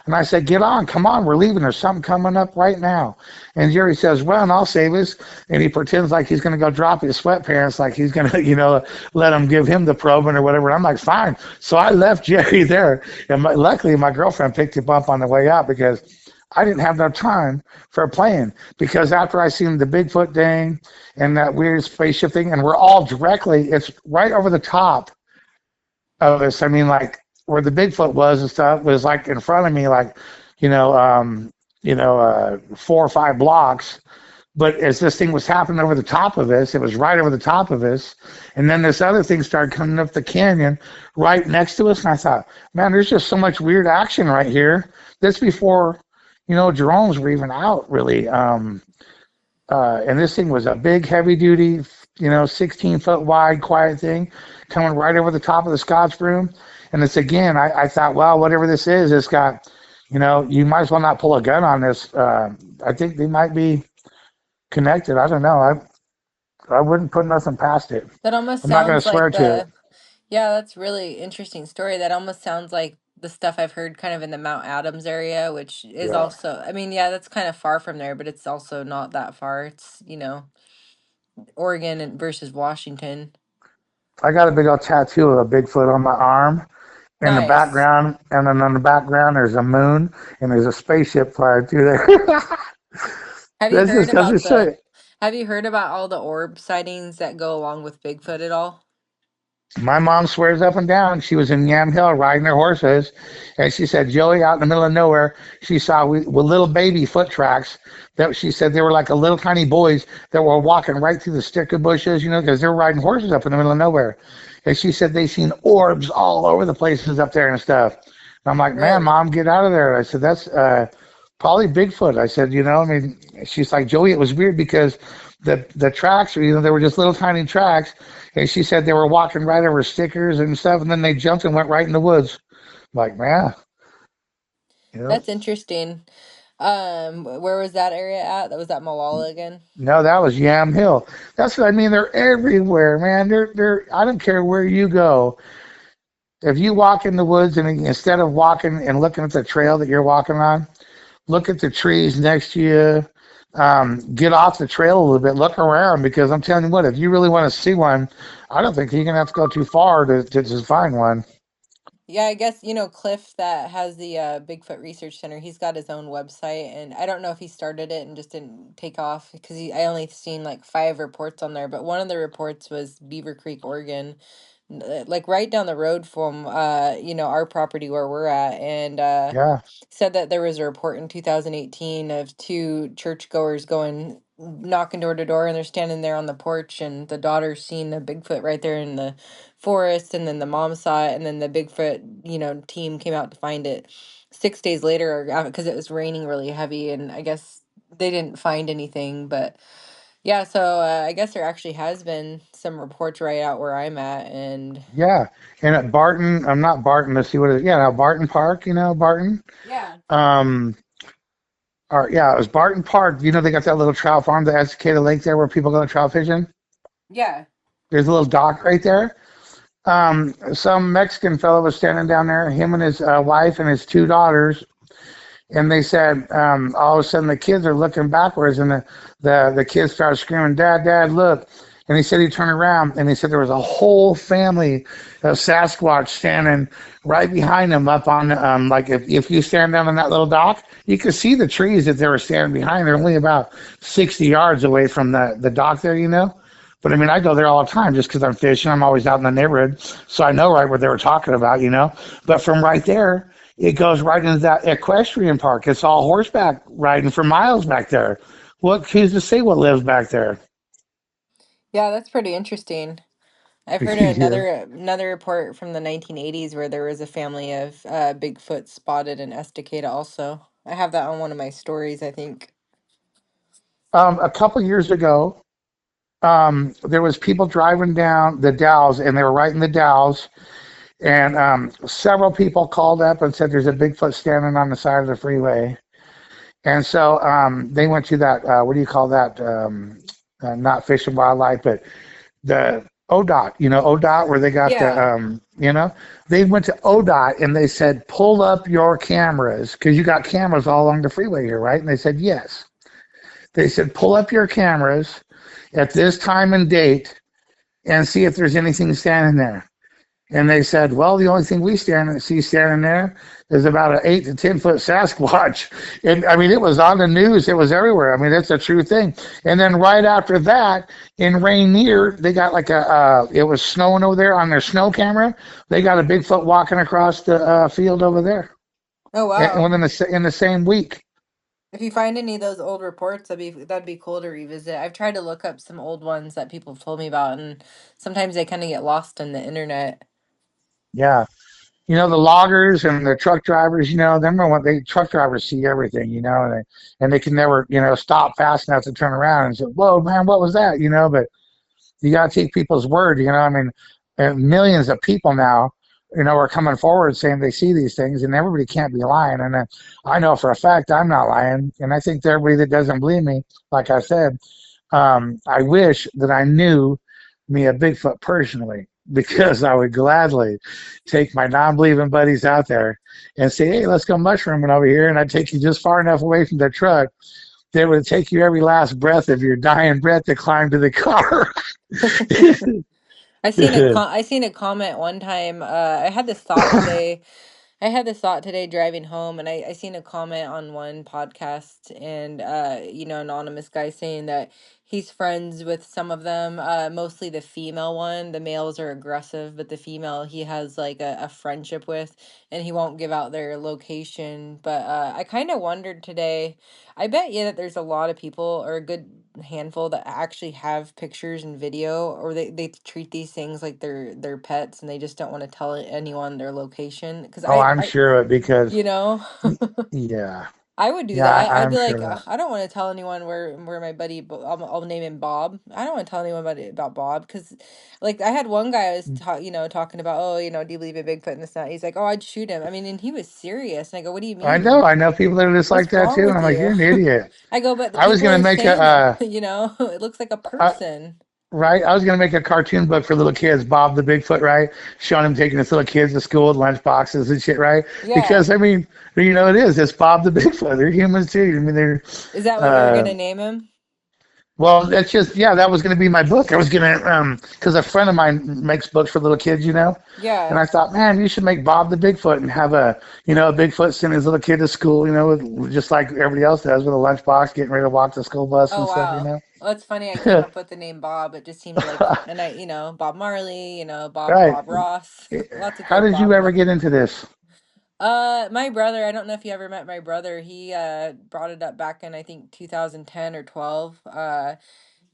And I said, "Get on, come on, we're leaving. There's something coming up right now." And Jerry says, "Well, and I'll save us." And he pretends like he's going to go drop his sweatpants, like he's going to, let him give him the probing or whatever. And I'm like, fine. So I left Jerry there. And luckily, my girlfriend picked him up on the way out because I didn't have no time for playing. Because after I seen the Bigfoot thing and that weird spaceship thing, and we're all it's right over the top of us. I mean, like, where the Bigfoot was and stuff was like in front of me, like, 4 or 5 blocks. But as this thing was happening over the top of us, it was right over the top of us. And then this other thing started coming up the canyon right next to us. And I thought, man, there's just so much weird action right here. This before, drones were even out, really. And this thing was a big, heavy duty, 16-foot wide, quiet thing coming right over the top of the Scotch room. And it's again, I thought, well, whatever this is, it's got, you might as well not pull a gun on this. I think they might be connected. I don't know. I wouldn't put nothing past it. That almost I'm not going to sounds swear like to it. yeah, that's really interesting story. That almost sounds like the stuff I've heard kind of in the Mount Adams area, which is Yeah. also, I mean, yeah, that's kind of far from there, but it's also not that far. It's, Oregon and versus Washington. I got a big old tattoo of a Bigfoot on my arm in the Nice. background, and then on the background there's a moon and there's a spaceship flying through there. Have you That's heard just goes to about show the you. have you heard about all the orb sightings that go along with Bigfoot at all? My mom swears up and down she was in Yam Hill riding her horses, and she said Joey out in the middle of nowhere she saw with little baby foot tracks that she said they were like a little tiny boys that were walking right through the sticker bushes, because they were riding horses up in the middle of nowhere, and she said they seen orbs all over the places up there and stuff. And I'm like, man, Really? mom, get out of there. I said that's probably Bigfoot. I said, I mean, she's like, Joey, it was weird because the tracks, they were just little tiny tracks, and she said they were walking right over stickers and stuff, and then they jumped and went right in the woods. I'm like, man, you know, That's interesting. Where was that area at? That was at Malala again? no, that was Yam Hill. That's what I mean. They're everywhere, man. They're. I don't care where you go. If you walk in the woods and instead of walking and looking at the trail that you're walking on, look at the trees next to you. Get off the trail a little bit, look around, because I'm telling you what, if you really want to see one, I don't think you're gonna have to go too far to find one. Yeah, I guess, Cliff that has the Bigfoot Research Center, he's got his own website, and I don't know if he started it and just didn't take off because I only seen like 5 reports on there, but one of the reports was Beaver Creek, Oregon, like right down the road from our property where we're at, and Yeah, said that there was a report in 2018 of two churchgoers going knocking door to door, and they're standing there on the porch, and the daughter's seen a Bigfoot right there in the forest, and then the mom saw it, and then the Bigfoot team came out to find it 6 days later because it was raining really heavy, and I guess they didn't find anything. But yeah, so I guess there actually has been some reports right out where I'm at. And yeah. And at Barton, I'm not Barton. Let's see what it is. Yeah, now Barton Park. Barton. yeah, Um, or yeah, it was Barton Park. They got that little trout farm, the Estacada Lake there, where people go trout fishing. yeah, There's a little dock right there. Some Mexican fellow was standing down there, him and his wife and his two daughters, and they said all of a sudden the kids are looking backwards, and the kids started screaming, "Dad, Dad, look!" And he said he turned around, and he said there was a whole family of Sasquatch standing right behind him, up on like if you stand down on that little dock, you could see the trees that they were standing behind. They're only about 60 yards away from the dock there. But I mean, I go there all the time just because I'm fishing. I'm always out in the neighborhood, so I know right what they were talking about. But from right there, it goes right into that equestrian park. It's all horseback riding for miles back there. Who's to say what lives back there? yeah. That's pretty interesting. I've heard of Yeah. another report from the 1980s where there was a family of Bigfoot spotted in Estacada also. I have that on one of my stories, I think. A couple years ago, there was people driving down the Dalles, and they were right in the Dalles, and several people called up and said there's a Bigfoot standing on the side of the freeway. And so they went to that, what do you call that? Not Fish and Wildlife, but the ODOT, ODOT, where they got the, Yeah. they went to ODOT and they said, pull up your cameras, because you got cameras all along the freeway here, right? And they said, yes. They said, pull up your cameras at this time and date and see if there's anything standing there. And they said, well, the only thing we see standing there is about an 8 to 10 foot Sasquatch. And I mean, it was on the news. It was everywhere. I mean, that's a true thing. And then right after that, in Rainier, they got like it was snowing over there on their snow camera. They got a Bigfoot walking across the field over there. Oh And wow. within in the same week. If you find any of those old reports, that'd be cool to revisit. I've tried to look up some old ones that people have told me about, and sometimes they kind of get lost in the internet. Yeah. The loggers and the truck drivers, them are what truck drivers see everything, and they can never, stop fast enough to turn around and say, whoa, man, what was that? But you got to take people's word, I mean, millions of people now, are coming forward saying they see these things, and everybody can't be lying. And I know for a fact I'm not lying. And I think to everybody that doesn't believe me, like I said, I wish that I knew me a Bigfoot personally, because I would gladly take my non-believing buddies out there and say, hey, let's go mushrooming over here. And I'd take you just far enough away from the truck They would take you every last breath of your dying breath to climb to the car. I seen a comment one time. I had this thought today. I had this thought today driving home, and I seen a comment on one podcast, and anonymous guy saying that he's friends with some of them, mostly the female one. The males are aggressive, but the female he has like a friendship with, and he won't give out their location. But I kind of wondered today. I bet you that there's a lot of people, or a good handful, that actually have pictures and video, or they treat these things like they're pets, and they just don't want to tell anyone their location. Because Oh, I'm I sure of it because, you know yeah, I would do yeah, that. I'd I'm be like, sure of "Ugh, I don't want to tell anyone where my buddy, I'll name him Bob. I don't want to tell anyone about Bob, because like I had one guy I was that. talking about, oh, do you believe in Bigfoot and this and that. He's like, oh, I'd shoot him. I mean, and he was serious, and I go, what do you mean? I know people that are just like What's that wrong too, and with I'm like, you? you're an idiot. I go, but the I was people gonna are make saying it, it looks like a a person. right, I was gonna make a cartoon book for little kids, Bob the Bigfoot, right? Showing him taking his little kids to school with lunch boxes and shit, right? Yeah. Because I mean, it is. It's Bob the Bigfoot. They're humans too. I mean, they're Is that what you're uh, gonna name him? well, that's just yeah. That was going to be my book. I was going to because a friend of mine makes books for little kids, and Yeah. I thought, man, you should make Bob the Bigfoot and have a Bigfoot send his little kid to school, just like everybody else does with a lunchbox, getting ready to walk the school bus Oh and stuff, wow. Well, it's funny I came up with the name Bob. It just seemed like, and Bob Marley, Right. Bob Ross. Lots of How good did you Bobs ever out get there. into this? My brother, I don't know if you ever met my brother. He brought it up back in, I think, 2010 or 12.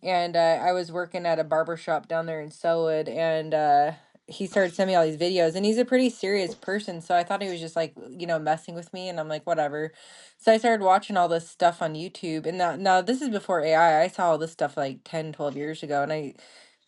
And I was working at a barber shop down there in Selwood, and he started sending me all these videos, and he's a pretty serious person, so I thought he was just like, messing with me, and I'm like, whatever. So I started watching all this stuff on YouTube, and now this is before AI. I saw all this stuff like 10, 12 years ago, and I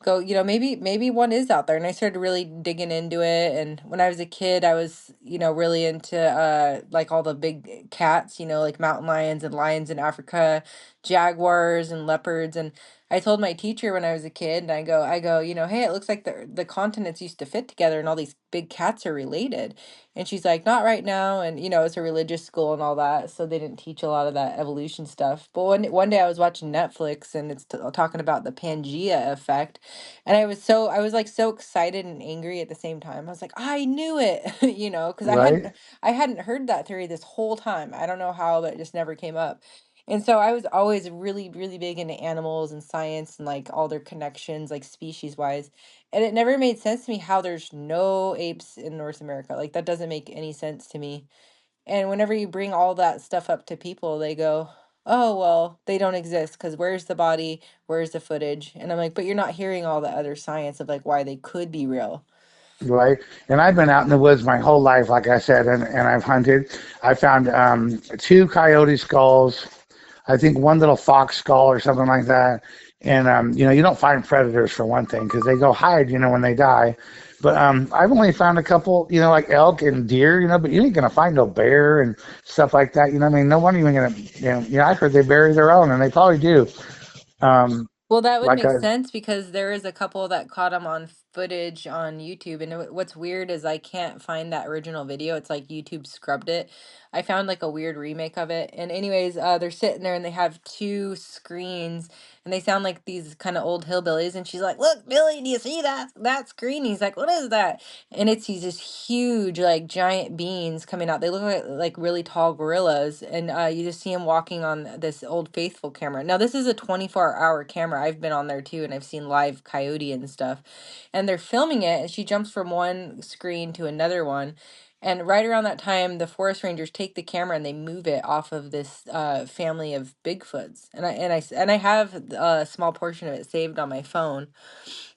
go, maybe one is out there. And I started really digging into it. And when I was a kid, I was, really into like all the big cats, like mountain lions and lions in Africa, jaguars and leopards. And I told my teacher when I was a kid, and I go, hey, it looks like the continents used to fit together, and all these big cats are related. And she's like, not right now. And it's a religious school and all that, so they didn't teach a lot of that evolution stuff. But one day I was watching Netflix, and it's talking about the Pangea effect, and I was like so excited and angry at the same time. I was like, I knew it, because Right. I hadn't heard that theory this whole time. I don't know how, but it just never came up. And so I was always really, really big into animals and science and like all their connections, like species wise. And it never made sense to me how there's no apes in North America. Like that doesn't make any sense to me. And whenever you bring all that stuff up to people, they go, oh, well, they don't exist because where's the body? Where's the footage? And I'm like, but you're not hearing all the other science of like why they could be real. Right. And I've been out in the woods my whole life, like I said, and I've hunted. I found two coyote skulls, I think one little fox skull or something like that. And you don't find predators for one thing because they go hide, when they die. But I've only found a couple, like elk and deer, but you ain't gonna find no bear and stuff like that. I mean, no one even gonna, I heard they bury their own, and they probably do. Um, Well, that would like make I, sense because there is a couple that caught them on footage on YouTube. And what's weird is I can't find that original video. It's like YouTube scrubbed it. I found like a weird remake of it. And anyways, they're sitting there and they have two screens and they sound like these kind of old hillbillies. And she's like, "Look, Billy, do you see that screen?" He's like, "What is that?" And it's these just huge, like giant beings coming out. They look like really tall gorillas, and you just see them walking on this Old Faithful camera. Now, this is a 24-hour camera. I've been on there too, and I've seen live coyote and stuff. And they're filming it, and she jumps from one screen to another one. And right around that time, the forest rangers take the camera and they move it off of this family of Bigfoots. And I have a small portion of it saved on my phone.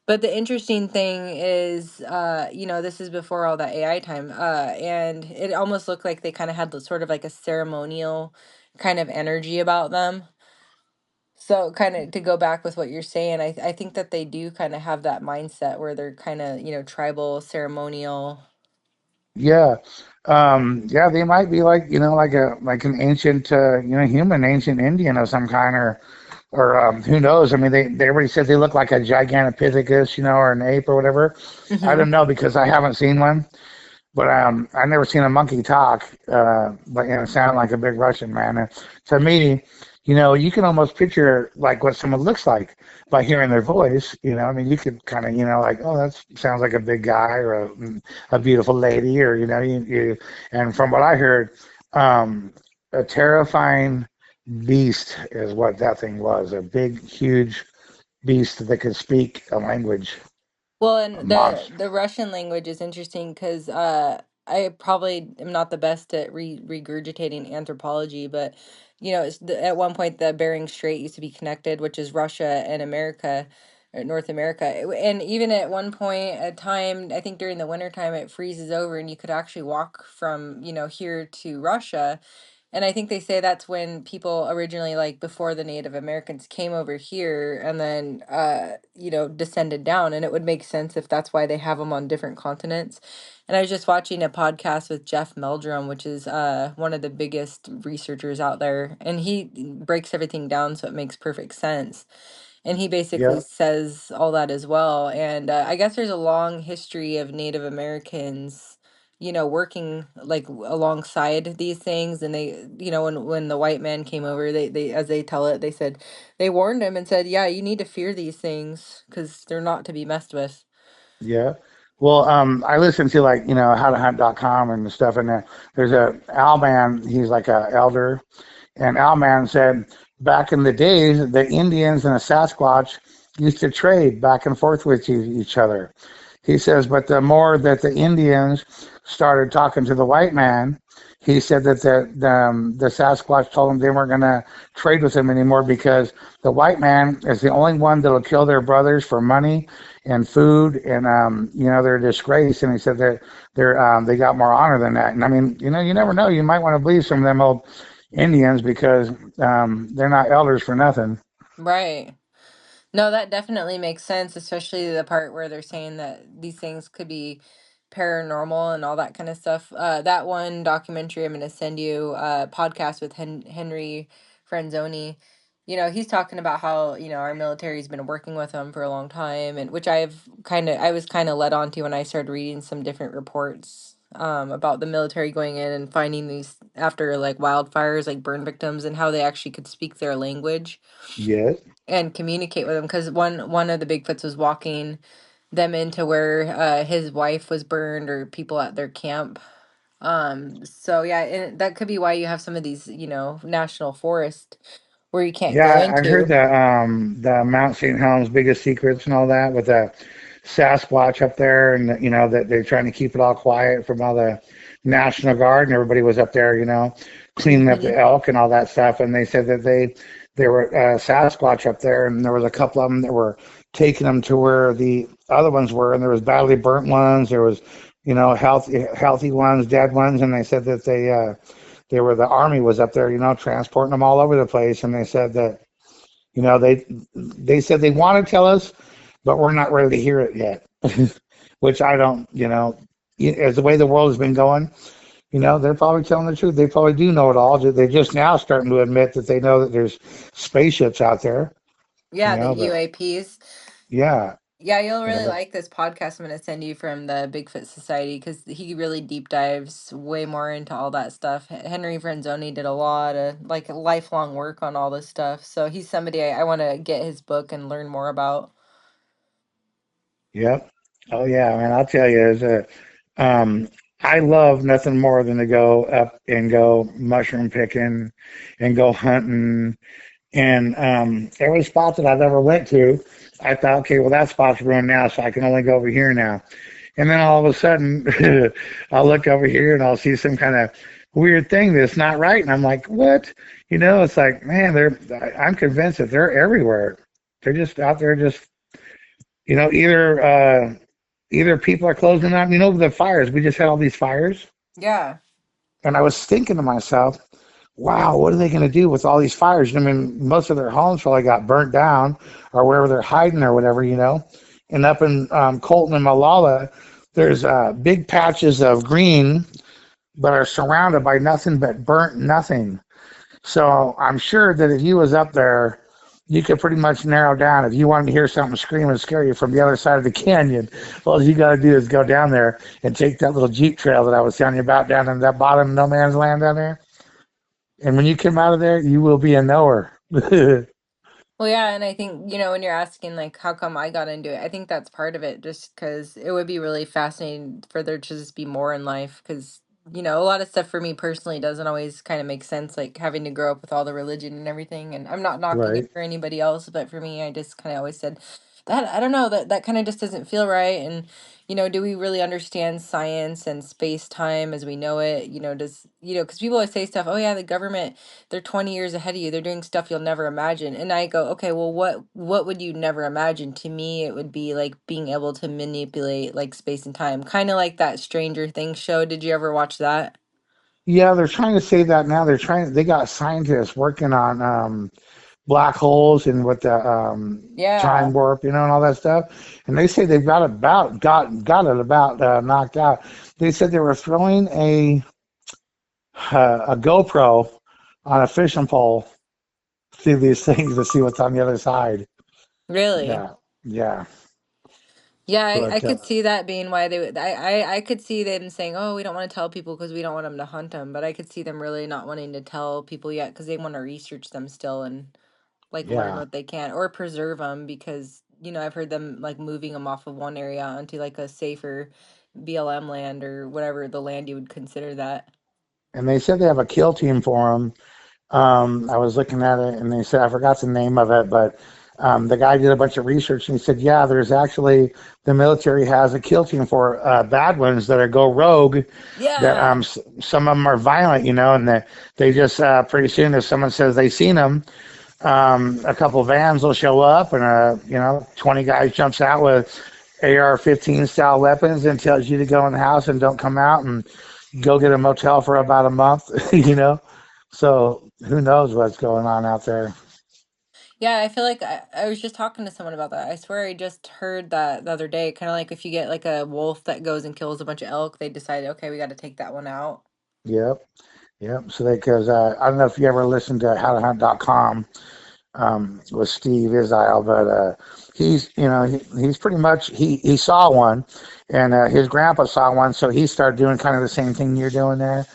But the interesting thing is, this is before all that AI time, and it almost looked like they kind of had sort of like a ceremonial kind of energy about them. So, kind of to go back with what you're saying, I think that they do kind of have that mindset where they're kind of, tribal, ceremonial. yeah, yeah, they might be like like an ancient human, ancient Indian of some kind, or who knows? I mean, they everybody said they look like a gigantopithecus, or an ape or whatever. I Hmm. don't know because I haven't seen one, but I've never seen a monkey talk, but sound like a big Russian man. And to me, you can almost picture like what someone looks like by hearing their voice. I mean, you could kind of, like, oh, that sounds like a big guy or a beautiful lady, or and from what I heard, um, a terrifying beast is what that thing was. A big, huge beast that could speak a language, Well, a and monster. the Russian language is interesting because I probably am not the best at regurgitating anthropology, but at one point the Bering Strait used to be connected, which is Russia and America, or North America, and even at one point, a time I think during the winter time, it freezes over, and you could actually walk from here to Russia. And I think they say that's when people originally, like before the Native Americans came over here and then, descended down. And it would make sense if that's why they have them on different continents. And I was just watching a podcast with Jeff Meldrum, which is one of the biggest researchers out there. And he breaks everything down so it makes perfect sense. And he basically Yeah, says all that as well. And I guess there's a long history of Native Americans, working like alongside these things. And they, when the white man came over, they, as they tell it, they said, they warned him and said, yeah, you need to fear these things because they're not to be messed with. yeah. Well, I listen to like howtohunt.com and stuff, and there's a Al man. He's like a elder. And Owlman said back in the days, the Indians and the Sasquatch used to trade back and forth with each other. He says, but the more that the Indians started talking to the white man, he said that the Sasquatch told them they weren't going to trade with him anymore because the white man is the only one that'll kill their brothers for money and food, and they're a disgrace. And he said that they got more honor than that. And I mean, you never know. You might want to believe some of them old Indians because they're not elders for nothing. Right. No, that definitely makes sense, especially the part where they're saying that these things could be paranormal and all that kind of stuff. That one documentary I'm going to send you, podcast with Henry Franzoni. He's talking about how, our military's been working with them for a long time, and which I was kind of led on to when I started reading some different reports about the military going in and finding these after like wildfires, like burn victims, and how they actually could speak their language Yes. and communicate with them because one of the Bigfoots was walking them into where his wife was burned or people at their camp. So yeah, and that could be why you have some of these, national forest where you can't go Yeah, I heard into. the Mount St. Helens biggest secrets and all that with the Sasquatch up there, and that they're trying to keep it all quiet from all the National Guard, and everybody was up there, cleaning up Hmm. the elk and all that stuff. And they said that they were Sasquatch up there, and there was a couple of them that were taking them to where the other ones were, and there was badly burnt ones, there was healthy ones, dead ones, and they said that they were the army was up there, transporting them all over the place, and they said that they said they want to tell us, but we're not ready to hear it yet. Which I don't, as the way the world has been going, they're probably telling the truth. They probably do know it all. They're just now starting to admit that they know that there's spaceships out there, Yeah, the but UAPs. yeah, Yeah, you'll really yeah, like this podcast I'm going to send you from the Bigfoot Society because he really deep dives way more into all that stuff. Henry Franzoni did a lot of like lifelong work on all this stuff. So he's somebody I want to get his book and learn more about. yep. Oh yeah, man, I'll tell you, um, I love nothing more than to go up and go mushroom picking and go hunting. And every spot that I've ever went to, I thought, okay, well that spot's ruined now, so I can only go over here now. And then all of a sudden, I'll look over here and I'll see some kind of weird thing that's not right, and I'm like, what? It's like, man, I'm convinced that they're everywhere. They're just out there, just either people are closing up. The fires. We just had all these fires, Yeah. and I was thinking to myself, wow, what are they going to do with all these fires? I mean, most of their homes probably got burnt down or wherever they're hiding or whatever. And up in Colton and Malala, there's big patches of green, but are surrounded by nothing but burnt nothing. So I'm sure that if you was up there, you could pretty much narrow down if you wanted to hear something scream and scare you from the other side of the canyon. All you got to do is go down there and take that little Jeep trail that I was telling you about down in that bottom no man's land down there. And when you come out of there, you will be a knower. Well, yeah, and I think, when you're asking like how come I got into it, I think that's part of it, just because it would be really fascinating for there to just be more in life. Because, a lot of stuff for me personally doesn't always kind of make sense, like having to grow up with all the religion and everything. And I'm not knocking it Right. for anybody else, but for me, I just kind of always said that I don't know, that kind of just doesn't feel right. And, do we really understand science and space time as we know it? Because people always say stuff, oh yeah, the government, they're 20 years ahead of you. They're doing stuff you'll never imagine. And I go, okay, well, what would you never imagine? To me, it would be like being able to manipulate like space and time, kind of like that Stranger Things show. Did you ever watch that? Yeah, they're trying to say that now. They got scientists working on black holes and with the time Yeah, warp, and all that stuff. And they say they've got it about knocked out. They said they were throwing a GoPro on a fishing pole through these things to see what's on the other side. really. Yeah, yeah. Yeah, I But could see that being why they would. I could see them saying, "Oh, we don't want to tell people because we don't want them to hunt them." But I could see them really not wanting to tell people yet because they want to research them still and like learn yeah, what they can or preserve them because I've heard them like moving them off of one area onto like a safer BLM land or whatever the land you would consider that. and they said they have a kill team for them. I was looking at it, and they said I forgot the name of it, but the guy did a bunch of research, and he said, yeah, there's actually the military has a kill team for bad ones that are go rogue. That Yeah. some of them are violent, and that they just pretty soon if someone says they seen them, a couple vans will show up, and 20 guys jumps out with AR-15 style weapons and tells you to go in the house and don't come out and go get a motel for about a month, So who knows what's going on out there? Yeah, I feel like I was just talking to someone about that. I swear I just heard that the other day. Kind of like if you get like a wolf that goes and kills a bunch of elk, they decide, okay, we got to take that one out. Yep, yep. So because I don't know if you ever listened to howtohunt.com with Steve Israel, but he's pretty much he saw one, and his grandpa saw one, so he started doing kind of the same thing you're doing there.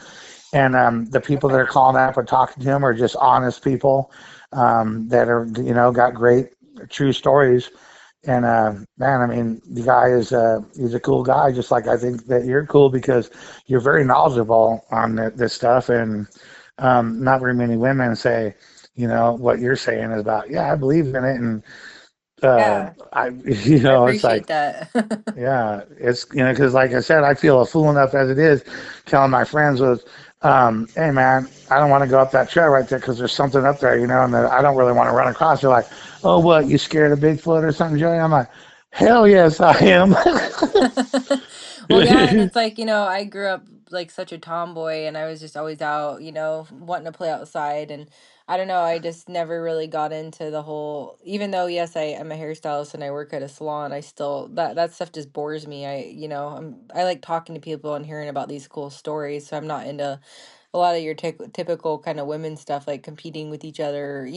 And the people that are calling up and talking to him are just honest people that are got great true stories. And man, I mean, the guy is he's a cool guy, just like I think that you're cool because you're very knowledgeable on this stuff, and not very many women say, what you're saying is about, yeah, I believe in it, and Yeah, I, I it's like, appreciate that. yeah, it's because like I said, I feel a fool enough as it is, telling my friends with, hey man, I don't want to go up that trail right there because there's something up there, and that I don't really want to run across. They're like, oh, what, you scared of Bigfoot or something, Joey? I'm like, hell yes, I am. Well, yeah, and it's like, I grew up like such a tomboy and I was just always out, wanting to play outside. And I don't know, I just never really got into the whole, even though, yes, I am a hairstylist and I work at a salon, I still, that stuff just bores me. I like talking to people and hearing about these cool stories. So I'm not into a lot of your typical kind of women stuff, like competing with each other,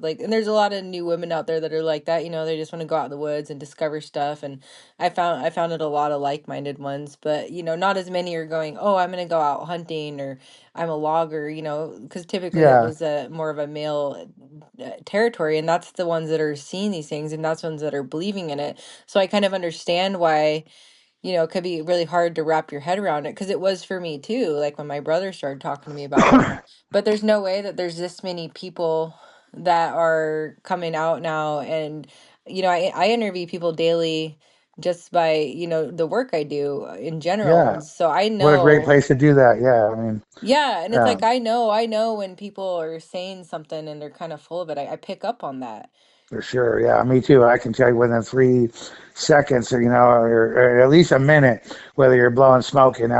like, and there's a lot of new women out there that are like that, they just want to go out in the woods and discover stuff. And I found it a lot of like-minded ones, but not as many are going, oh, I'm going to go out hunting or I'm a logger, because typically that Yeah, was a more of a male territory. And that's the ones that are seeing these things and that's ones that are believing in it. So I kind of understand why it could be really hard to wrap your head around it because it was for me too, like when my brother started talking to me about it. But there's no way that there's this many people that are coming out now. And, I interview people daily just by, the work I do in general. yeah. And so I What a great know, place to do that. Yeah, I mean, yeah. And it's uh, like, I know when people are saying something and they're kind of full of it. I pick up on that. for sure. Yeah, me too. I can tell you within 3 seconds, or at least a minute, whether you're blowing smoke. And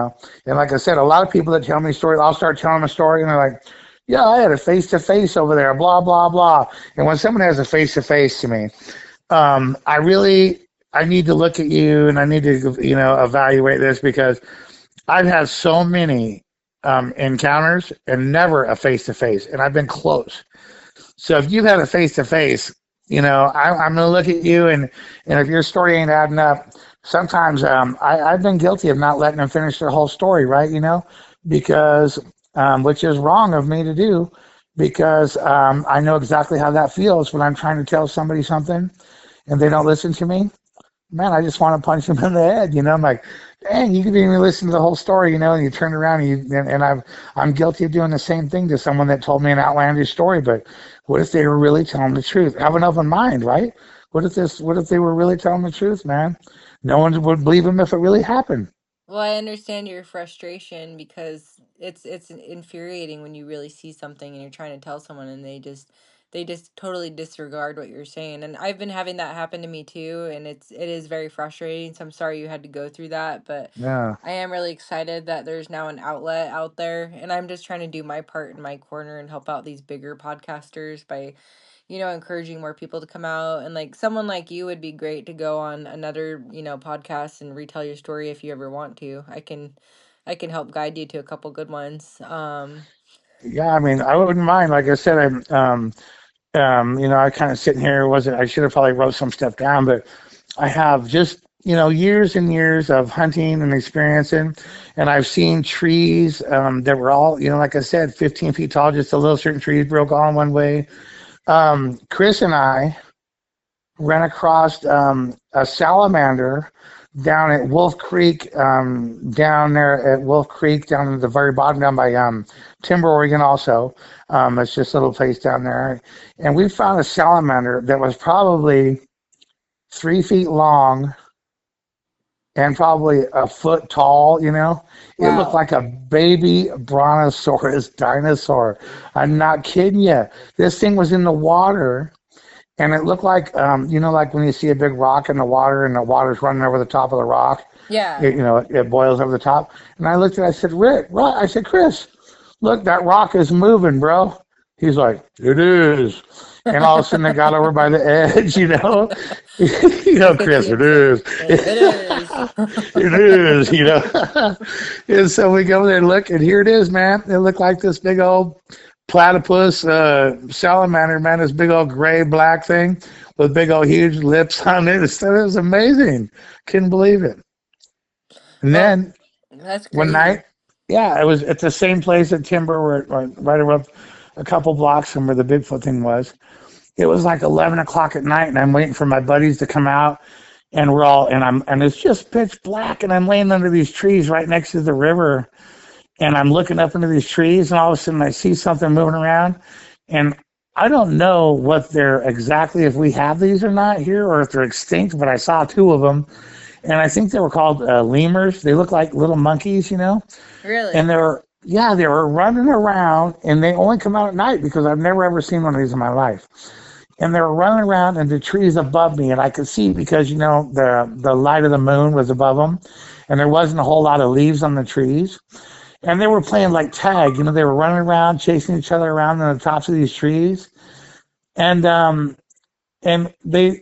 like I said, a lot of people that tell me stories, I'll start telling them a story, and they're like, "Yeah, I had a face to face over there, blah blah blah." And when someone has a face to face to me, I need to look at you, and I need to, evaluate this because I've had so many encounters and never a face to face, and I've been close. So if you've had a face to face, I'm going to look at you, and if your story ain't adding up, sometimes I've been guilty of not letting them finish their whole story, right? Because which is wrong of me to do because I know exactly how that feels when I'm trying to tell somebody something and they don't listen to me. Man, I just want to punch them in the head. I'm like, dang, you didn't even listen to the whole story, and you turn around I'm guilty of doing the same thing to someone that told me an outlandish story. But what if they were really telling the truth? Have an open mind, right? What if they were really telling the truth, man? No one would believe them if it really happened. Well, I understand your frustration because it's infuriating when you really see something and you're trying to tell someone and they just totally disregard what you're saying. And I've been having that happen to me too, and it is very frustrating. So I'm sorry you had to go through that, but Yeah. I am really excited that there's now an outlet out there, and I'm just trying to do my part in my corner and help out these bigger podcasters by encouraging more people to come out. And like someone like you would be great to go on another, podcast and retell your story if you ever want to. I can help guide you to a couple good ones. Yeah, I mean, I wouldn't mind. Like I said, I kind of sitting here, wasn't I should have probably wrote some stuff down, but I have just, years and years of hunting and experiencing, and I've seen trees that were all, like I said, 15 feet tall, just a little certain trees broke all in one way. Chris and I ran across a salamander down at Wolf Creek, down there at Wolf Creek, down at the very bottom, down by Timber, Oregon, also. It's just a little place down there. And we found a salamander that was probably 3 feet long and probably a foot tall, It looked Wow. like a baby brontosaurus dinosaur. I'm not kidding you. This thing was in the water and it looked like like when you see a big rock in the water and the water's running over the top of the rock, Yeah. it boils over the top. And I looked at it, I said, Rick, what? I said, Chris, look, that rock is moving, bro. He's like, it is. And all of a sudden it got over by the edge, Look at Chris, you it upset. is. It is. It is. And so we go there and look, and here it is, man. It looked like this big old platypus salamander, man, this big old gray black thing with big old huge lips on it. It was amazing. Couldn't believe it. And Well, then that's one crazy. night, yeah, it was at the same place at Timber, right around a couple blocks from where the Bigfoot thing was. It was like 11 o'clock at night, and I'm waiting for my buddies to come out, and and it's just pitch black, and I'm laying under these trees right next to the river, and I'm looking up into these trees, and all of a sudden I see something moving around, and I don't know what they're exactly, if we have these or not here, or if they're extinct, but I saw two of them, and I think they were called lemurs. They look like little monkeys, and Really? they were running around, and they only come out at night because I've never ever seen one of these in my life. And they were running around in the trees above me, and I could see because the light of the moon was above them, and there wasn't a whole lot of leaves on the trees, and they were playing like tag. They were running around, chasing each other around on the tops of these trees, and they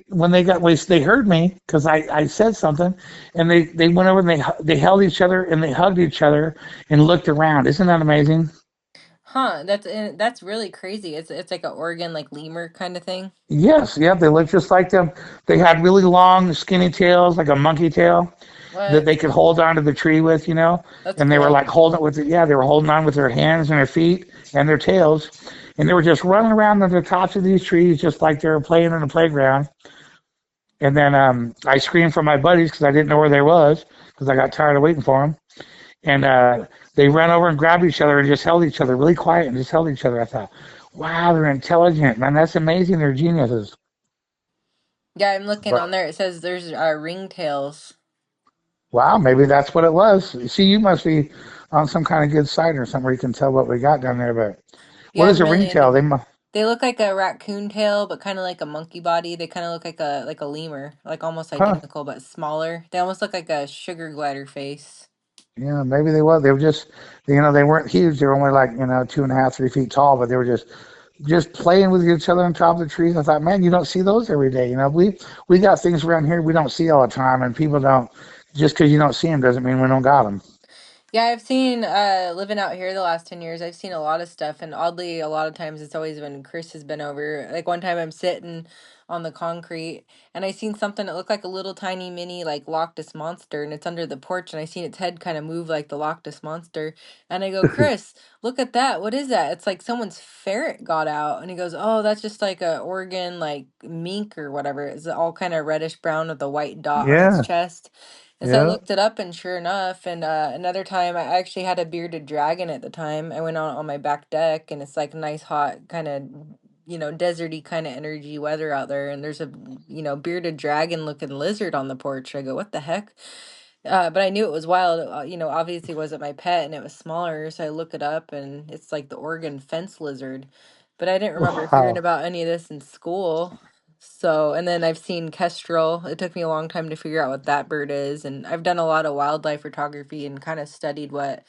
heard me because I said something, and they went over and they held each other and they hugged each other and looked around. Isn't that amazing? Huh, that's really crazy. It's like a Oregon like lemur kind of thing. Yes, yeah, they looked just like them. They had really long, skinny tails, like a monkey tail, that they What? could hold onto the tree with, That's and they were cool. like holding it with yeah, they were holding on with their hands and their feet and their tails, and they were just running around on the tops of these trees just like they were playing in the playground. And then I screamed for my buddies because I didn't know where they was because I got tired of waiting for them. And they ran over and grabbed each other and just held each other really quiet and just held each other. I thought, wow, they're intelligent, man. That's amazing. They're geniuses. Yeah, I'm looking But on there. It says there's ringtails. wow, maybe that's what it was. See, you must be on some kind of good site or something where you can tell what we got down there. But what Yeah, is I'm a really into. ringtail? They must. They look like a raccoon tail, but kind of like a monkey body. They kind of look like a lemur, like almost Huh? identical but smaller. They almost look like a sugar glider face. Yeah, maybe they was. They were just, they weren't huge. They were only like 2.5, 3 feet tall, but they were just playing with each other on top of the trees. I thought, man, you don't see those every day. We got things around here we don't see all the time, and people don't. Just because you don't see them doesn't mean we don't got them. Yeah, I've seen living out here the last 10 years, I've seen a lot of stuff, and oddly a lot of times it's always when Chris has been over. Like one time I'm sitting on the concrete and I seen something that looked like a little tiny mini like Loch Ness monster, and it's under the porch, and I seen its head kind of move like the Loch Ness monster, and I go, "Chris, look at that. What is that?" It's like someone's ferret got out, and he goes, "Oh, that's just like a Oregon like mink or whatever. It's all kind of reddish brown with a white dot on its Yeah, chest." And so I yeah. looked it up, and sure enough, and another time I actually had a bearded dragon at the time. I went on my back deck, and it's like nice, hot, kind of, deserty kind of energy weather out there. And there's a, bearded dragon looking lizard on the porch. I go, what the heck? But I knew it was wild. Obviously it wasn't my pet, and it was smaller. So I look it up, and it's like the Oregon fence lizard. But I didn't remember hearing Wow. about any of this in school. So, and then I've seen kestrel. It took me a long time to figure out what that bird is, and I've done a lot of wildlife photography and kind of studied what,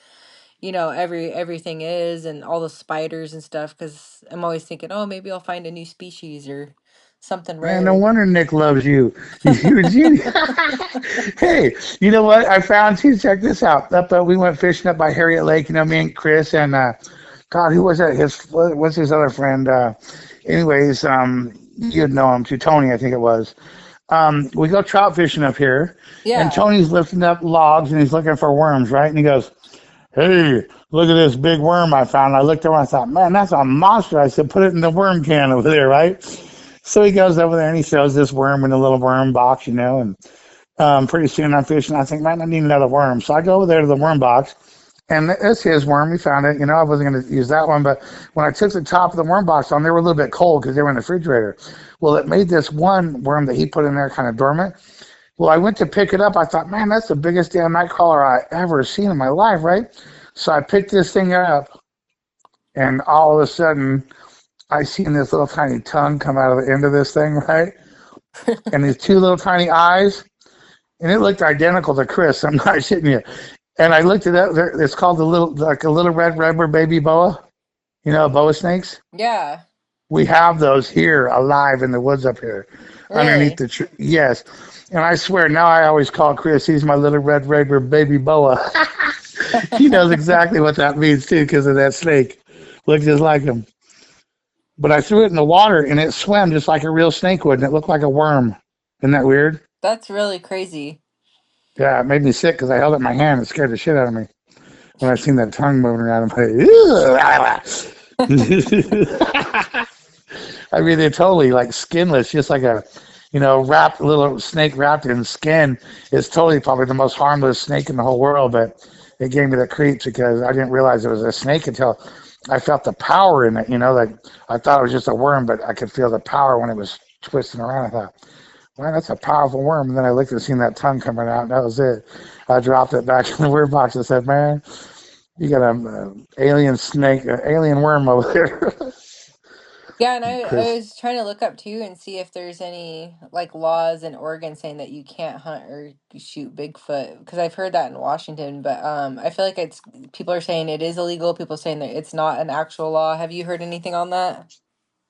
everything is and all the spiders and stuff, because I'm always thinking, oh, maybe I'll find a new species or something Man, no rare. wonder Nick loves you. You, you hey, you know what? I found too. Check this out. Up, we went fishing up by Harriet Lake. You know, me and Chris and God, who was that? What's his other friend? Anyways, you'd know him too. Tony, I think it was. We go trout fishing up here, and Yeah. Tony's lifting up logs and he's looking for worms, right? And he goes, "Hey, look at this big worm I found." I looked over and I thought, "Man, that's a monster." I said, "Put it in the worm can over there, right?" So he goes over there and he throws this worm in a little worm box, and pretty soon I'm fishing. I think, man, I need another worm. So I go over there to the worm box, and it's his worm. He found it. I wasn't going to use that one, but when I took the top of the worm box on, they were a little bit cold because they were in the refrigerator. Well, it made this one worm that he put in there kind of dormant. Well, I went to pick it up. I thought, man, that's the biggest damn night crawler I ever seen in my life, right? So I picked this thing up, and all of a sudden, I seen this little tiny tongue come out of the end of this thing, right? And these two little tiny eyes, and it looked identical to Chris. I'm not shitting you. And I looked it up. It's called like a little red rubber baby boa. Boa snakes. Yeah. We have those here alive in the woods up here, underneath Really? the tree. Yes, and I swear now I always call Chris. He's my little red rubber baby boa. He knows exactly what that means too, because of that snake. Looks just like him. But I threw it in the water and it swam just like a real snake would, and it looked like a worm. Isn't that weird? That's really crazy. Yeah, it made me sick because I held it in my hand. It scared the shit out of me when I seen that tongue moving around. I'm like, I mean, they're totally like skinless, just like a, wrapped little snake wrapped in skin. It's totally probably the most harmless snake in the whole world, but it gave me the creeps because I didn't realize it was a snake until I felt the power in it. Like I thought it was just a worm, but I could feel the power when it was twisting around. I thought, man, that's a powerful worm. And then I looked and seen that tongue coming out, and that was it. I dropped it back in the weird box and said, man, you got an alien snake, an alien worm over there. Yeah, and I Chris. was trying to look up too and see if there's any like laws in Oregon saying that you can't hunt or shoot Bigfoot, because I've heard that in Washington, but I feel like it's people are saying it is illegal, people saying that it's not an actual law. Have you heard anything on that?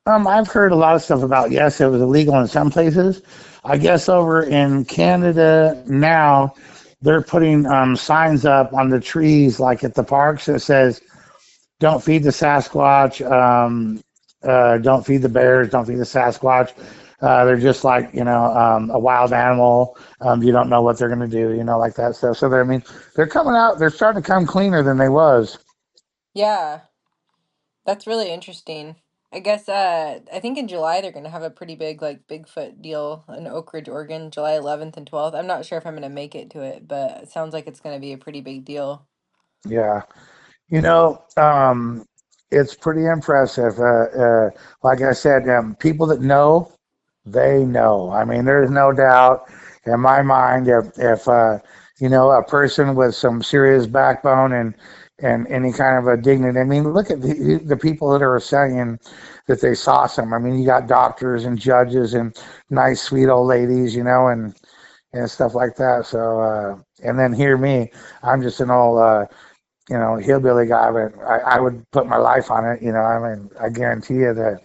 I've heard a lot of stuff about, yes, it was illegal in some places. I guess over in Canada now, they're putting signs up on the trees, like at the parks, that says, "Don't feed the Sasquatch. Don't feed the bears. Don't feed the Sasquatch. They're just like a wild animal. You don't know what they're going to do. Like that stuff." So I mean, they're coming out. They're starting to come cleaner than they was. Yeah, that's really interesting. I guess I think in July they're gonna have a pretty big like Bigfoot deal in Oak Ridge, Oregon, July 11th and 12th. I'm not sure if I'm gonna make it to it, but it sounds like it's gonna be a pretty big deal. Yeah. You know, it's pretty impressive. Like I said, people that know, they know. I mean, there's no doubt in my mind if a person with some serious backbone and any kind of a dignity. I mean, look at the people that are saying that they saw some. I mean, you got doctors and judges and nice, sweet old ladies, and stuff like that. So, and then hear me, I'm just an old hillbilly guy, but I would put my life on it. I mean, I guarantee you that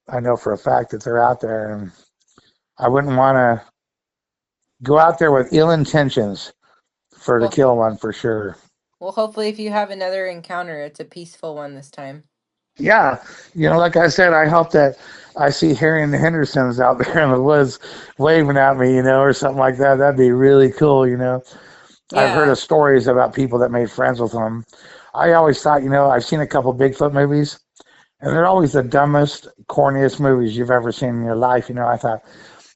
I know for a fact that they're out there, and I wouldn't want to go out there with ill intentions for to Well, kill one for sure. Well, hopefully, if you have another encounter, it's a peaceful one this time. Yeah, like I said, I hope that I see Harry and the Hendersons out there in the woods waving at me, or something like that. That'd be really cool. I've heard Yeah. of stories about people that made friends with them. I always thought, I've seen a couple Bigfoot movies, and they're always the dumbest, corniest movies you've ever seen in your life. I thought,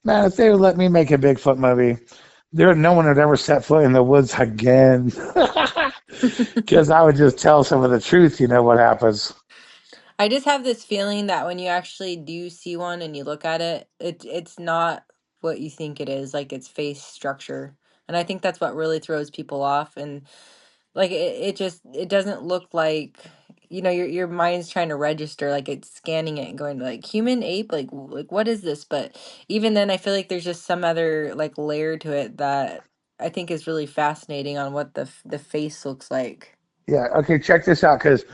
man, if they would let me make a Bigfoot movie, no one would ever set foot in the woods again. Because I would just tell some of the truth, what happens. I just have this feeling that when you actually do see one and you look at it, it's not what you think it is, like its face structure. And I think that's what really throws people off. And like it just it doesn't look like your mind's trying to register, like it's scanning it and going like human ape, like what is this? But even then I feel like there's just some other like layer to it that I think is really fascinating on what the face looks like. Yeah, okay, check this out, because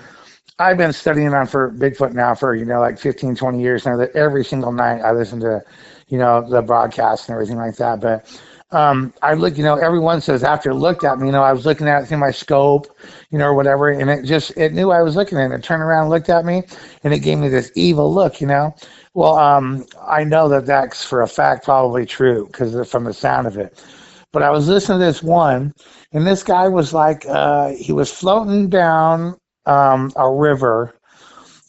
I've been studying on for Bigfoot now for, like 15, 20 years now. That every single night I listen to, the broadcast and everything like that. But I look, everyone says after it looked at me, I was looking at it through my scope, or whatever, and it knew I was looking at it. It turned around and looked at me, and it gave me this evil look. Well, I know that that's for a fact probably true because from the sound of it. But I was listening to this one, and this guy was like, he was floating down a river,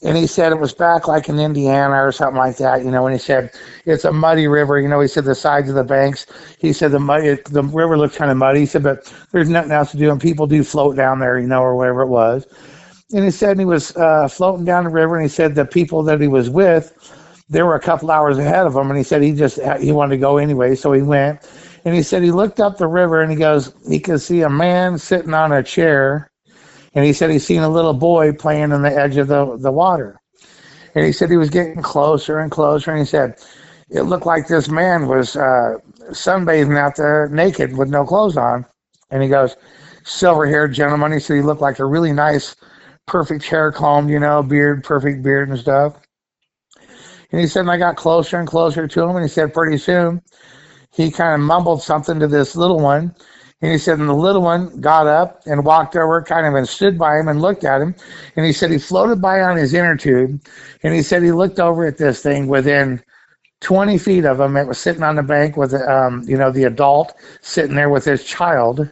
and he said it was back like in Indiana or something like that. And he said it's a muddy river. He said the sides of the banks. He said the river looked kind of muddy. He said, but there's nothing else to do, and people do float down there, or whatever it was. And he said he was floating down the river, and he said the people that he was with, they were a couple hours ahead of him, and he said he wanted to go anyway, so he went. And he said he looked up the river, and he goes, he could see a man sitting on a chair, and he said he seen a little boy playing on the edge of the water. And he said he was getting closer and closer, and he said it looked like this man was sunbathing out there naked with no clothes on. And he goes, silver-haired gentleman. He said he looked like a really nice, perfect hair combed, beard, perfect beard and stuff. And he said, and I got closer and closer to him, and he said pretty soon he kind of mumbled something to this little one. And he said, and the little one got up and walked over, kind of, and stood by him and looked at him. And he said he floated by on his inner tube. And he said he looked over at this thing within 20 feet of him. It was sitting on the bank with, the adult sitting there with his child.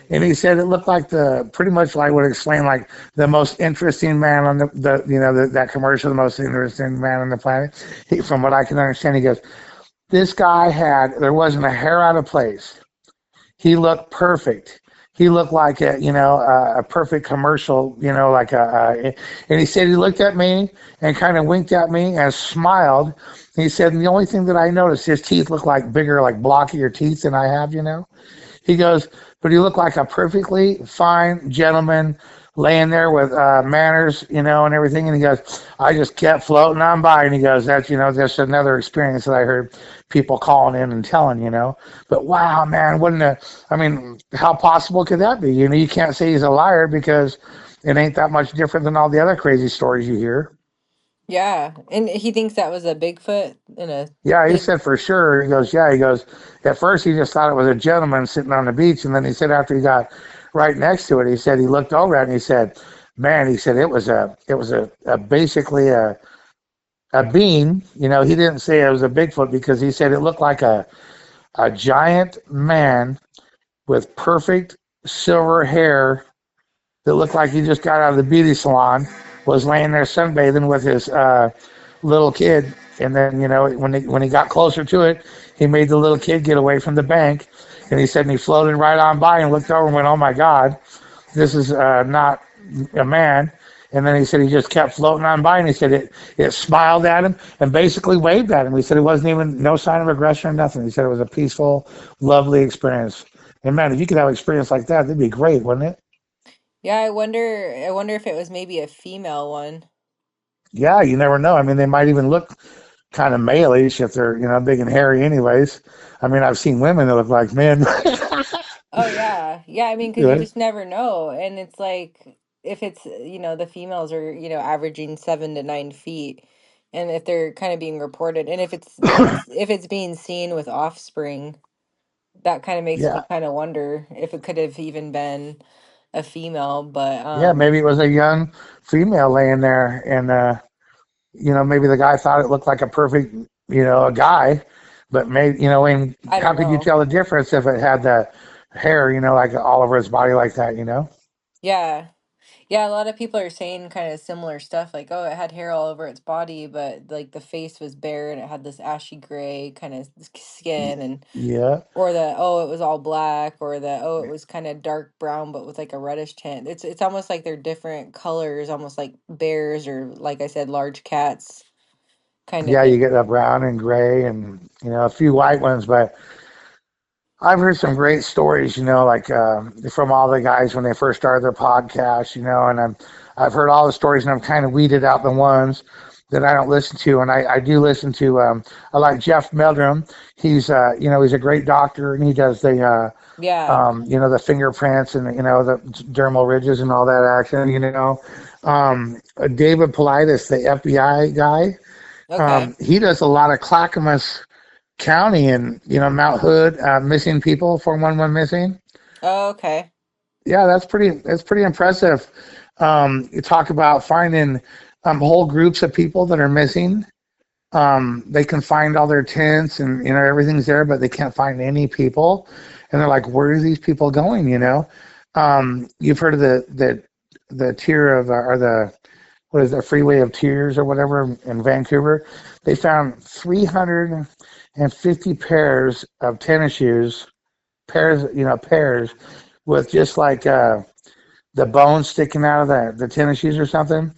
And he said it looked like pretty much like would explain like the most interesting man on that commercial, the most interesting man on the planet. From what I can understand, he goes, this guy there wasn't a hair out of place. He looked perfect. He looked like a perfect commercial, and he said he looked at me and kind of winked at me and smiled. He said, and the only thing that I noticed, his teeth look like bigger, like blockier teeth than I have. He goes, but he looked like a perfectly fine gentleman laying there with manners, and everything. And he goes, I just kept floating on by. And he goes, that's another experience that I heard people calling in and telling. But wow, man, how possible could that be? You can't say he's a liar because it ain't that much different than all the other crazy stories you hear. Yeah, and he thinks that was a Bigfoot in a Yeah, he big. said for sure. He goes, yeah, he goes, at first he just thought it was a gentleman sitting on the beach. And then he said after he got right next to it, he said he looked over at it and he said, man, he said it was basically a being. He didn't say it was a Bigfoot because he said it looked like a giant man with perfect silver hair that looked like he just got out of the beauty salon, was laying there sunbathing with his little kid. And then, when he got closer to it, he made the little kid get away from the bank. And he said, and he floated right on by and looked over and went, oh my God, this is not a man. And then he said he just kept floating on by, and he said it smiled at him and basically waved at him. He said it wasn't even no sign of aggression or nothing. He said it was a peaceful, lovely experience. And man, if you could have an experience like that, that'd be great, wouldn't it? Yeah, I wonder if it was maybe a female one. Yeah, you never know. They might even look kind of male-ish if they're, big and hairy anyways. I've seen women that look like men. Oh yeah. Yeah, I mean, because you Yeah. just never know. And it's like if it's, the females are, averaging 7 to 9 feet, and if they're kind of being reported, and if it's being seen with offspring, that kind of makes me Yeah. kind of wonder if it could have even been. a female, but Yeah, maybe it was a young female laying there, and maybe the guy thought it looked like a perfect, a guy, but maybe, and I how don't could you know. tell the difference if it had the hair, like all over its body like that? Yeah. Yeah, a lot of people are saying kind of similar stuff, like, oh, it had hair all over its body, but like the face was bare and it had this ashy gray kind of skin, and Yeah, or the, oh, it was all black, or the, oh, it was kind of dark brown but with like a reddish tint. It's almost like they're different colors, almost like bears or, like I said, large cats kind of yeah, thing. you get a brown and gray and a few white ones, but I've heard some great stories, like from all the guys when they first started their podcast, and I've heard all the stories, and I've kind of weeded out the ones that I don't listen to, and I do listen to. I like Jeff Meldrum. He's a great doctor, and he does Yeah. the fingerprints and the dermal ridges and all that action. David Politis, the FBI guy, Okay. he does a lot of Clackamas County and Mount Hood missing people, 411 missing. Oh, okay. Yeah, that's pretty impressive. You talk about finding whole groups of people that are missing. They can find all their tents and everything's there, but they can't find any people. And they're like, where are these people going? You've heard of the tier of or the what is the freeway of tears or whatever in Vancouver? They found 350 pairs of tennis shoes, pairs with just like the bones sticking out of the tennis shoes or something.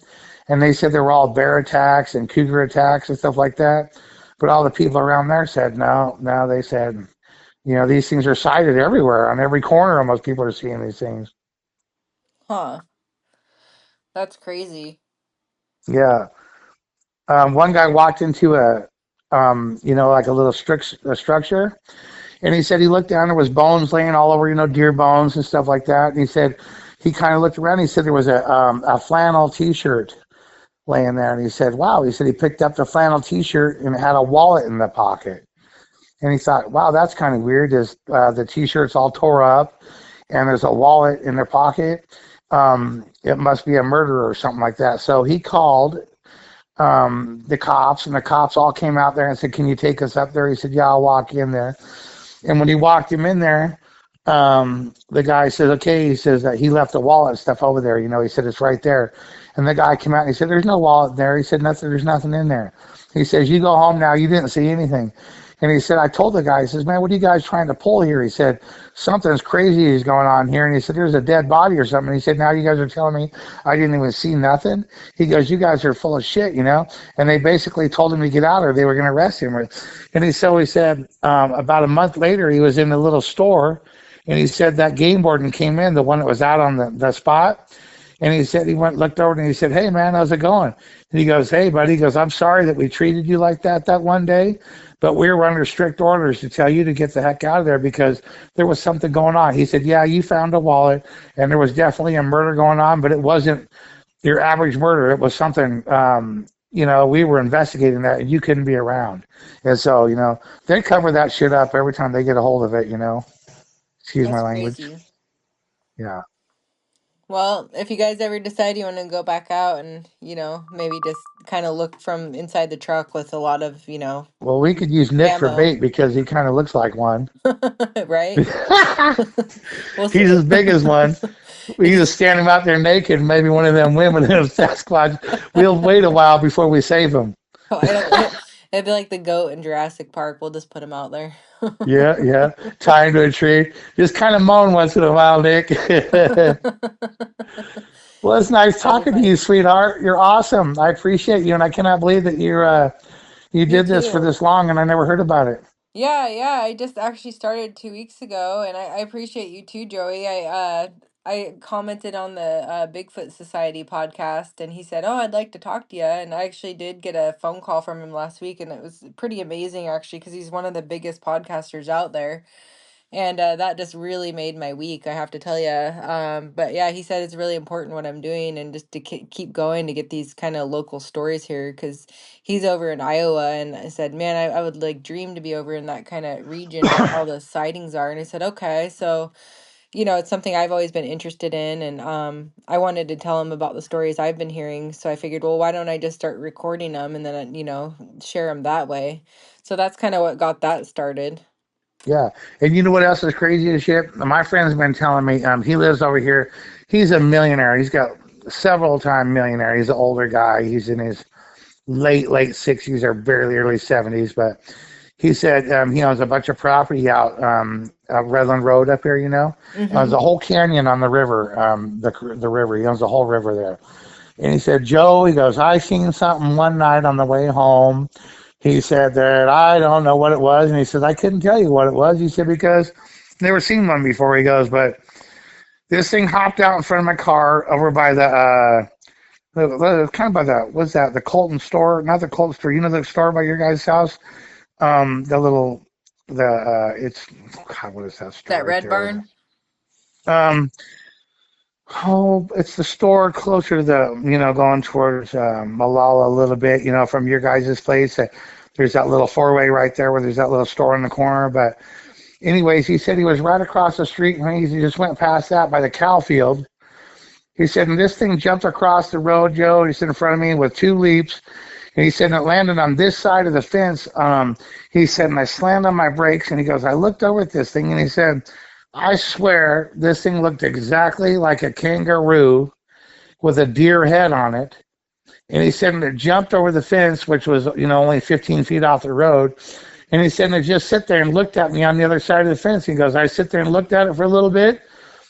And they said they were all bear attacks and cougar attacks and stuff like that. But all the people around there said no, no. They said, these things are sighted everywhere on every corner. Almost people are seeing these things. Huh. That's crazy. Yeah. One guy walked into like a little a structure, and he said he looked down. There was bones laying all over, deer bones and stuff like that. And he said he kind of looked around. He said there was a flannel T-shirt laying there, and he said, "Wow." He said he picked up the flannel T-shirt and it had a wallet in the pocket. And he thought, "Wow, that's kind of weird. Is the T-shirt's all tore up, and there's a wallet in their pocket? It must be a murder or something like that." So he called the cops, and the cops all came out there and said, "Can you take us up there?" He said, "Yeah, I'll walk in there." And when he walked him in there, the guy says, "Okay." He says that he left the wallet and stuff over there. He said it's right there. And the guy came out and he said, "There's no wallet there." He said, "Nothing. There's nothing in there." He says, "You go home now. You didn't see anything." And he said, "I told the guy." He says, "Man, what are you guys trying to pull here?" He said, "Something's crazy is going on here." And he said, "There's a dead body or something." And he said, "Now you guys are telling me I didn't even see nothing." He goes, "You guys are full of shit." And they basically told him to get out or they were going to arrest him. And he said, about a month later, he was in a little store, and he said that game warden came in, the one that was out on the spot. And he said, he went, looked over and he said, "Hey man, how's it going?" And he goes, "Hey buddy," he goes, "I'm sorry that we treated you like that one day, but we were under strict orders to tell you to get the heck out of there because there was something going on." He said, "Yeah, you found a wallet and there was definitely a murder going on, but it wasn't your average murder. It was something, we were investigating that and you couldn't be around." And so, they cover that shit up every time they get a hold of it. Excuse my That's language. crazy. Yeah. Well, if you guys ever decide you want to go back out and, maybe just kind of look from inside the truck with a lot of, Well, we could use Nick for ammo, bait because he kind of looks like one. right? We'll He's see. as big as one. We He's just just, stand him out there naked, maybe one of them women in a Sasquatch. We'll wait a while before we save him. oh, it'd be like the goat in Jurassic Park. We'll just put him out there. Yeah, yeah. Tie him to a tree. Just kind of moan once in a while, Nick. Well, it's nice That'd be talking to you, fun. sweetheart. You're awesome. I appreciate you, and I cannot believe that you You did this for too. this long, and I never heard about it. Yeah, yeah. I just actually started 2 weeks ago, and I appreciate you too, Joey. I commented on the Bigfoot Society podcast, and he said, "Oh, I'd like to talk to you." And I actually did get a phone call from him last week, and it was pretty amazing actually, because he's one of the biggest podcasters out there. And that just really made my week, I have to tell you. But yeah, he said it's really important what I'm doing, and just to keep going to get these kind of local stories here, because he's over in Iowa. And I said, man, I would like dream to be over in that kind of region where all the sightings are. And I said, okay. So it's something I've always been interested in, and I wanted to tell him about the stories I've been hearing. So I figured, well, why don't I just start recording them and then share them that way. So that's kind of what got that started. Yeah. And you know what else is crazy as shit? My friend's been telling me, he lives over here. He's a millionaire. He's got several time millionaire. He's an older guy. He's in his late 60s or barely early 70s. But he said he owns a bunch of property out Redland Road up here, There's Mm-hmm. a whole canyon on the river, the river. He owns the whole river there. And he said, Joe, he goes, I seen something one night on the way home. He said that I don't know what it was. And he said, I couldn't tell you what it was. He said, because never seen one before. He goes, but this thing hopped out in front of my car over by kind of by the, what's that, the Colton store? Not the Colton store. You know the store by your guys' house? The little, it's, God, what is that store That right Red there? Barn. Um, Oh, it's the store closer to going towards Malala a little bit, from your guys' place. There's that little four-way right there where there's that little store in the corner. But anyways, he said he was right across the street and he just went past that by the cow field. He said, and this thing jumped across the road, Joe. He said in front of me with two leaps. And he said, and it landed on this side of the fence. He said, and I slammed on my brakes. And he goes, I looked over at this thing and he said, I swear this thing looked exactly like a kangaroo with a deer head on it. And he said, and it jumped over the fence, which was, only 15 feet off the road. And he said, and it just sit there and looked at me on the other side of the fence. He goes, I sit there and looked at it for a little bit.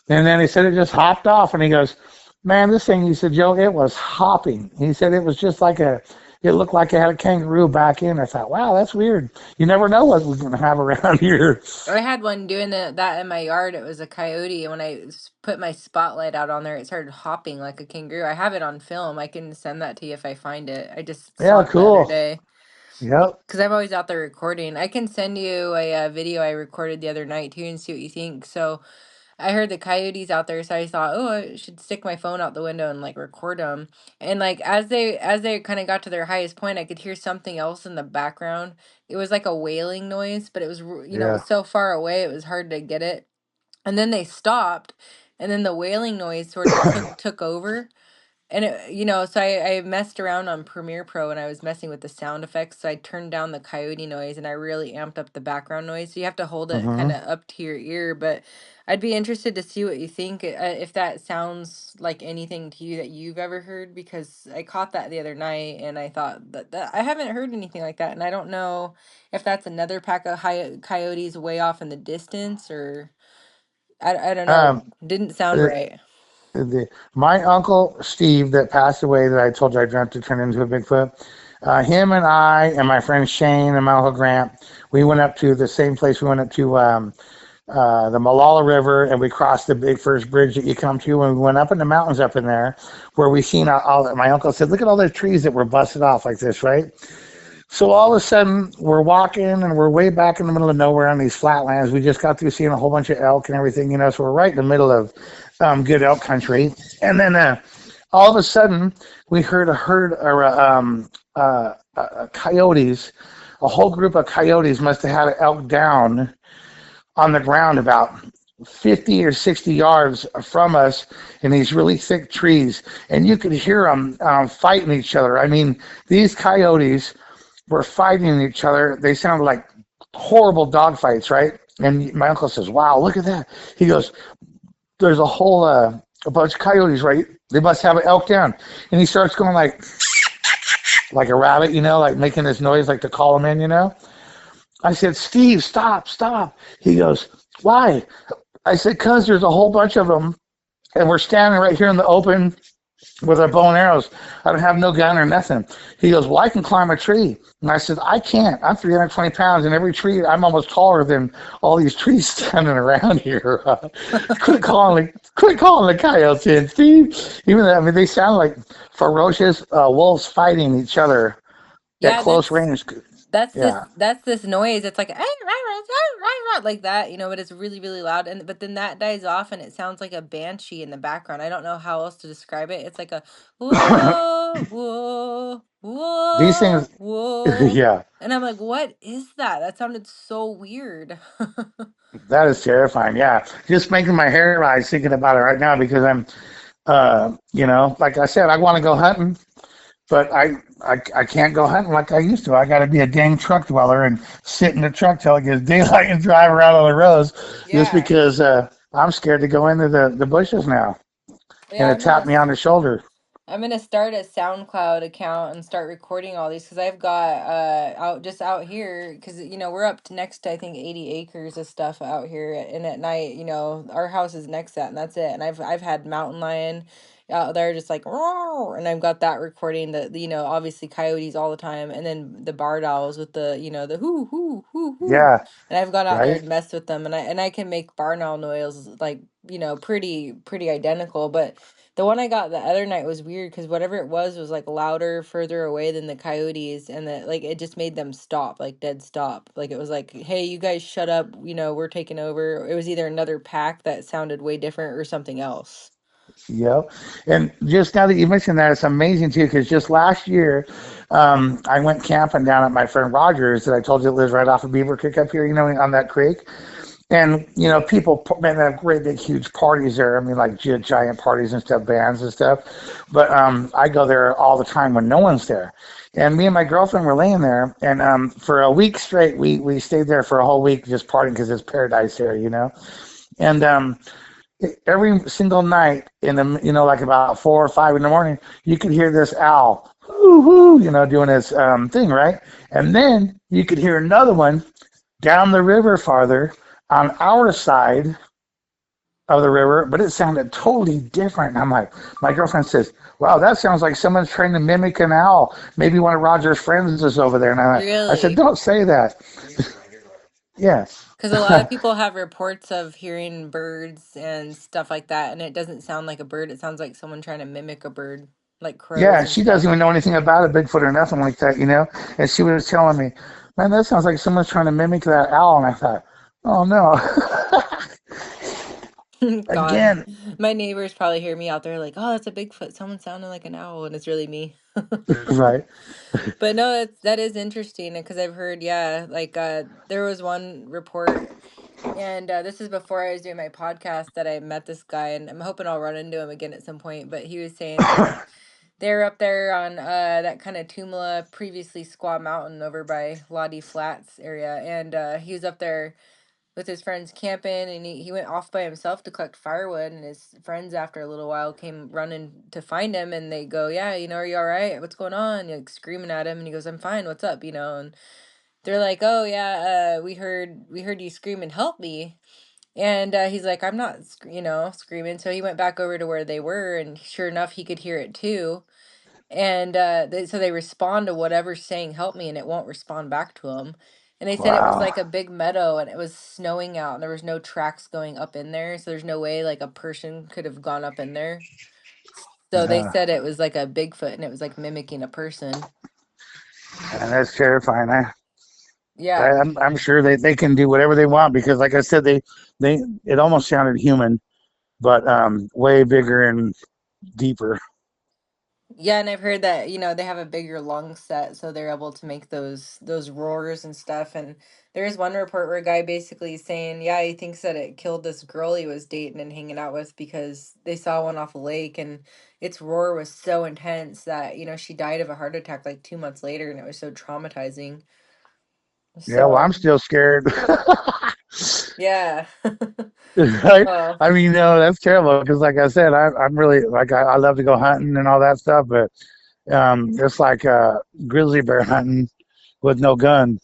And then he said, it just hopped off. And he goes, man, this thing, he said, Joe, it was hopping. He said, it was just like it looked like it had a kangaroo back in. I thought, wow, that's weird. You never know what we're going to have around here. I had one doing that in my yard. It was a coyote, and when I put my spotlight out on there, it started hopping like a kangaroo. I have it on film. I can send that to you if I find it. I just saw Yeah, it the other cool. day Yep. because I'm always out there recording. I can send you a video I recorded the other night too and see what you think. So I heard the coyotes out there, so I thought, oh, I should stick my phone out the window and like record them. And like as they kind of got to their highest point, I could hear something else in the background. It was like a wailing noise, but it was it Yeah. was so far away, it was hard to get it. And then they stopped, and then the wailing noise sort of took over. And so I messed around on Premiere Pro and I was messing with the sound effects. So I turned down the coyote noise and I really amped up the background noise. So you have to hold it kind hmm of up to your ear. But I'd be interested to see what you think, if that sounds like anything to you that you've ever heard, because I caught that the other night and I thought that I haven't heard anything like that. And I don't know if that's another pack of coyotes way off in the distance, or I don't know. Um, Didn't sound uh, right. my uncle Steve that passed away that I told you I dreamt to turn into a Bigfoot. Him and I and my friend Shane and my uncle Grant, we went up to the same place. We went up to the Malala River and we crossed the big first bridge that you come to. And we went up in the mountains up in there where we seen all. My uncle said, "Look at all those trees that were busted off like this, right?" So all of a sudden, we're walking and we're way back in the middle of nowhere on these flatlands. We just got through seeing a whole bunch of elk and everything, So we're right in the middle of good elk country. And then all of a sudden, we heard a herd or coyotes. A whole group of coyotes must have had an elk down on the ground about 50 or 60 yards from us in these really thick trees. And you could hear them fighting each other. I mean, these coyotes were fighting each other. They sounded like horrible dog fights, right? And my uncle says, "Wow, look at that." He goes, "There's a bunch of coyotes, right? They must have an elk down." And he starts going like a rabbit, like making this noise, like to call him in, I said, "Steve, stop, stop." He goes, "Why?" I said, "Cause there's a whole bunch of them, and we're standing right here in the open with our bow and arrows. I don't have no gun or nothing." He goes, "Well, I can climb a tree." And I said, "I can't. I'm 320 pounds, and every tree, I'm almost taller than all these trees standing around here." Quit calling the coyotes in, Steve. Even though, I mean, they sound like ferocious wolves fighting each other at Yeah, close range. Yeah. that's this noise. It's like like that, but it's really really loud. And but then that dies off, and it sounds like a banshee in the background. I don't know how else to describe it. It's like a whoa, whoa, whoa, These whoa, things, whoa. yeah, And I'm like, what is that? That sounded so weird. that is terrifying. Yeah, just making my hair rise thinking about it right now because like I said, I want to go hunting, but I can't go hunting like I used to. I got to be a dang truck dweller and sit in the truck till it gets daylight and drive around on the roads just Yeah. because I'm scared to go into the bushes now and Yeah, it tapped me on the shoulder. I'm gonna start a SoundCloud account and start recording all these because I've got out here because we're up to next to I think 80 acres of stuff out here and at night our house is next to that and that's it and I've had mountain lion out there just like roar and I've got that recording the obviously coyotes all the time and then the barred owls with the hoo hoo hoo hoo Yeah, and I've gone out there right. and messed with them and I can make barn owl noise like pretty identical but. The one I got the other night was weird because whatever it was like louder, further away than the coyotes, and that like it just made them stop, like dead stop. Like it was like, "Hey, you guys, shut up! We're taking over." It was either another pack that sounded way different or something else. Yep. And just now that you mentioned that, it's amazing too, because just last year, I went camping down at my friend Rogers that I told you lives right off of Beaver Creek up here, on that creek. And, people, man, they have great big huge parties there. I mean, like giant parties and stuff, bands and stuff. But I go there all the time when no one's there. And me and my girlfriend were laying there, and for a week straight, we stayed there for a whole week just partying because it's paradise there. And every single night like about 4 or 5 in the morning, you could hear this owl, whoo, whoo, doing his thing, right? And then you could hear another one down the river farther on our side of the river, but it sounded totally different. And I'm like, my girlfriend says, wow, that sounds like someone's trying to mimic an owl. Maybe one of Roger's friends is over there. And I said, Really? don't say that. Yes. Because a lot of people have reports of hearing birds and stuff like that, and it doesn't sound like a bird. It sounds like someone trying to mimic a bird, like crows Yeah, and she stuff. doesn't even know anything about a Bigfoot or nothing like that. And she was telling me, man, that sounds like someone's trying to mimic that owl. And I thought, oh no. God, Again, my neighbors probably hear me out there like, "Oh, that's a Bigfoot. Someone sounding like an owl," and it's really me. right. But no, that is interesting because I've heard, yeah, like there was one report, and this is before I was doing my podcast that I met this guy, and I'm hoping I'll run into him again at some point. But he was saying that they're up there on that kind of Tumala, previously Squaw Mountain over by Lottie Flats area, and he was up there with his friends camping and he went off by himself to collect firewood and his friends after a little while came running to find him and they go yeah are you all right what's going on like screaming at him and he goes I'm fine what's up and they're like oh yeah we heard you scream and help me and he's like I'm not screaming so he went back over to where they were and sure enough he could hear it too and so they respond to whatever's saying help me and it won't respond back to them and they said it was Wow. like a big meadow and it was snowing out and there was no tracks going up in there so there's no way like a person could have gone up in there so they Uh, said it was like a Bigfoot and it was like mimicking a person. and that's terrifying. Yeah. I'm sure they can do whatever they want because, like I said, they it almost sounded human, but way bigger and deeper. Yeah, and I've heard that, they have a bigger lung set, so they're able to make those roars and stuff. And there's one report where a guy basically is saying, yeah, he thinks that it killed this girl he was dating and hanging out with because they saw one off a lake and its roar was so intense that, she died of a heart attack like 2 months later and it was so traumatizing. Yeah, well, I'm So, still scared. yeah. Right? Well, I mean, that's terrible because, like I said, I'm really like I love to go hunting and all that stuff, but it's like grizzly bear hunting with no gun.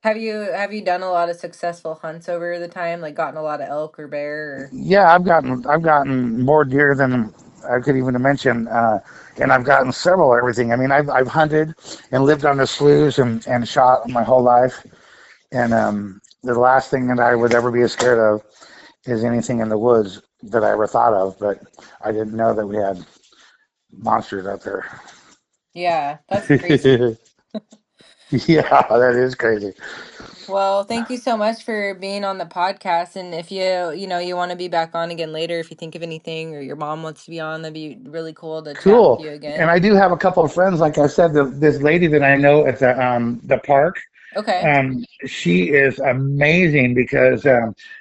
have you done a lot of successful hunts over the time, like gotten a lot of elk or bear or Yeah, I've gotten more deer than I could even mention, and I've gotten several everything. I mean, I've hunted and lived on the sloughs and shot my whole life, and the last thing that I would ever be scared of is anything in the woods that I ever thought of. But I didn't know that we had monsters out there. yeah, that's crazy. Yeah, that is crazy. Well, thank you so much for being on the podcast. And if you want to be back on again later, if you think of anything or your mom wants to be on, that'd be really cool to chat with Cool. you And again. I do have a couple of friends, like I said, this lady that I know at the park. Okay. She is amazing because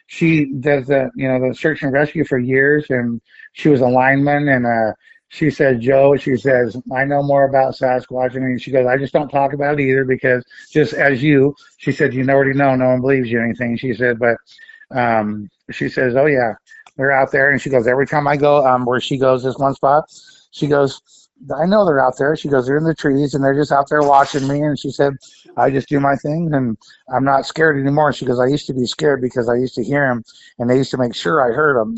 she does the search and rescue for years, and she was a lineman. And she said, Joe, she says, I know more about Sasquatch. And she goes, I just don't talk about it either because just as you, she said, you already know, no one believes you or anything. She said, but she says, oh yeah, they're out there. And she goes, every time I go where she goes, this one spot, she goes, I know they're out there. She goes, they're in the trees and they're just out there watching me. And she said, I just do my thing and I'm not scared anymore. She goes, I used to be scared because I used to hear them and they used to make sure I heard them.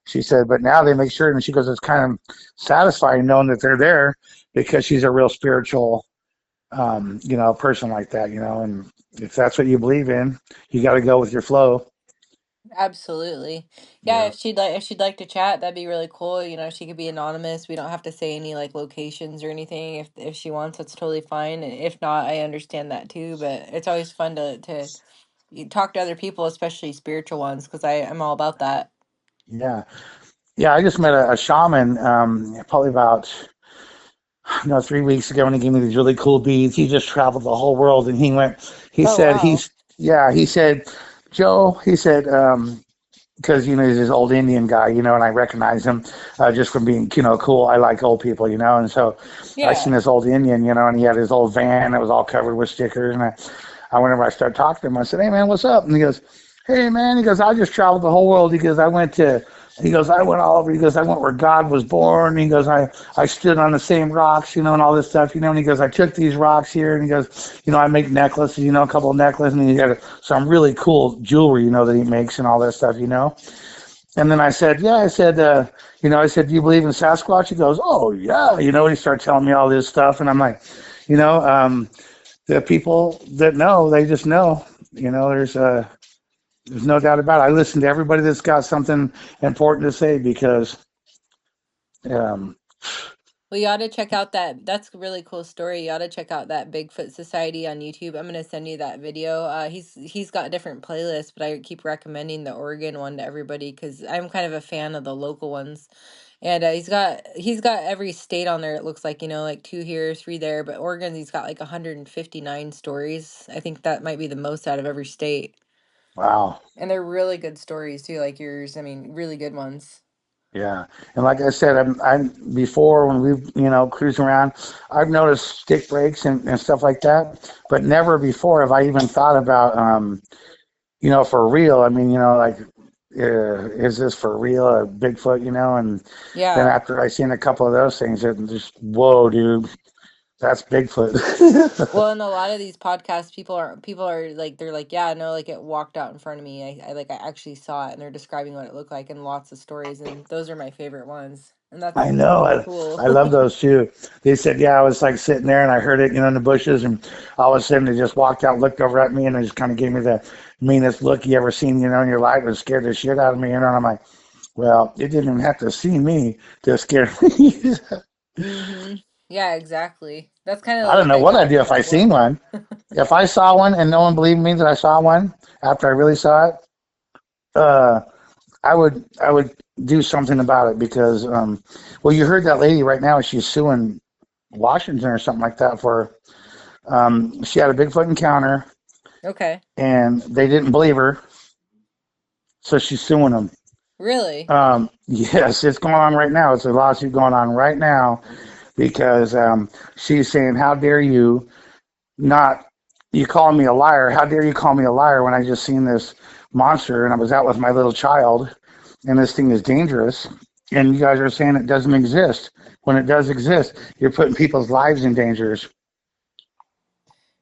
She said, but now they make sure. And she goes, it's kind of satisfying knowing that they're there because she's a real spiritual, person like that. And if that's what you believe in, you got to go with your flow. Absolutely. Yeah, Yeah. if she'd like to chat, that'd be really cool. She could be anonymous. We don't have to say any like locations or anything. If she wants, that's totally fine. And if not, I understand that too. But it's always fun to you talk to other people, especially spiritual ones, because I'm all about that. Yeah. Yeah. I just met a shaman, probably about 3 weeks ago, and he gave me these really cool beads. He just traveled the whole world, and he Oh said, wow. yeah, he said, Joe, he said, because he's this old Indian guy, and I recognize him just from being cool. I like old people, and so I Yeah. seen this old Indian, and he had his old van that was all covered with stickers, and whenever I started talking to him, I said, "Hey man, what's up?" And he goes, "Hey man," he goes, "I just traveled the whole world." He goes, he goes, "I went all over." He goes, "I went where God was born." He goes, I stood on the same rocks, and all this stuff. And he goes, "I took these rocks here," and he goes, "I make necklaces, a couple of necklaces, and he got some really cool jewelry, that he makes and all that stuff." And then I said, "Yeah," I said, I said, "Do you believe in Sasquatch?" He goes, "Oh yeah," and he started telling me all this stuff, and I'm like, you know, um, the people that know, they just know. There's no doubt about it. I listen to everybody that's got something important to say because, um, Well, you ought to check out that. That's a really cool story. You ought to check out that Bigfoot Society on YouTube. I'm gonna send you that video. He's got different playlists, but I keep recommending the Oregon one to everybody because I'm kind of a fan of the local ones. And he's got every state on there. It looks like like two here, three there. But Oregon, he's got like 159 stories. I think that might be the most out of every state, wow, and they're really good stories too, like yours. I mean, really good ones. yeah. And like I said, I'm before when we've cruising around, I've noticed stick breaks and stuff like that, but never before have I even thought about for real. I mean, like, is this for real, a Bigfoot? And then Yeah. after I seen a couple of those things, it just, whoa, dude, that's Bigfoot. Well, in a lot of these podcasts, people are like they're like, yeah, no, like it walked out in front of me. I actually saw it, and they're describing what it looked like and lots of stories, and those are my favorite ones. And I that's know. really cool. I love those too. They said, yeah, I was like sitting there and I heard it, in the bushes, and all of a sudden they just walked out, looked over at me, and they just kind of gave me the meanest look you ever seen, in your life. It scared the shit out of me, and I'm like, well, it didn't even have to see me to scare me. Mm-hmm. Yeah, exactly. That's kind of the I don't look know I what got I'd do from if that I seen one. one. If I saw one and no one believed me that I saw one after I really saw it, uh, I would do something about it because, well, you heard that lady right now. She's suing Washington or something like that for she had a Bigfoot encounter Okay. and they didn't believe her, so she's suing them. Really? Yes, it's going on right now. It's a lawsuit going on right now because she's saying, "How dare you not? You calling me a liar? How dare you call me a liar when I just seen this monster and I was out with my little child and this thing is dangerous and you guys are saying it doesn't exist when it does exist. You're putting people's lives in dangers."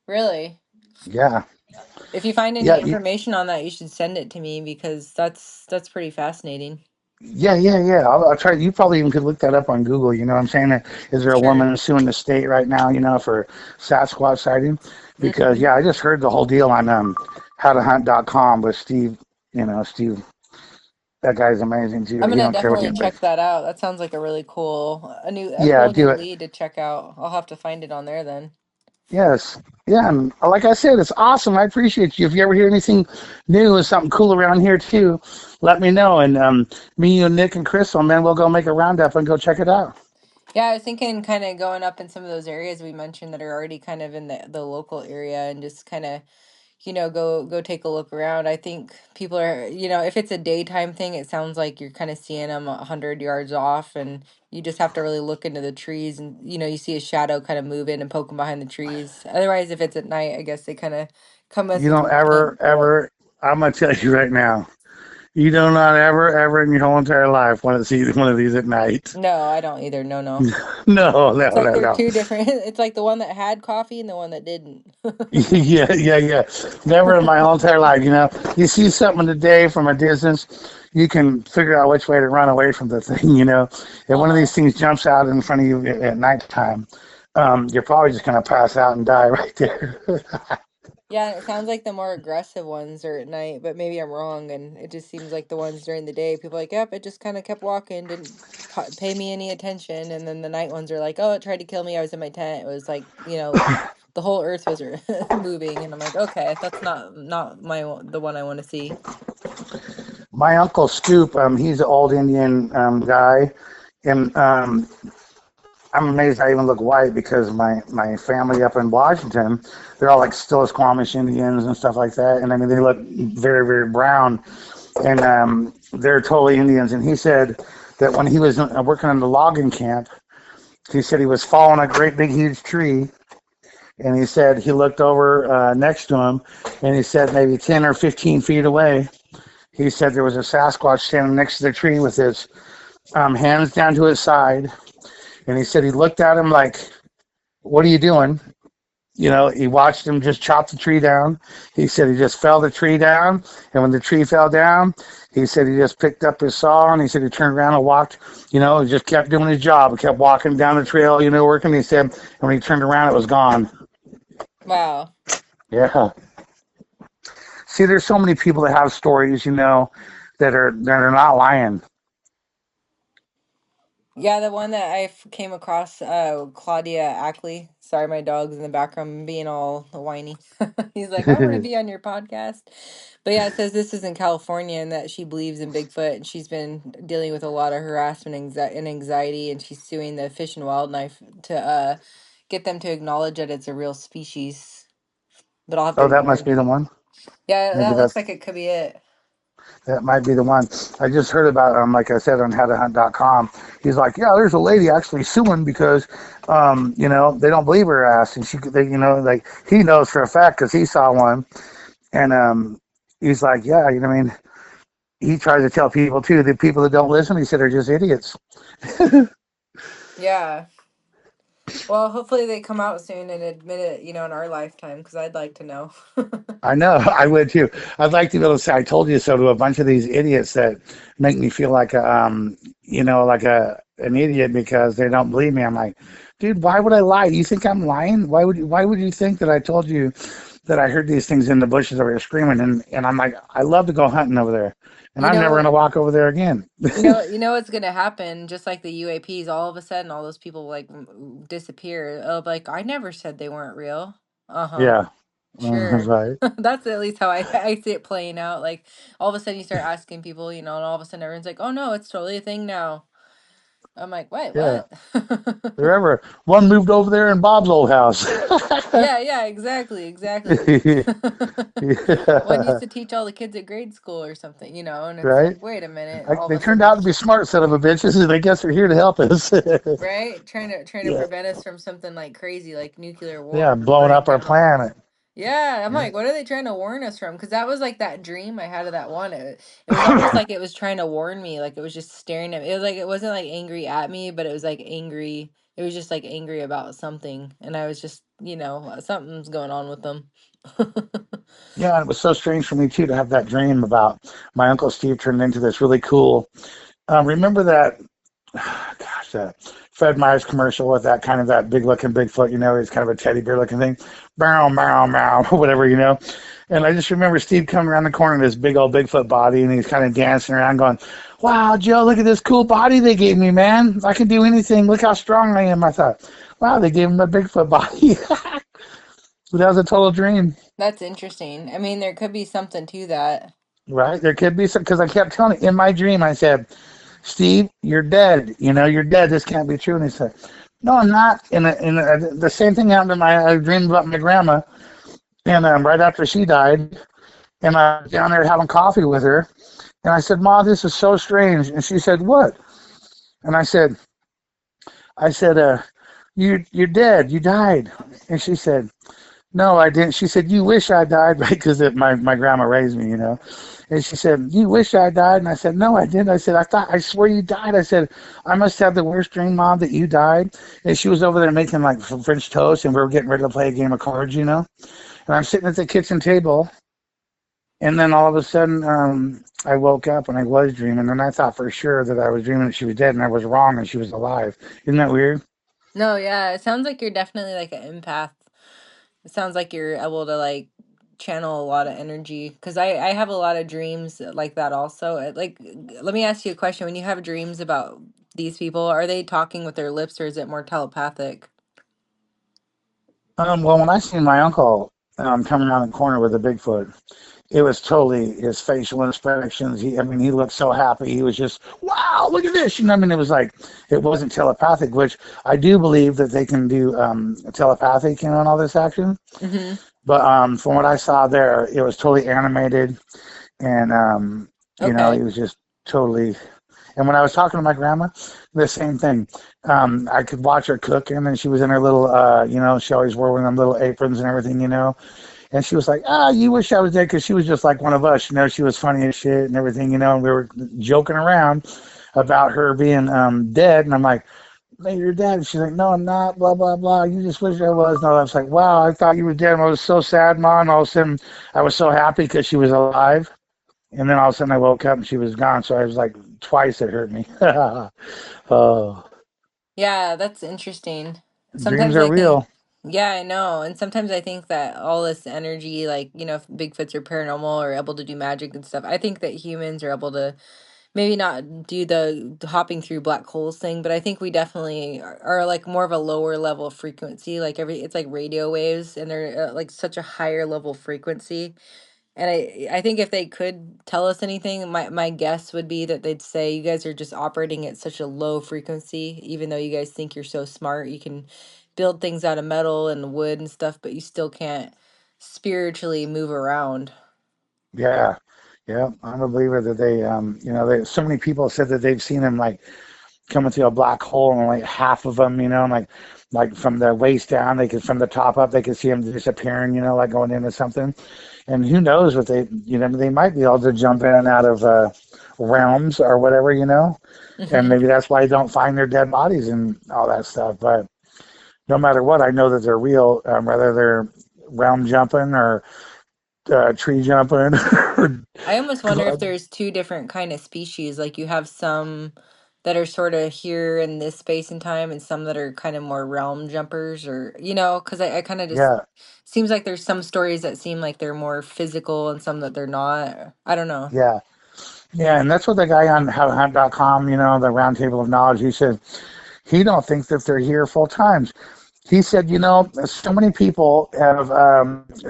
Really? Yeah, If you find yeah, any information on that, you should send it to me because that's pretty fascinating. yeah. I'll try. You probably even could look that up on Google. You know what I'm saying? Is there a Sure. woman suing the state right now, for Sasquatch sighting? Because, Hmm. yeah, I just heard the whole deal on howtohunt.com with Steve. Steve, that guy's amazing too. I'm He gonna don't care what definitely anybody. check that out. That sounds like a really cool, a Yeah, cool new do it. lead to check out. I'll have to find it on there then. Yes. Yeah, and like I said, it's awesome. I appreciate you. If you ever hear anything new or something cool around here too, let me know. And me, you, Nick, and Crystal, man, we'll go make a roundup and go check it out. Yeah, I was thinking kind of going up in some of those areas we mentioned that are already kind of in the local area and just kind of, go take a look around. I think people are, if it's a daytime thing, it sounds like you're kind of seeing them 100 yards off, and you just have to really look into the trees, and you see a shadow kind of move in and poking behind the trees. Otherwise, if it's at night, I guess they kind of come as You a don't giant threat. I'm gonna tell you right now, you do not ever in your whole entire life want to see one of these at night. No, I don't either. No, no. No, It's no, like no, they're no. two different. It's like the one that had coffee and the one that didn't. Yeah, yeah, yeah. Never in my whole entire life, you see something today from a distance, you can figure out which way to run away from the thing. If one of Uh-huh. these things jumps out in front of you at nighttime, you're probably just going to pass out and die right there. Yeah, it sounds like the more aggressive ones are at night, but maybe I'm wrong, and it just seems like the ones during the day, people are like, yep, it just kind of kept walking, didn't pay me any attention, and then the night ones are like, oh, it tried to kill me, I was in my tent, it was like, the whole earth was moving, and I'm like, okay, that's not the one I want to see. My uncle Scoop, he's an old Indian guy, and I'm amazed I even look white because my family up in Washington, they're all like still Squamish Indians and stuff like that, and I mean they look very very brown, and they're totally Indians. And he said that when he was working in the logging camp, he said he was following a great big huge tree, and he said he looked over next to him, and he said maybe 10 or 15 feet away, he said there was a Sasquatch standing next to the tree with his hands down to his side, and he said he looked at him like, "What are you doing?" He watched him just chop the tree down. He said he just fell the tree down, and when the tree fell down, he said he just picked up his saw, and he said he turned around and walked. He just kept doing his job. He kept walking down the trail, working. He said, and when he turned around, it was gone. Wow. Yeah. See, there's so many people that have stories, that are not lying. Yeah, the one that came across, Claudia Ackley. Sorry, my dog's in the background being all whiny. He's like, I want to be on your podcast. But yeah, it says this is in California and that she believes in Bigfoot, and she's been dealing with a lot of harassment and anxiety, and she's suing the Fish and Wildlife to get them to acknowledge that it's a real species. But I'll have to Oh, that ignore must it. be the one. Yeah, Maybe that looks that's like it could be it. That might be the one. I just heard about like I said on howtohunt.com. He's like, yeah, there's a lady actually suing because, they don't believe her ass, and like he knows for a fact because he saw one, and he's like, yeah, I mean, he tries to tell people too. The people that don't listen, he said, are just idiots. Yeah. Well, hopefully they come out soon and admit it, in our lifetime, because I'd like to know. I know, I would too. I'd like to be able to say "I told you so" to a bunch of these idiots that make me feel like like an idiot because they don't believe me. I'm like, dude, why would I lie? You think I'm lying? Why would you think that I told you that I heard these things in the bushes over here screaming? And I'm like, I love to go hunting over there, and You I'm never know, gonna walk over there again. what's gonna happen? Just like the UAPs, all of a sudden, all those people like disappear. Like I never said they weren't real. Uh-huh. Yeah, Sure. right. That's at least how I see it playing out. Like all of a sudden you start asking people, and all of a sudden everyone's like, "Oh no, it's totally a thing now." I'm like, "Wait, Yeah, what?" they're ever one moved over there in Bob's old house. Yeah, yeah, exactly, exactly. One used Yeah, to teach all the kids at grade school or something, and it's right. like, wait a minute, Like, all of they a turned sudden, out to be smart son of a bitches, and I guess they're here to help us. right? Trying to Yeah, prevent us from something like crazy, like nuclear yeah, war, blowing mind up our control. planet. Yeah, I'm Yeah. like, what are they trying to warn us from? Because that was like that dream I had of that one. It was almost like it was trying to warn me, like it was just staring at me. It was like it wasn't like angry at me, but it was like angry. It was just like angry about something, and I was just, something's going on with them. Yeah, and it was so strange for me too to have that dream about my uncle Steve turned into this really cool. Remember that, gosh, that Fred Meyer's commercial with that kind of that big looking Bigfoot, he's kind of a teddy bear looking thing, bow, bow, bow, whatever. And I just remember Steve coming around the corner in this big old Bigfoot body, and he's kind of dancing around, going, "Wow, Joe, look at this cool body they gave me, man! I can do anything. Look how strong I am." I thought, "Wow, they gave him a Bigfoot body." That was a total dream, That's interesting. I mean, there could be something to that. right? There could be some because I kept telling in my dream. I said, "Steve, you're dead. You know, you're dead. This can't be true." And he said, "No, I'm not." The same thing happened in my dream about my grandma. And right after she died, and I was down there having coffee with her, and I said, "Ma, this is so strange." And she said, "What?" And I said, you're dead. You died." And she said, "No, I didn't." She said, "You wish I died," right? Because my grandma raised me, you know. And she said, "You wish I died." And I said, "No, I didn't." I said, I swear you died." I said, "I must have the worst dream, Mom, that you died." And she was over there making like French toast, and we were getting ready to play a game of cards, you know. And I'm sitting at the kitchen table, and then all of a sudden, I woke up and I was dreaming, and I thought for sure that I was dreaming that she was dead, and I was wrong, and she was alive. Isn't that weird? No, yeah, it sounds like you're definitely like an empath. It sounds like you're able to like channel a lot of energy because I have a lot of dreams like that also. Like, let me ask you a question. When you have dreams about these people, are they talking with their lips or is it more telepathic? Well, when I seen my uncle coming around the corner with a Bigfoot, it was totally his facial expressions. I mean, he looked so happy. He was just, wow, look at this. You know, I mean, it was like, it wasn't telepathic, which I do believe that they can do telepathic, you know, and all this action. Mm-hmm. But from what I saw there, it was totally animated. And, you know, he Okay. was just totally. And when I was talking to my grandma, the same thing. I could watch her cooking, and she was in her little, you know, she always wore one of them little aprons and everything, you know. And she was like, "Ah, you wish I was dead," because she was just like one of us, you know. She was funny as shit and everything, you know. And we were joking around about her being dead, and I'm like, "Maybe you're dead." And she's like, "No, I'm not." Blah blah blah. You just wish I was. No, I was like, "Wow, I thought you were dead." And I was so sad, Mom. And all of a sudden, I was so happy because she was alive. And then all of a sudden, I woke up and she was gone. So I was like, twice it hurt me. Oh, Yeah, that's interesting. dreams Sometimes are I think, real. yeah, I know. And sometimes I think that all this energy, like, if Bigfoots are paranormal or able to do magic and stuff, I think that humans are able to maybe not do the hopping through black holes thing, but I think we definitely are like more of a lower level frequency. Like it's like radio waves and they're like such a higher level frequency. And I think if they could tell us anything, my guess would be that they'd say you guys are just operating at such a low frequency, even though you guys think you're so smart, you can build things out of metal and wood and stuff, but you still can't spiritually move around. Yeah. Yeah. I'm a believer that you know, so many people said that they've seen them like coming through a black hole, and like half of them, you know, like from the waist down, they could from the top up, they could see them disappearing, you know, like going into something. And who knows what they, you know, they might be able to jump in and out of realms or whatever, you know, and Hmm. maybe that's why they don't find their dead bodies and all that stuff. But no matter what, I know that they're real, whether they're realm jumping or tree jumping. I almost wonder if there's two different kind of species. Like you have some that are sort of here in this space and time, and some that are kind of more realm jumpers, or because I kind of just Yeah, seems like there's some stories that seem like they're more physical and some that they're not. I don't know. yeah. Yeah, and that's what the guy on HowToHunt.com, you know, the Round Table of Knowledge, he said he don't think that they're here full times. He said, you know, so many people have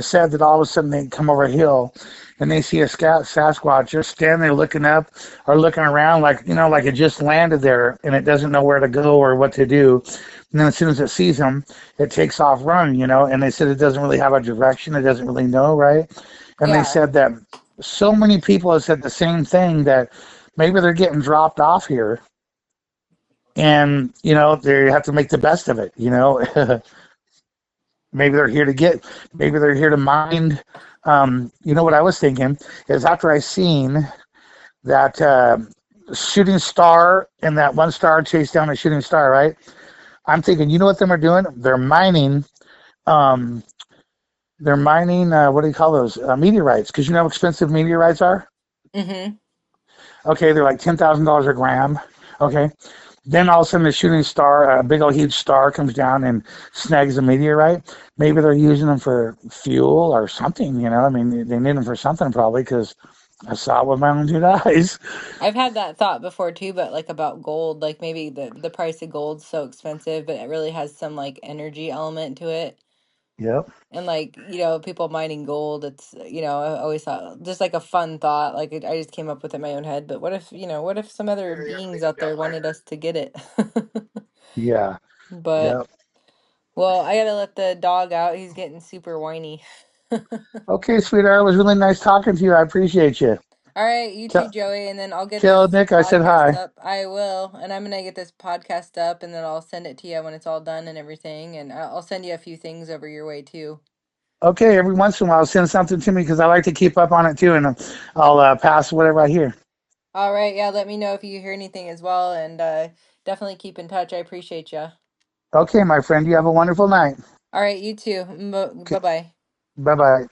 said that all of a sudden they come over a hill and they see a Sasquatch just standing there looking up or looking around like, you know, like it just landed there and it doesn't know where to go or what to do. And then as soon as it sees them, it takes off running, you know, and they said it doesn't really have a direction. It doesn't really know, right? And they Yeah. said that so many people have said the same thing that maybe they're getting dropped off here and, you know, they have to make the best of it, you know. maybe they're here to get maybe they're here to mind. You know what I was thinking is after I seen that shooting star and that one star chase down a shooting star, right? I'm thinking, you know what them are doing? Um they're mining what do you call those meteorites, because you know how expensive meteorites are. Hmm. Okay, they're like $10,000 a gram. Okay, then all of a sudden a shooting star, a big old huge star comes down and snags a meteorite. Maybe they're using them for fuel or something, you know. I mean, they need them for something probably, because I saw it with my own two eyes. I've had that thought before too, but like about gold, like maybe the price of gold's so expensive, but it really has some like energy element to it. Yep. And like, people mining gold, it's, I always thought just like a fun thought. Like I just came up with it in my own head. But what if some other beings out there wanted us to get it? Yeah. But, Yep. well, I gotta let the dog out. He's getting super whiny. Okay, sweetheart. It was really nice talking to you. I appreciate you. All right, you too, Tell, Joey, and then I'll get tell this Nick I said podcast hi. up. I will, and I'm gonna get this podcast up, and then I'll send it to you when it's all done and everything, and I'll send you a few things over your way too. Okay, every once in a while, send something to me because I like to keep up on it too, and I'll pass whatever I hear. All right, yeah, let me know if you hear anything as well, and definitely keep in touch. I appreciate you. Okay, my friend. You have a wonderful night. All right, you too. Okay, Bye bye. bye bye.